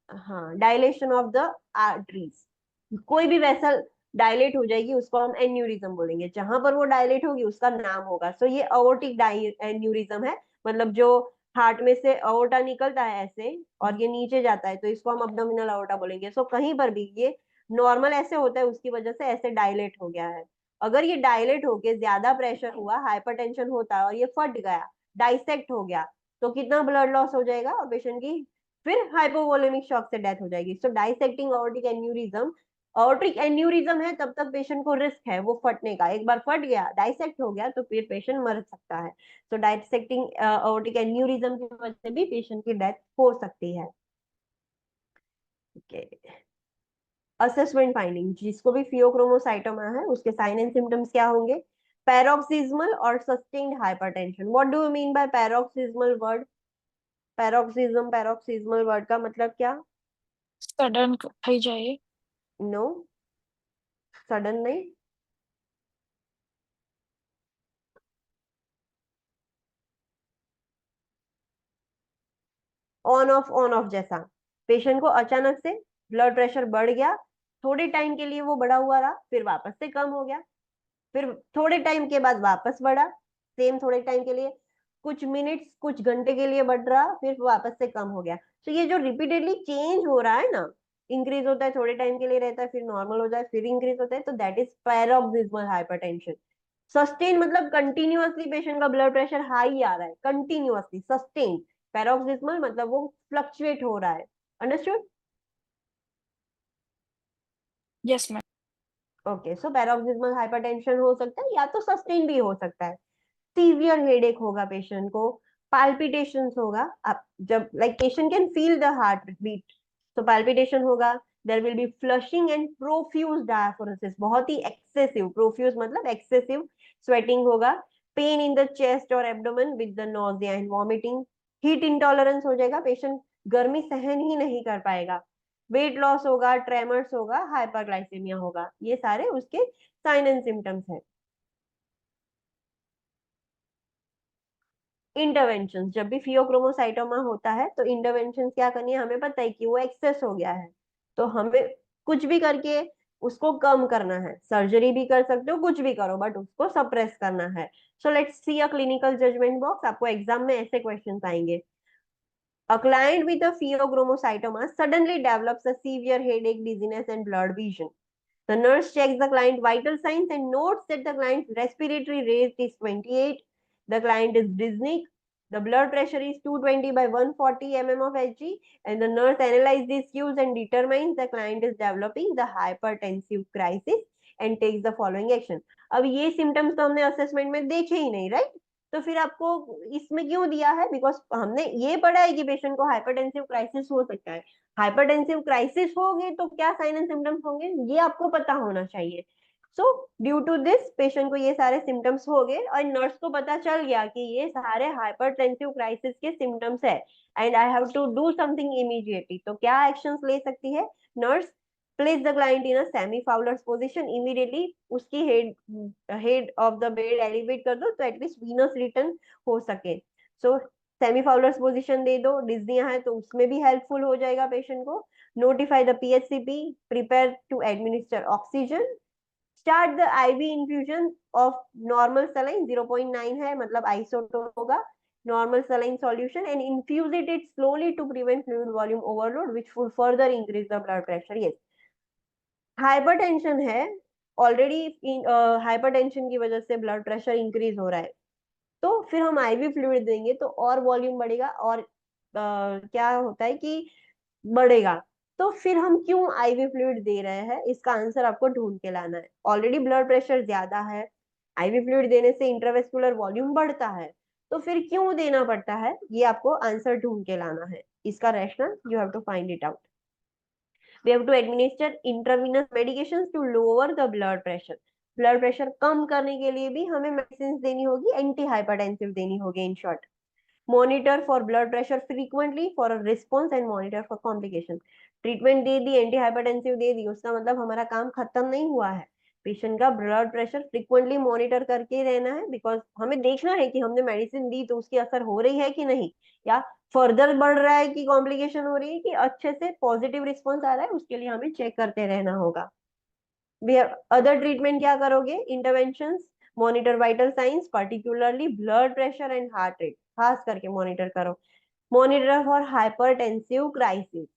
हाँ, डायलेशन ऑफ द आर्टरीज, कोई भी वेसल डायलेट हो जाएगी उसको हम एन्यूरिज्म बोलेंगे, जहां पर वो डायलेट होगी उसका नाम होगा। सो ये अओर्टिक एन्यूरिज्म है, मतलब जो हार्ट में से अओर्टा निकलता है ऐसे और ये नीचे जाता है तो इसको हम अब्डोमिनल अओर्टा बोलेंगे। सो कहीं पर भी ये नॉर्मल ऐसे होता है, उसकी वजह से ऐसे डायलेट हो गया है। अगर ये डायलेट होके ज्यादा प्रेशर हुआ, हाइपरटेंशन होता है और ये फट गया, डाइसेक्ट हो गया, तो कितना ब्लड लॉस हो जाएगा और पेशेंट की फिर हाइपोवोलेमिक शॉक से डेथ हो जाएगी। So dissecting aortic aneurysm, aortic aneurysm है तब तक पेशेंट को रिस्क है वो फटने का, एक बार फट गया, डाइसेक्ट हो गया तो फिर पेशेंट मर सकता है। सो डाइसेक्टिंग aortic एन्यूरिज्म की वजह से भी पेशेंट की डेथ हो सकती है। असेसमेंट फाइंडिंग, जिसको भी फियोक्रोमोसाइटोमा है उसके साइन एंड सिम्टम्स क्या होंगे? पैरोक्सिज्मल और sustained hypertension. What do you mean by paroxysmal word? Paroxysm, paroxysmal word का मतलब क्या? सडन खाई जाए, नो, सडन नहीं, ऑन ऑफ जैसा। पेशेंट को अचानक से ब्लड प्रेशर बढ़ गया, थोड़े टाइम के लिए वो बढ़ा हुआ रहा, फिर वापस से कम हो गया, फिर थोड़े टाइम के बाद वापस बढ़ा, सेम थोड़े टाइम के लिए, कुछ मिनट्स कुछ घंटे के लिए बढ़ रहा, फिर वापस से कम हो गया। तो ये जो रिपीटेडली चेंज हो रहा है ना, इंक्रीज होता है, थोड़े टाइम के लिए रहता है, फिर नॉर्मल हो जाए, फिर इंक्रीज होता है, तो दैट इज पैरोक्सिज्मल हाइपरटेंशन। सस्टेन मतलब कंटिन्यूअसली पेशेंट का ब्लड प्रेशर हाई आ रहा है, कंटिन्यूअसली सस्टेन। पैरोक्सिज्मल मतलब वो फ्लक्चुएट हो रहा है। अंडरस्टूड? यस मैम, ओके, सो पैरोक्सिज्मल हाइपरटेंशन हो सकता है या तो सस्टेन भी हो सकता है। सीवियर हेडेक होगा पेशेंट को, पाल्पिटेशंस होगा, आप जब like patient can feel the heart beat, तो पाल्पिटेशन होगा, there will be flushing and profuse diaphoresis, बहुत ही एक्सेसिव, प्रोफ्यूज मतलब एक्सेसिव स्वेटिंग होगा, पेन इन द चेस्ट और abdomen with the nausea and vomiting, heat intolerance हो जाएगा, पेशेंट गर्मी सहन ही नहीं कर पाएगा, वेट लॉस होगा, ट्रेमर्स होगा, हाइपरग्लाइसेमिया होगा। ये सारे उसके साइन एंड सिम्टम्स हैं। इंटरवेंशन, जब भी फियोक्रोमोसाइटोमा होता है तो इंटरवेंशन क्या करनी है, हमें पता है कि वो एक्सेस हो गया है, तो हमें कुछ भी करके उसको कम करना है। सर्जरी भी कर सकते हो, कुछ भी करो, बट उसको सप्रेस करना है। So let's see a clinical judgement box. आपको एग्जाम में ऐसे क्वेश्चन आएंगे। A client with a pheochromocytoma suddenly develops a severe headache, dizziness, and blurred vision. The nurse checks the client's vital signs and notes that the client's respiratory rate is 28. The client is dyspneic. The blood pressure is 220 by 140 mm of Hg, and the nurse analyzes these cues and determines the client is developing the hypertensive crisis and takes the following action. अब ये symptoms तो हमने असेसमेंट में देखे ही नहीं, राइट? तो फिर आपको इसमें क्यों दिया है? बिकॉज हमने ये पढ़ा है कि पेशेंट को हाइपरटेंसिव क्राइसिस हो सकता है। हाइपरटेंसिव क्राइसिस होगी तो क्या साइन एंड सिम्टम्स होंगे, ये आपको पता होना चाहिए। So due to this patient को ये सारे सिम्टम्स हो गए और नर्स को पता चल गया कि ये सारे हाइपरटेंसिव क्राइसिस के सिम्टम्स है and I have to do something immediately. तो क्या एक्शंस ले सकती है nurse? Place the client in a semi Fowler's position, immediately उसकी head of the bed elevate कर दो तो एटलीस्ट वीनस रिटर्न हो सके। सो सेमी फाउलर्स पोजीशन दे दो, डिज्निया है तो उसमें भी हेल्पफुल हो जाएगा पेशेंट को। Notify the PHCP, prepare to administer oxygen, start the IV infusion of normal saline 0.9 है मतलब आइसोटोन होगा normal saline solution and infuse it slowly to prevent fluid volume overload which would further increase the blood pressure. Yes, hypertension है ऑलरेडी, हाइपरटेंशन की वजह से ब्लड प्रेशर इंक्रीज हो रहा है, तो फिर हम आईवी फ्लूइड देंगे तो और वॉल्यूम बढ़ेगा और क्या होता है कि बढ़ेगा। तो फिर हम क्यों आईवी फ्लूइड दे रहे हैं, इसका आंसर आपको ढूंढ के लाना है। ऑलरेडी ब्लड प्रेशर ज्यादा है, आईवी फ्लूइड देने से इंट्रावेस्कुलर वॉल्यूम बढ़ता है, तो फिर क्यों देना पड़ता है, ये आपको आंसर ढूंढ के लाना है। इसका rational you have to find it out. We have to administer intravenous medications to lower the blood pressure. Blood pressure कम करने के लिए भी हमें मेडिसिन देनी होगी, एंटी हाइपरटेंसिव देनी होगी in short. Monitor for blood pressure frequently for a response and monitor for complication. Treatment दे दी, एंटी हाइपरटेंसिव दे दी, उसका मतलब हमारा काम खत्म नहीं हुआ है। पेशेंट का ब्लड प्रेशर फ्रीक्वेंटली मॉनिटर करके रहना है, बिकॉज हमें देखना है कि हमने मेडिसिन दी तो उसकी असर हो रही है कि नहीं, या फर्दर बढ़ रहा है कि कॉम्प्लिकेशन हो रही है, कि अच्छे से पॉजिटिव रिस्पॉन्स आ रहा है, उसके लिए हमें चेक करते रहना होगा। अदर ट्रीटमेंट क्या करोगे? Intervention, monitor vital signs particularly blood pressure and heart rate, खास करके मॉनिटर करो। Monitor for hypertensive crisis,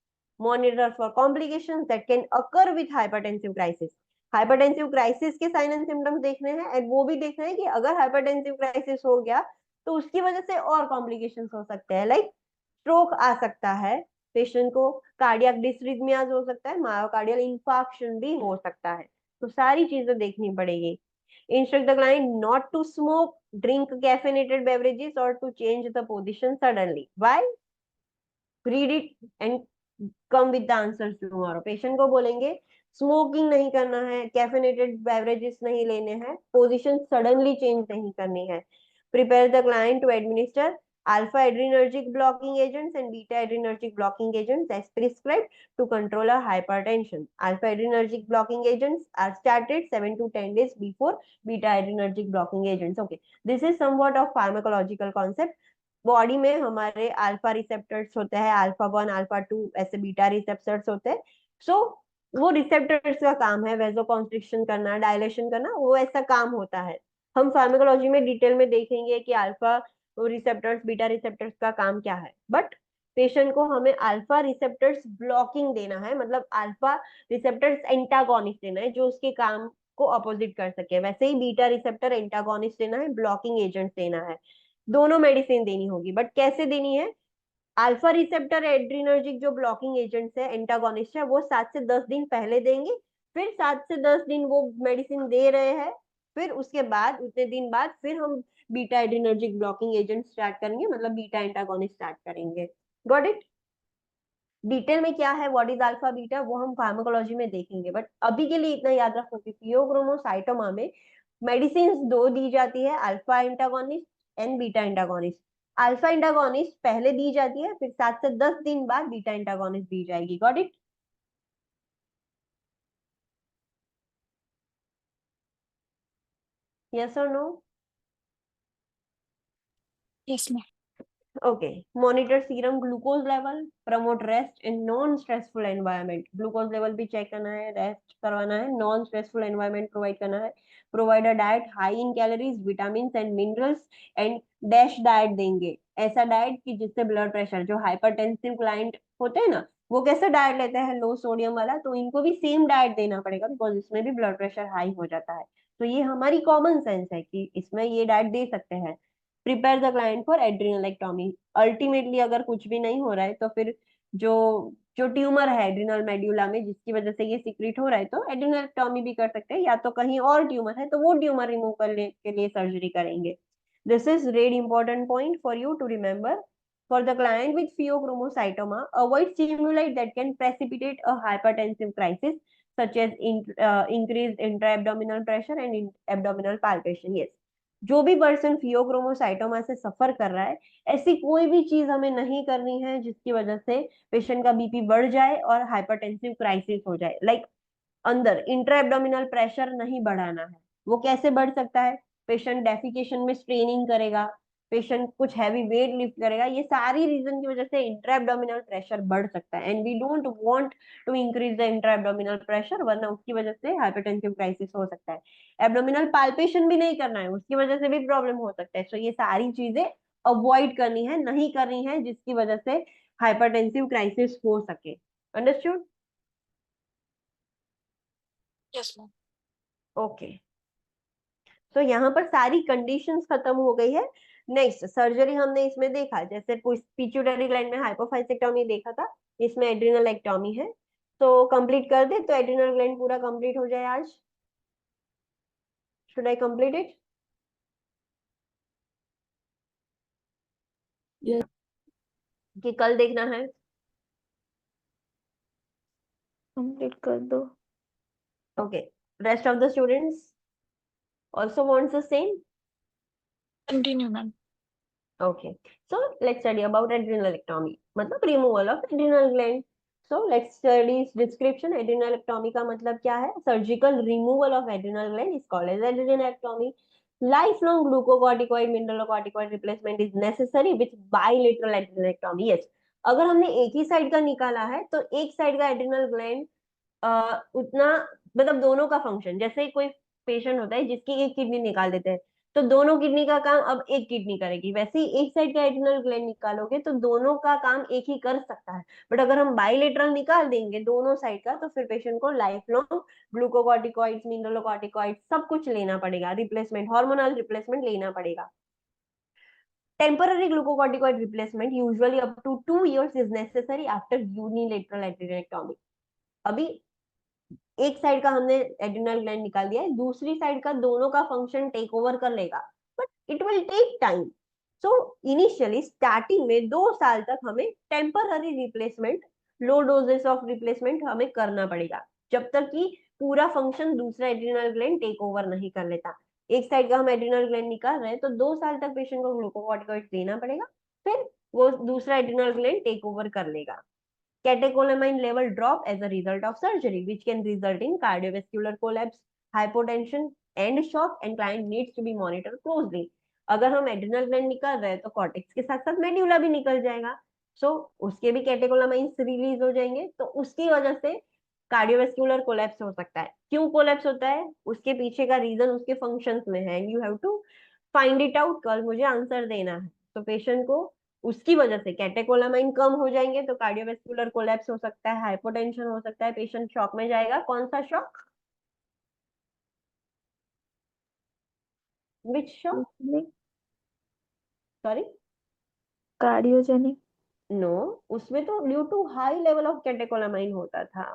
monitor for complications that can occur with hypertensive crisis. Hypertensive crisis के साइन एंड सिम्टम्स देखने हैं एंड वो भी देखना है कि अगर हाइपरटेंसिव क्राइसिस हो गया तो उसकी वजह से और कॉम्प्लिकेशंस हो सकते हैं, लाइक स्ट्रोक आ सकता है पेशेंट को, कार्डियक डिसरिथमियाज हो सकता है, मायोकार्डियल इंफार्क्शन भी हो सकता है। तो सारी चीजें देखनी पड़ेगी। Instruct the client not to smoke, drink caffeinated beverages और to change the position suddenly. Why? Read it and come with the answers tomorrow. Patient को बोलेंगे स्मोकिंग नहीं करना है, कैफेनेटेड बेवरेजेस नहीं लेने हैं, पोजीशन सडनली चेंज नहीं करनी है। Prepare the client to administer alpha adrenergic blocking agents and beta adrenergic blocking agents as prescribed to control a hypertension. Alpha adrenergic blocking agents are started 7 to 10 days before beta adrenergic blocking agents. Okay, this is somewhat of pharmacological concept. Body में हमारे अल्फा रिसेप्टर्स होते हैं, अल्फा 1 अल्फा 2 ऐसे बीटा रिसेप्टर्स होते हैं। सो वो रिसेप्टर्स का काम है वेजो कॉन्स्ट्रिक्शन करना, डायलेशन करना, वो ऐसा काम होता है। हम फार्माकोलॉजी में डिटेल में देखेंगे कि अल्फा रिसेप्टर्स बीटा रिसेप्टर्स का काम क्या है, बट पेशेंट को हमें अल्फा रिसेप्टर्स ब्लॉकिंग देना है, मतलब अल्फा रिसेप्टर्स एंटागोनिस्ट देना है जो उसके काम को अपोजिट कर सके। वैसे ही बीटा रिसेप्टर एंटागोनिस्ट देना है, ब्लॉकिंग एजेंट देना है। दोनों मेडिसिन देनी होगी, बट कैसे देनी है? अल्फा रिसेप्टर एड्रीनर्जिक जो ब्लॉकिंग एजेंट्स है, एंटागोनिस्ट है, वो 7 से 10 दिन पहले देंगे, फिर 7 से 10 दिन वो मेडिसिन दे रहे हैं, फिर उसके बाद उतने दिन बाद फिर हम beta adrenergic blocking agent start करेंगे, मतलब बीटा एंटागोनिस्ट स्टार्ट करेंगे। Got it? डिटेल में क्या है व्हाट इज अल्फा बीटा वो हम फार्माकोलॉजी में देखेंगे, बट अभी के लिए इतना याद रखो कि फियोक्रोमोसाइटोमा में मेडिसिन दो दी जाती है, alpha antagonist and beta antagonist. Alpha antagonist पहले दी जाती है, फिर 7 से 10 दिन बाद बीटा एंटागोनिस्ट दी जाएगी। Got it? यस और no? Yes, ma'am. Okay, monitor serum glucose level, promote rest in non-stressful environment. Glucose level भी check करना है, rest करवाना है, non-stressful environment provide करना है. Provide a diet high in calories, vitamins and minerals and dash diet देंगे. ऐसा डाइट कि जिससे ब्लड प्रेशर, जो हाइपरटेंसिव क्लाइंट होते हैं ना, वो कैसे डाइट लेते हैं, लो सोडियम वाला, तो इनको भी सेम डाइट देना पड़ेगा बिकॉज इसमें भी ब्लड प्रेशर हाई हो जाता है. तो ये हमारी कॉमन सेंस है कि इसमें ये डाइट दे सकते हैं. Prepare the client for adrenalectomy. Ultimately अगर कुछ भी नहीं हो रहा है तो फिर जो जो ट्यूमर है एड्रिनल मेड्यूला में जिसकी वजह से ये सीक्रेट हो रहा है तो एड्रिनलेक्टोमी भी कर सकते हैं, या तो कहीं और ट्यूमर है तो वो ट्यूमर रिमूव करने के लिए सर्जरी करेंगे. This is really important point for you to remember. For the client with pheochromocytoma, avoid stimuli that can precipitate a hypertensive crisis, such as increased intra-abdominal pressure and abdominal palpitation. Yes, जो भी पर्सन फियोक्रोमोसाइटोमा से सफर कर रहा है, ऐसी कोई भी चीज हमें नहीं करनी है जिसकी वजह से पेशेंट का बीपी बढ़ जाए और हाइपरटेंसिव क्राइसिस हो जाए. लाइक अंदर इंट्रा एब्डोमिनल प्रेशर नहीं बढ़ाना है. वो कैसे बढ़ सकता है? पेशेंट डेफिकेशन में स्ट्रेनिंग करेगा, पेशेंट कुछ हैवी वेट लिफ्ट करेगा, ये सारी रीजन की वजह से इंट्रा एब्डोमिनल प्रेशर बढ़ सकता है. And we don't want to increase the intra abdominal pressure, वरना उसकी वजह से हाइपरटेंसिव क्राइसिस हो सकता है. एब्डोमिनल पाल्पेशन भी नहीं करना है, उसकी वजह से भी प्रॉब्लम हो सकता है. सो ये सारी चीजें अवॉइड करनी है, नहीं करनी है जिसकी वजह से हाइपरटेंसिव क्राइसिस हो सके. अंडरस्टूड? Yes, ma'am. ओके, तो यहाँ पर सारी कंडीशंस खत्म हो गई है. नेक्स्ट सर्जरी हमने इसमें देखा, जैसे पिट्यूटरी ग्लैंड में हाइपोफाइसेक्टोमी देखा था, इसमें एड्रिनल एक्टोमी है. तो कंप्लीट कर दे तो एड्रिनल ग्लैंड पूरा कंप्लीट हो जाए आज. Should I complete it? Yes. कि कल देखना है? कंप्लीट कर दो. Okay, rest of the students also wants the same? Continue, ma'am. Okay, so let's study about adrenalectomy, मतलब removal of adrenal gland. So let's study description. Adrenalectomy का मतलब क्या है? Surgical removal of adrenal gland is called as adrenalectomy. Lifelong glucocorticoid mineralocorticoid replacement is necessary with bilateral adrenalectomy. Yes, अगर हमने एक ही साइड का निकाला है तो एक साइड का एड्रिनल ग्लैंड उतना, मतलब दोनों का फंक्शन, जैसे कोई पेशेंट होता है जिसकी एक किडनी निकाल देते हैं तो दोनों किडनी का काम अब एक किडनी करेगी, वैसे ही एक साइड का एड्रिनल ग्लैंड निकालोगे तो दोनों का काम एक ही कर सकता है. बट अगर हम बाइलेटरल निकाल देंगे दोनों साइड का तो फिर पेशेंट को लाइफ लॉन्ग ग्लूकोकॉर्टिकॉइड्स मिनरलोकॉर्टिकॉइड्स सब कुछ लेना पड़ेगा, रिप्लेसमेंट, हार्मोनल रिप्लेसमेंट लेना पड़ेगा. Temporary glucocorticoid replacement usually up to 2 years is necessary after unilateral adrenectomy. अभी एक साइड का हमने एड्रिनल ग्लैंड निकाल दिया है, दूसरी साइड का दोनों का फंक्शन टेक ओवर कर लेगा, but it will take time. So initially starting में 2 साल तक हमें temporary replacement, low doses of replacement हमें करना पड़ेगा जब तक कि पूरा फंक्शन दूसरा एड्रिनल ग्लैंड टेक ओवर नहीं कर लेता. एक साइड का हम एड्रिनल ग्लैंड निकाल रहे हैं तो 2 साल तक पेशेंट को ग्लूकोकॉर्टिकॉइड देना पड़ेगा, फिर वो दूसरा एड्रिनल ग्लैंड टेक ओवर कर लेगा. Catecholamine level drop as a result of surgery, which can result in cardiovascular collapse, hypotension, and shock, and client needs to be monitored closely. अगर हम एड्रिनल ग्लैंड निकल रहे हैं तो कॉर्टेक्स के साथ साथ मेड्यूला भी निकल जाएगा, सो उसके भी कैटेकोलामाइंस रिलीज हो जाएंगे, तो उसकी वजह से कार्डियोवेस्कुलर कोलैप्स हो सकता है. क्यों कोलैप्स होता है, उसके पीछे का रीजन उसके फंक्शंस में है, and you have to find it out. कल मुझे आंसर देना है. तो पेशेंट को उसकी वजह से कैटेकोलामाइन कम हो जाएंगे तो कार्डियोवेस्कुलर कोलैप्स हो सकता है, हाइपोटेंशन हो सकता है, पेशेंट शॉक में जाएगा. कौन सा shock? Which shock? Sorry, cardiogenic. No, उसमें तो due to high level of catecholamine होता था.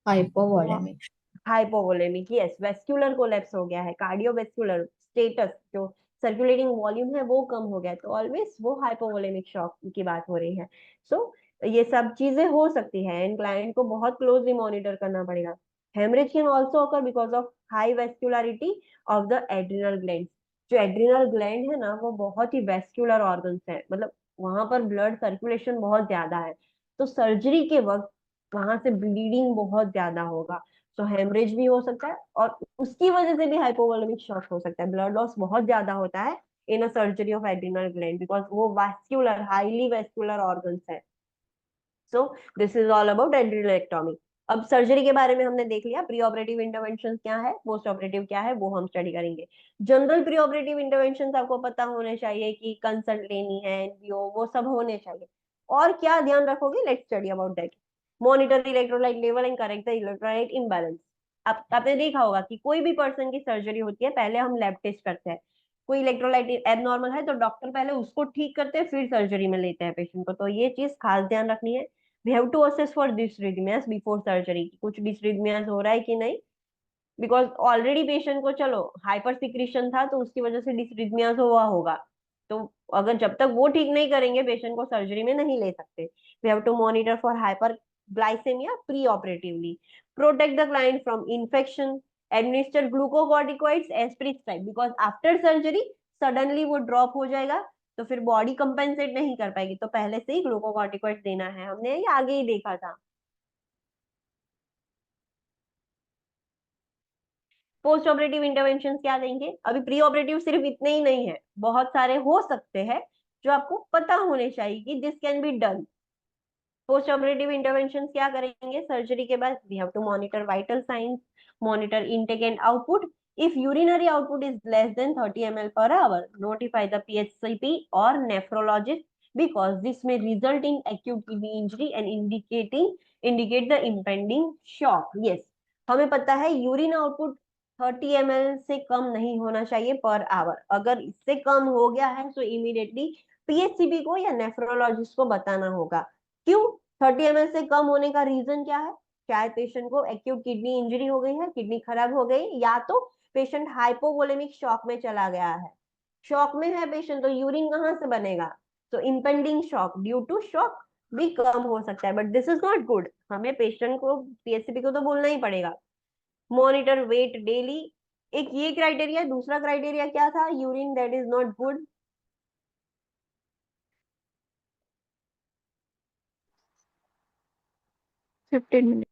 Hypovolemic. Hypovolaemic, yes, vascular collapse हो गया है, कार्डियोवेस्कुलर स्टेटस जो सर्कुलेटिंग वॉल्यूम है वो कम हो गया, तो ऑलवेज वो हाइपोवोलेमिक शॉक की बात हो रही है. सो ये सब चीजें हो सकती है एंड क्लाइंट को बहुत क्लोजली मॉनिटर करना पड़ेगा. Haemorrhage can also occur because of high vascularity of the adrenal gland. जो एड्रिनल ग्लैंड है ना वो बहुत ही वेस्कुलर ऑर्गन्स है, मतलब वहां पर ब्लड सर्कुलेशन बहुत ज्यादा है, तो सर्जरी के वक्त वहां से ब्लीडिंग बहुत ज्यादा होगा, तो हेमरेज भी हो सकता है और उसकी वजह से भी हाइपोवोलेमिक शॉक हो सकता है. ब्लड लॉस बहुत ज्यादा होता है in a surgery of adrenal gland because वो वैस्कुलर हाईली वैस्कुलर ऑर्गन्स है। So this is all about adrenalectomy. अब सर्जरी के बारे में हमने देख लिया, प्री ऑपरेटिव इंटरवेंशन क्या है, पोस्ट ऑपरेटिव क्या है, वो हम स्टडी करेंगे। जनरल प्री ऑपरेटिव इंटरवेंशन आपको पता होने चाहिए कि कंसल्ट लेनी है, एनपीओ, वो सब होने चाहिए। और क्या ध्यान रखोगे, let's study about that. Monitor electrolyte level and correct the electrolyte imbalance. आपने देखा होगा कि कोई भी पर्सन की सर्जरी होती है, पहले हम लैब टेस्ट करते हैं। कोई इलेक्ट्रोलाइट एबनॉर्मल है तो डॉक्टर पहले उसको ठीक करते हैं, फिर सर्जरी में लेते हैं पेशेंट को। तो ये चीज खास ध्यान रखनी है। We have to assess for dysrhythmias before surgery, कुछ dysrhythmias हो रहा है कि नहीं, बिकॉज ऑलरेडी पेशेंट को चलो हाइपर सिक्रीशन था तो उसकी वजह से डिसरिथमियास हुआ होगा। तो अगर जब तक वो ठीक नहीं करेंगे पेशेंट को सर्जरी में नहीं ले सकते। We have to monitor for hyperglycaemia pre operatively, protect the client from infection, administer glucocorticoids as prescribe because after surgery suddenly वो ड्रॉप हो जाएगा तो फिर बॉडी कंपेंसेट नहीं कर पाएगी, तो पहले से ही ग्लूकोकॉर्टिकॉइड्स देना है, हमने ये आगे ही देखा था। पोस्ट ऑपरेटिव इंटरवेंशन क्या देंगे, अभी प्री ऑपरेटिव सिर्फ इतने ही नहीं है, बहुत सारे हो सकते हैं जो आपको पता होने चाहिए कि this can be done. Post operative intervention क्या करेंगे, सर्जरी के बाद we have to monitor vital signs, monitor intake and output. If urinary output is less than 30 ml per hour, notify the PHCP or nephrologist because this may result in acute kidney injury and indicate the impending shock. Yes, हमें पता है यूरिन आउटपुट 30 ml से कम नहीं होना चाहिए पर आवर। अगर इससे कम हो गया है तो इमीडिएटली पीएचसीपी को या नेफ्रोलॉजिस्ट को बताना होगा। क्यों 30 ml से कम होने का रीजन क्या है, शायद पेशेंट को एक्यूट किडनी इंजरी हो गई है, किडनी खराब हो गई, या तो पेशेंट हाइपोवोलेमिक शॉक में चला गया है। शॉक में है पेशेंट तो यूरिन कहाँ से बनेगा, तो impending shock due to shock भी कम हो सकता है, but this is not good. हमें पेशेंट को पीएचसीपी को तो बोलना ही पड़ेगा। मॉनिटर वेट डेली, एक ये क्राइटेरिया, दूसरा क्राइटेरिया क्या था, urine that is not good. 15 minute.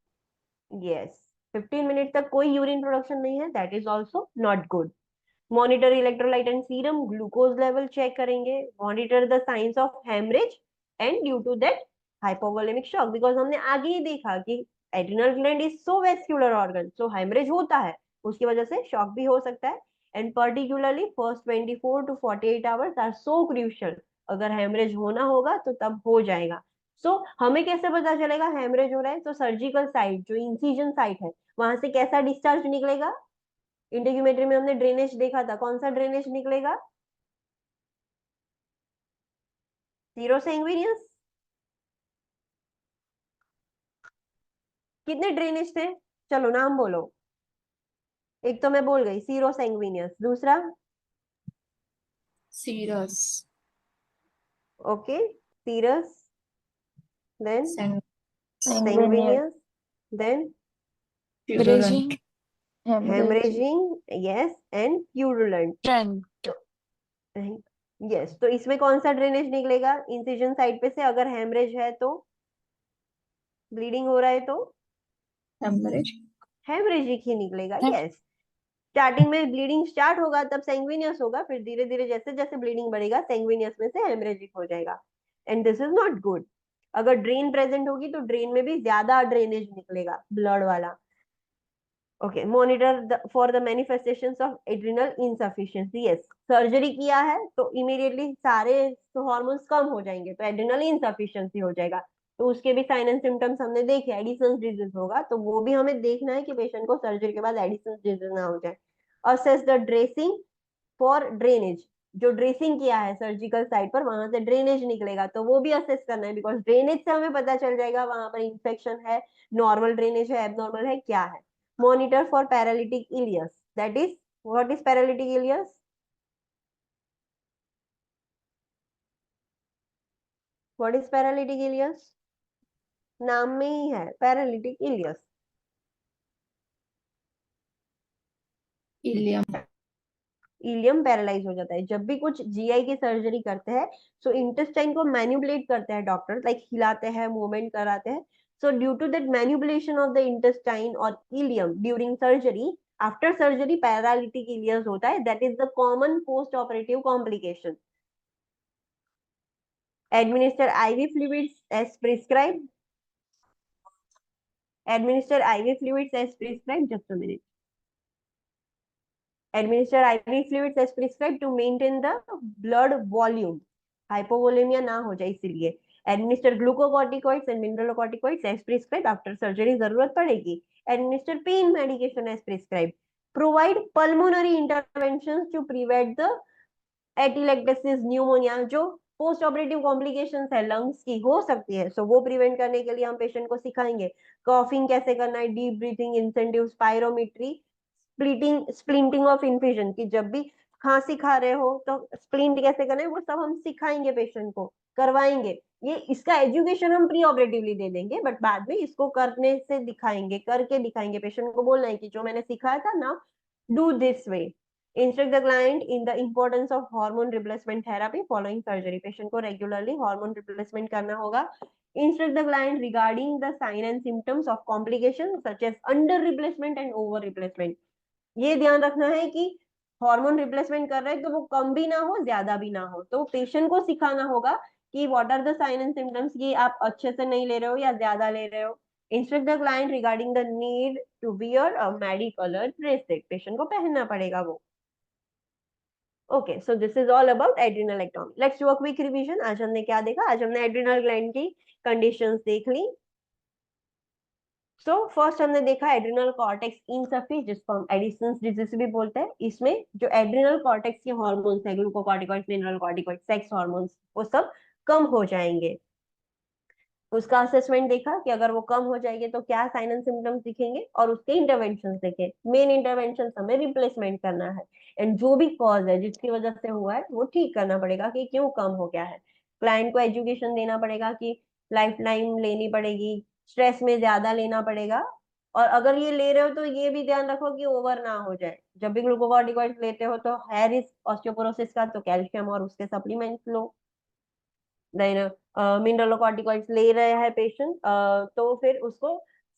Yes, 15 minute तक कोई यूरिन प्रोडक्शन नहीं है, that is also not good. Monitor electrolyte and serum, glucose level check करेंगे। Monitor the signs of haemorrhage and due to that hypovolaemic shock, because हमने आगे ही देखा कि adrenal gland is so vascular organ, so haemorrhage होता है, उसकी वजह से शॉक भी हो सकता है। And particularly first 24 to 48 hours are so crucial, अगर हेमरेज होना होगा तो तब हो जाएगा। सो हमें कैसे पता चलेगा हेमरेज हो रहा है, तो सर्जिकल साइट जो इंसिजन साइट है वहां से कैसा डिस्चार्ज निकलेगा, इंटेग्यूमेट्री में हमने ड्रेनेज देखा था, कौन सा ड्रेनेज निकलेगा, सीरो सैंग्विनियस। कितने ड्रेनेज थे, चलो नाम बोलो। एक तो मैं बोल गई सीरो सैंग्विनियस, दूसरा Serous. Okay serous, then San- sanguineous, then brazing haemorrhaging, yes, and purulent. Trend yes, तो इसमें कौन सा ड्रेनेज निकलेगा, इंसिजन साइड पे से अगर हेमरेज है तो, ब्लीडिंग हो रहा है तो Hemorrhage. हेमरेजिक ही निकलेगा। है। यस, स्टार्टिंग में ब्लीडिंग स्टार्ट होगा तब सैंग्विनियस होगा, फिर धीरे धीरे जैसे जैसे ब्लीडिंग बढ़ेगा सैंग्विनियस में से हेमरेजिक हो जाएगा, and this is not good. अगर ड्रेन प्रेजेंट होगी तो ड्रेन में भी ज्यादा ड्रेनेज निकलेगा ब्लड वाला। Okay, monitor for the manifestations of adrenal insufficiency. Yes, surgery किया है तो इमीडिएटली सारे हार्मोन्स कम हो जाएंगे तो एड्रिनल इनसफिशिएंसी हो जाएगा, तो उसके भी साइन एंड सिम्टम्स हमने देखे, एडिसन्स डिजीज होगा, तो वो भी हमें देखना है कि पेशेंट को सर्जरी के बाद एडिसन्स डिजीज ना हो जाए। Assess the dressing for drainage, जो ड्रेसिंग किया है सर्जिकल साइड पर वहां से ड्रेनेज निकलेगा तो वो भी असेस करना है, बिकॉज ड्रेनेज से हमें पता चल जाएगा वहां पर इंफेक्शन है, नॉर्मल ड्रेनेज है, एबनॉर्मल है, क्या है। Monitor for paralytic ileus, that is what is paralytic ileus, what is paralytic ileus, नाम में ही है paralytic ileus. Ileum. Ileum paralyse हो जाता है जब भी कुछ जीआई की सर्जरी करते हैं, सो इंटेस्टाइन को मैन्युपुलेट करते हैं डॉक्टर, लाइक हिलाते हैं, मूवमेंट कराते हैं। So due to that manipulation of the intestine और ileum during surgery, after surgery paralytic ileus होता है, that is the common post operative complication. Administer IV fluids as prescribed. Administer IV fluids as prescribed. Just a minute. Administer IV fluids as prescribed to maintain the blood volume. Hypovolemia ना हो जाए इसलिए. Administer glucocorticoids and mineralocorticoids as prescribed. After surgery जरूरत पड़ेगी. Administer pain medication as prescribed. Provide pulmonary interventions to prevent the atelectasis, pneumonia, जो पोस्ट ऑपरेटिव कॉम्प्लिकेशंस है लंग्स की हो सकती है, सो वो प्रिवेंट करने के लिए हम पेशेंट को सिखाएंगे कॉफिंग कैसे करना है, deep breathing, incentive, spirometry, splinting of incision, कि जब भी खांसी खा रहे हो तो स्प्लिंट कैसे करना है, वो सब हम सिखाएंगे पेशेंट को, करवाएंगे। ये इसका एजुकेशन हम प्री ऑपरेटिवली दे देंगे, बट बाद में इसको करने से दिखाएंगे, करके दिखाएंगे। पेशेंट को बोलना है कि जो मैंने सिखाया था ना, do this way. Instruct the client in the importance of hormone replacement therapy following surgery. Patient को regularly hormone replacement करना होगा। Instruct the client regarding the sign and symptoms of complications such as under replacement and over replacement. ये ध्यान रखना है कि हार्मोन रिप्लेसमेंट कर रहे हैं तो वो कम भी ना हो, ज्यादा भी ना हो। तो पेशेंट को सिखाना होगा कि what are the sign and symptoms, ये आप अच्छे से नहीं ले रहे हो या ज्यादा ले रहे हो। Instruct the client regarding the need to wear a medical bracelet, patient को पहनना पड़ेगा वो। Okay, so this is all about adrenalectomy. Let's do a quick revision. आज हमने क्या देखा? आज हमने एड्रिनल ग्लैंड की कंडीशंस देख ली। सो फर्स्ट हमने देखा एड्रिनल कॉर्टेक्स इनसफिशिएंट, जिसको हम एडिसन्स डिजीज भी बोलते हैं। इसमें जो एड्रिनल कॉर्टेक्स के हार्मोन्स है, ग्लूकोकॉर्टिकॉइड्स, मिनरलकॉर्टिकॉइड्स, सेक्स हार्मोन्स, वो सब कम हो जाएंगे। उसका असेसमेंट देखा कि अगर वो कम हो जाएंगे तो क्या साइन एंड सिम्टम्स दिखेंगे, और उसके इंटरवेंशन देखे। मेन इंटरवेंशन हमें रिप्लेसमेंट करना है, एंड जो भी कॉज है जिसकी वजह से हुआ है वो ठीक करना पड़ेगा कि क्यों कम हो गया है। क्लाइंट को एजुकेशन देना पड़ेगा कि लाइफ लाइन लेनी पड़ेगी, स्ट्रेस में ज्यादा लेना पड़ेगा, और अगर ये ले रहे हो तो ये भी ध्यान रखो कि ओवर ना हो जाए। जब भी ग्लूकोकॉर्टिकॉइड्स लेते हो तो है रिस्क ऑस्टियोपोरोसिस का, तो कैल्शियम और उसके सप्लीमेंट्स लो। देन मिनरलोकॉर्टिकॉइड्स ले रहे हैं पेशेंट, तो फिर उसको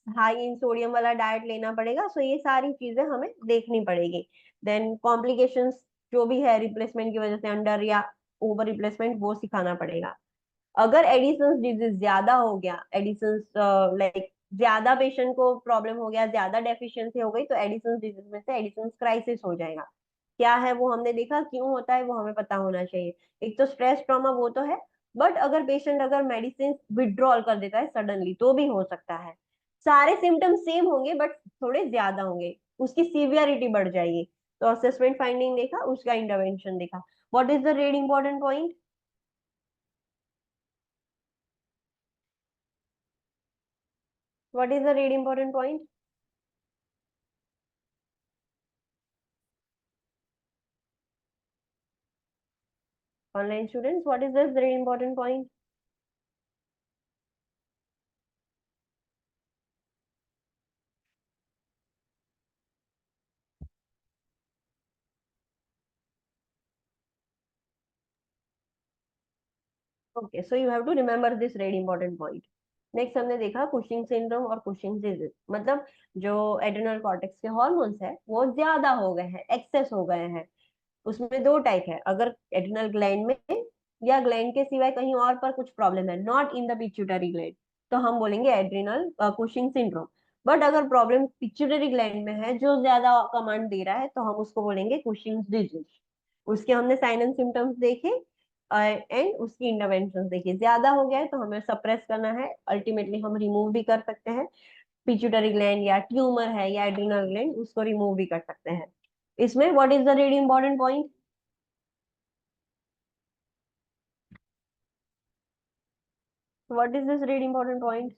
हाई इन सोडियम वाला डाइट लेना पड़ेगा। सो ये सारी चीजें हमें देखनी पड़ेगी। देन कॉम्प्लिकेशंस जो भी है रिप्लेसमेंट की वजह से, अंडर या ओवर रिप्लेसमेंट, वो सिखाना पड़ेगा। अगर एडिसन्स डिजीज ज्यादा हो गया, एडिसन्स लाइक ज्यादा पेशेंट को प्रॉब्लम हो गया, ज्यादा डेफिशिएंसी हो गई, तो एडिसन्स डिजीज में से एडिसन्स क्राइसिस हो जाएगा। क्या है वो हमने देखा, क्यों होता है वो हमें पता होना चाहिए। एक तो स्ट्रेस ट्रॉमा, वो तो है, बट अगर पेशेंट अगर मेडिसिन विड्रॉल कर देता है सडनली तो भी हो सकता है। सारे सिम्टम्स सेम होंगे बट थोड़े ज्यादा होंगे, उसकी सीवियरिटी बढ़ जाएगी। तो असेसमेंट फाइंडिंग देखा, उसका इंटरवेंशन देखा। What is the red important point? What is the real important point? Online students, what is this very important point? Okay, so you have to remember this very important point. Next हमने देखा कुशिंग सिंड्रोम और कुशिंग डिजीज, मतलब जो एड्रिनल कॉर्टेक्स के हॉर्मोन्स है वो ज्यादा हो गए हैं, एक्सेस हो गए हैं। उसमें दो टाइप है, अगर एड्रिनल ग्लैंड में या ग्लैंड के सिवाय कहीं और पर कुछ प्रॉब्लम है, not in the pituitary gland, तो हम बोलेंगे एड्रिनल कुशिंग सिंड्रोम। बट अगर प्रॉब्लम पिट्यूटरी ग्लैंड में है जो ज्यादा कमांड दे रहा है, तो हम उसको बोलेंगे कुशिंग डिजीज। उसके हमने साइन एंड सिम्टम्स देखे एंड उसकी इंटरवेंशन देखिए। ज्यादा हो गया है तो हमें सप्रेस करना है, अल्टीमेटली हम रिमूव भी कर सकते हैं। पिट्यूटरी ग्लैंड या ट्यूमर है या एड्रिनल ग्लैंड, उसको रिमूव भी कर सकते हैं। इसमें what is the really important point? What is this really important point?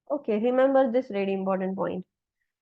Okay, remember this really important point.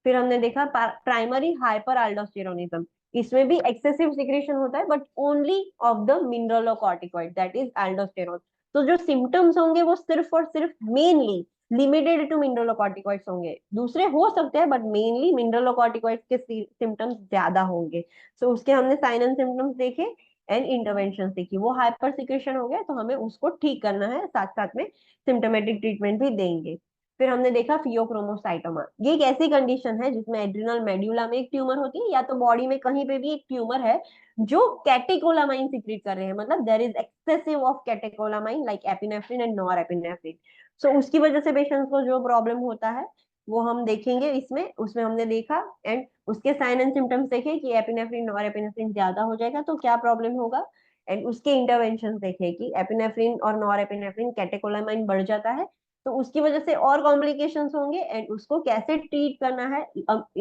फिर हमने देखा प्राइमरी हाइपर अल्डोस्टेरोनिज्म। इसमें भी एक्सेसिव सिक्रेशन होता है but only of the mineralocorticoid, that is aldosterone. तो जो सिम्टम्स होंगे वो सिर्फ और सिर्फ मेनली लिमिटेड टू मिनरलोकॉर्टिकॉइड्स होंगे, दूसरे हो सकते हैं बट मेनली मिनरलोकॉर्टिकॉइड्स के सिम्टम्स ज्यादा होंगे। सो उसके हमने साइन एंड सिम्टम्स देखे। एंड इंटरवेंशन देखी, वो हाइपर सिक्रेशन हो गया तो हमें उसको ठीक करना है, साथ साथ में सिम्टोमेटिक ट्रीटमेंट भी देंगे। फिर हमने देखा फियोक्रोमोसाइटोमा, ये एक ऐसी कंडीशन है जिसमें एड्रिनल मेड्यूला में एक ट्यूमर होती है, या तो बॉडी में कहीं पे भी एक ट्यूमर है जो कैटेकोलामाइन सिक्रीट कर रहे हैं, मतलब there is excessive of catecholamine like epinephrine and norepinephrine. So उसकी वजह से पेशेंट्स को जो प्रॉब्लम होता है वो हम देखेंगे इसमें, उसमें हमने देखा एंड उसके साइन एंड सिम्टम्स देखे कि एपिनेफ्रिन नॉरएपिनेफ्रिन ज्यादा हो जाएगा तो क्या प्रॉब्लम होगा, एंड उसके इंटरवेंशन देखे कि एपिनेफ्रिन और नॉरएपिनेफ्रिन कैटेकोलामाइन बढ़ जाता है तो उसकी वजह से और कॉम्प्लिकेशंस होंगे एंड उसको कैसे ट्रीट करना है,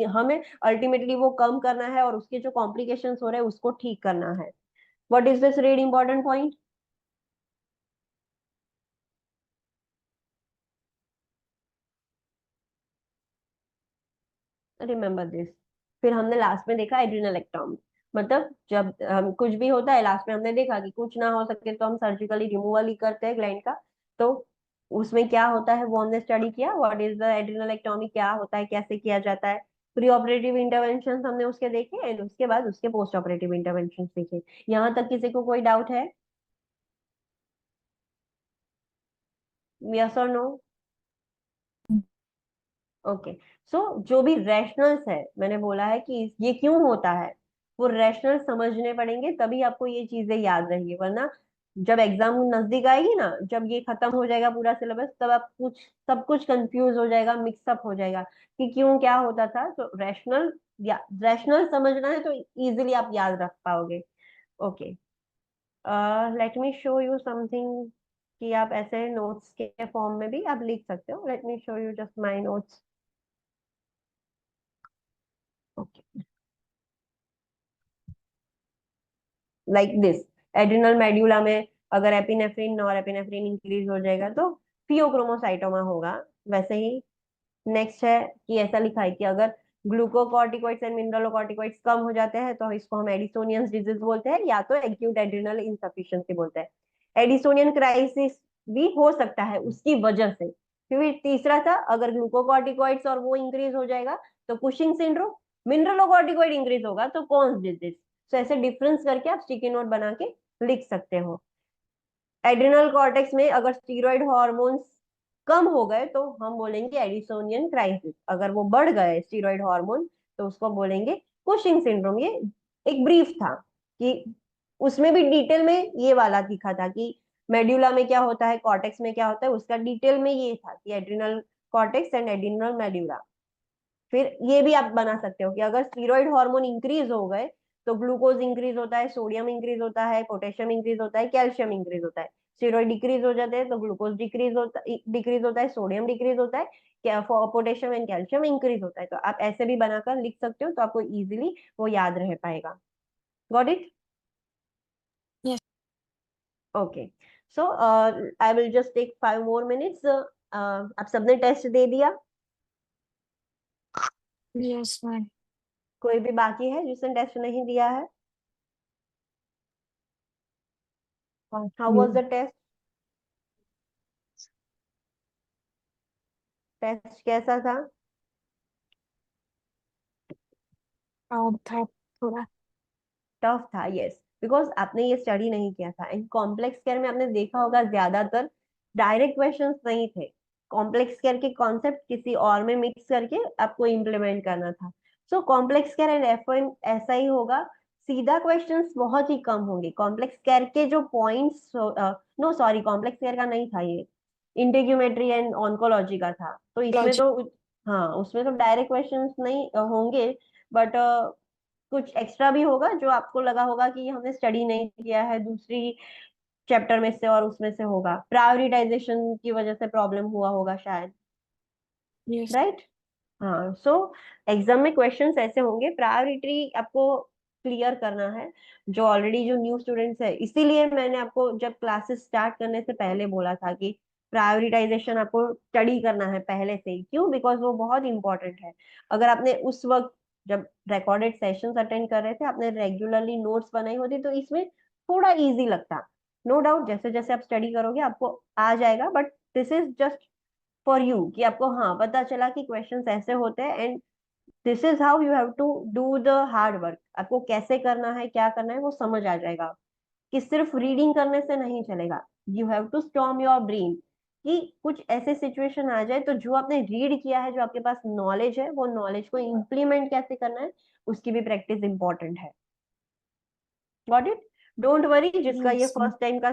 हमें अल्टीमेटली वो कम करना है और उसके जो कॉम्प्लिकेशंस हो रहे हैं उसको ठीक करना है। What is this red important point? Remember this. फिर हमने लास्ट में देखा एड्रिनलेक्टोमी, मतलब जब कुछ भी होता है लास्ट में हमने देखा कि कुछ ना हो सके तो हम सर्जिकली रिमूवल ही करते हैं ग्लैंड का। तो उसमें क्या होता है वो हमने स्टडी किया, व्हाट इज द एड्रिनलेक्टोमी, क्या होता है, कैसे किया जाता है, प्री ऑपरेटिव इंटरवेंशन हमने उसके देखे एंड उसके बाद उसके पोस्ट ऑपरेटिव इंटरवेंशन देखे। यहाँ तक किसी को कोई डाउट है? यस और नो? ओके। सो जो भी रैशनल्स है, मैंने बोला है कि ये क्यों होता है, वो रैशनल समझने पड़ेंगे तभी आपको ये चीजें याद रहेंगी, वरना जब एग्जाम नजदीक आएगी ना, जब ये खत्म हो जाएगा पूरा सिलेबस, तब आप कुछ सब कुछ कंफ्यूज हो जाएगा, मिक्सअप हो जाएगा कि क्यों क्या होता था। तो रैशनल, या रैशनल समझना है तो इजीली आप याद रख पाओगे। Okay, let me show you something कि आप ऐसे नोट्स के फॉर्म में भी आप लिख सकते हो। Let me show you just my notes. Okay, like this, adrenal medulla में अगर एपिनेफ्रिन नॉरएपिनेफ्रिन इंक्रीज हो जाएगा तो फियोक्रोमोसाइटोमा होगा। वैसे ही नेक्स्ट है कि ऐसा लिखा है कि अगर ग्लूकोकॉर्टिकॉइड्स एंड मिनरलोकॉर्टिकॉइड्स कम हो जाते हैं तो इसको हम एडिसोनियन डिजीज बोलते हैं, या तो एक्यूट एड्रिनल इनसफिशिएंसी बोलते हैं। एडिसोनियन क्राइसिस भी हो सकता है उसकी वजह से। फिर तीसरा था अगर ग्लूकोकॉर्टिकॉइड्स और वो इंक्रीज हो जाएगा तो कुशिंग सिंड्रोम, मिनरलोकॉर्टिकॉइड इंक्रीज होगा तो कॉन्स डिजीज। तो ऐसे डिफरेंस करके आप स्टिकी नोट बना के लिख सकते हो। एड्रिनल कॉर्टेक्स में अगर स्टीरॉयड हार्मोन्स कम हो गए तो हम बोलेंगे एडिसोनियन क्राइसिस, अगर वो बढ़ गए स्टीरॉयड हार्मोन तो उसको बोलेंगे कुशिंग सिंड्रोम। ये एक ब्रीफ था कि उसमें भी डिटेल में ये वाला दिखा था कि मेड्यूला में क्या होता है, कॉर्टेक्स में क्या होता है, उसका डिटेल में ये था कि adrenal cortex and adrenal medulla. फिर ये भी आप बना सकते हो कि अगर स्टीरॉयड हार्मोन इंक्रीज हो गए तो ग्लूकोज इंक्रीज होता है, सोडियम इंक्रीज होता है, पोटेशियम इंक्रीज होता है, कैल्शियम इंक्रीज होता है। स्टीरॉयड डिक्रीज हो जाते हैं तो ग्लूकोज डिक्रीज होता है, सोडियम डिक्रीज होता है, पोटेशियम एंड कैल्शियम इंक्रीज होता है। तो आप ऐसे भी बनाकर लिख सकते हो तो आपको इजीली वो याद रह पाएगा। Got it? Yes. Okay, so I will just take 5 more minutes। आप सबने टेस्ट दे दिया? Yes, ma'am. कोई भी बाकी है जिसने टेस्ट नहीं दिया है? How was the test? Test कैसा था? और था थोड़ा। टफ था, यस, बिकॉज आपने ये स्टडी नहीं किया था एंड कॉम्प्लेक्स केयर में आपने देखा होगा ज्यादातर डायरेक्ट क्वेश्चंस नहीं थे, कॉम्प्लेक्स केयर के कॉन्सेप्ट किसी और में मिक्स करके आपको इम्प्लीमेंट करना था। So complex care and FOM ऐसा ही होगा, सीधा क्वेश्चंस बहुत ही कम होंगे। कॉम्प्लेक्स केयर के जो points, no sorry, complex care का नहीं था ये, इंटीग्यूमेट्री एंड ऑन्कोलॉजी का था। तो इसमें Logic. तो हाँ, उसमें तो डायरेक्ट क्वेश्चंस नहीं होंगे, बट कुछ एक्स्ट्रा भी होगा जो आपको लगा होगा कि हमने स्टडी नहीं किया है दूसरी चैप्टर में से और उसमें से होगा, प्रायोरिटाइजेशन की वजह से प्रॉब्लम हुआ होगा शायद, Yes. राइट? हाँ, सो एग्जाम में क्वेश्चंस ऐसे होंगे, प्रायोरिटी आपको क्लियर करना है जो ऑलरेडी जो न्यू स्टूडेंट्स है। इसीलिए मैंने आपको जब क्लासेस स्टार्ट करने से पहले बोला था कि प्रायोरिटाइजेशन आपको स्टडी करना है पहले से ही। क्यों? बिकॉज वो बहुत इंपॉर्टेंट है। अगर आपने उस वक्त जब रिकॉर्डेड सेशंस अटेंड कर रहे थे आपने रेगुलरली नोट्स बनाई होती तो इसमें थोड़ा इजी लगता। नो डाउट जैसे जैसे आप स्टडी करोगे आपको आ जाएगा, but this is just for you कि आपको हाँ पता चला कि क्वेश्चंस ऐसे होते हैं and this is how you have to do the hard work. आपको कैसे करना है, क्या करना है वो समझ आ जाएगा। कि सिर्फ रीडिंग करने से नहीं चलेगा, you have to storm your brain, कि कुछ ऐसे सिचुएशन आ जाए तो जो आपने रीड किया है, जो आपके पास नॉलेज है, वो नॉलेज को इम्प्लीमेंट कैसे करना है, उसकी भी प्रैक्टिस इंपॉर्टेंट है। Got it? डोंट वरी, जिसका ये Yes, फर्स्ट टाइम का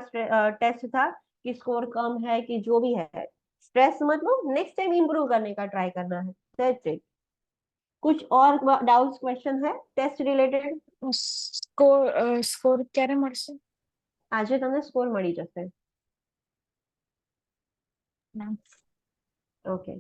टेस्ट था कि स्कोर कम है कि जो भी है, स्ट्रेस मत लो, नेक्स्ट टाइम इंप्रूव करने का ट्राई करना है, दैट्स इट। कुछ और डाउट्स क्वेश्चन है टेस्ट रिलेटेड? स्कोर क्या મળશે આજે તમને સ્કોર મળી જશે. ના ઓકે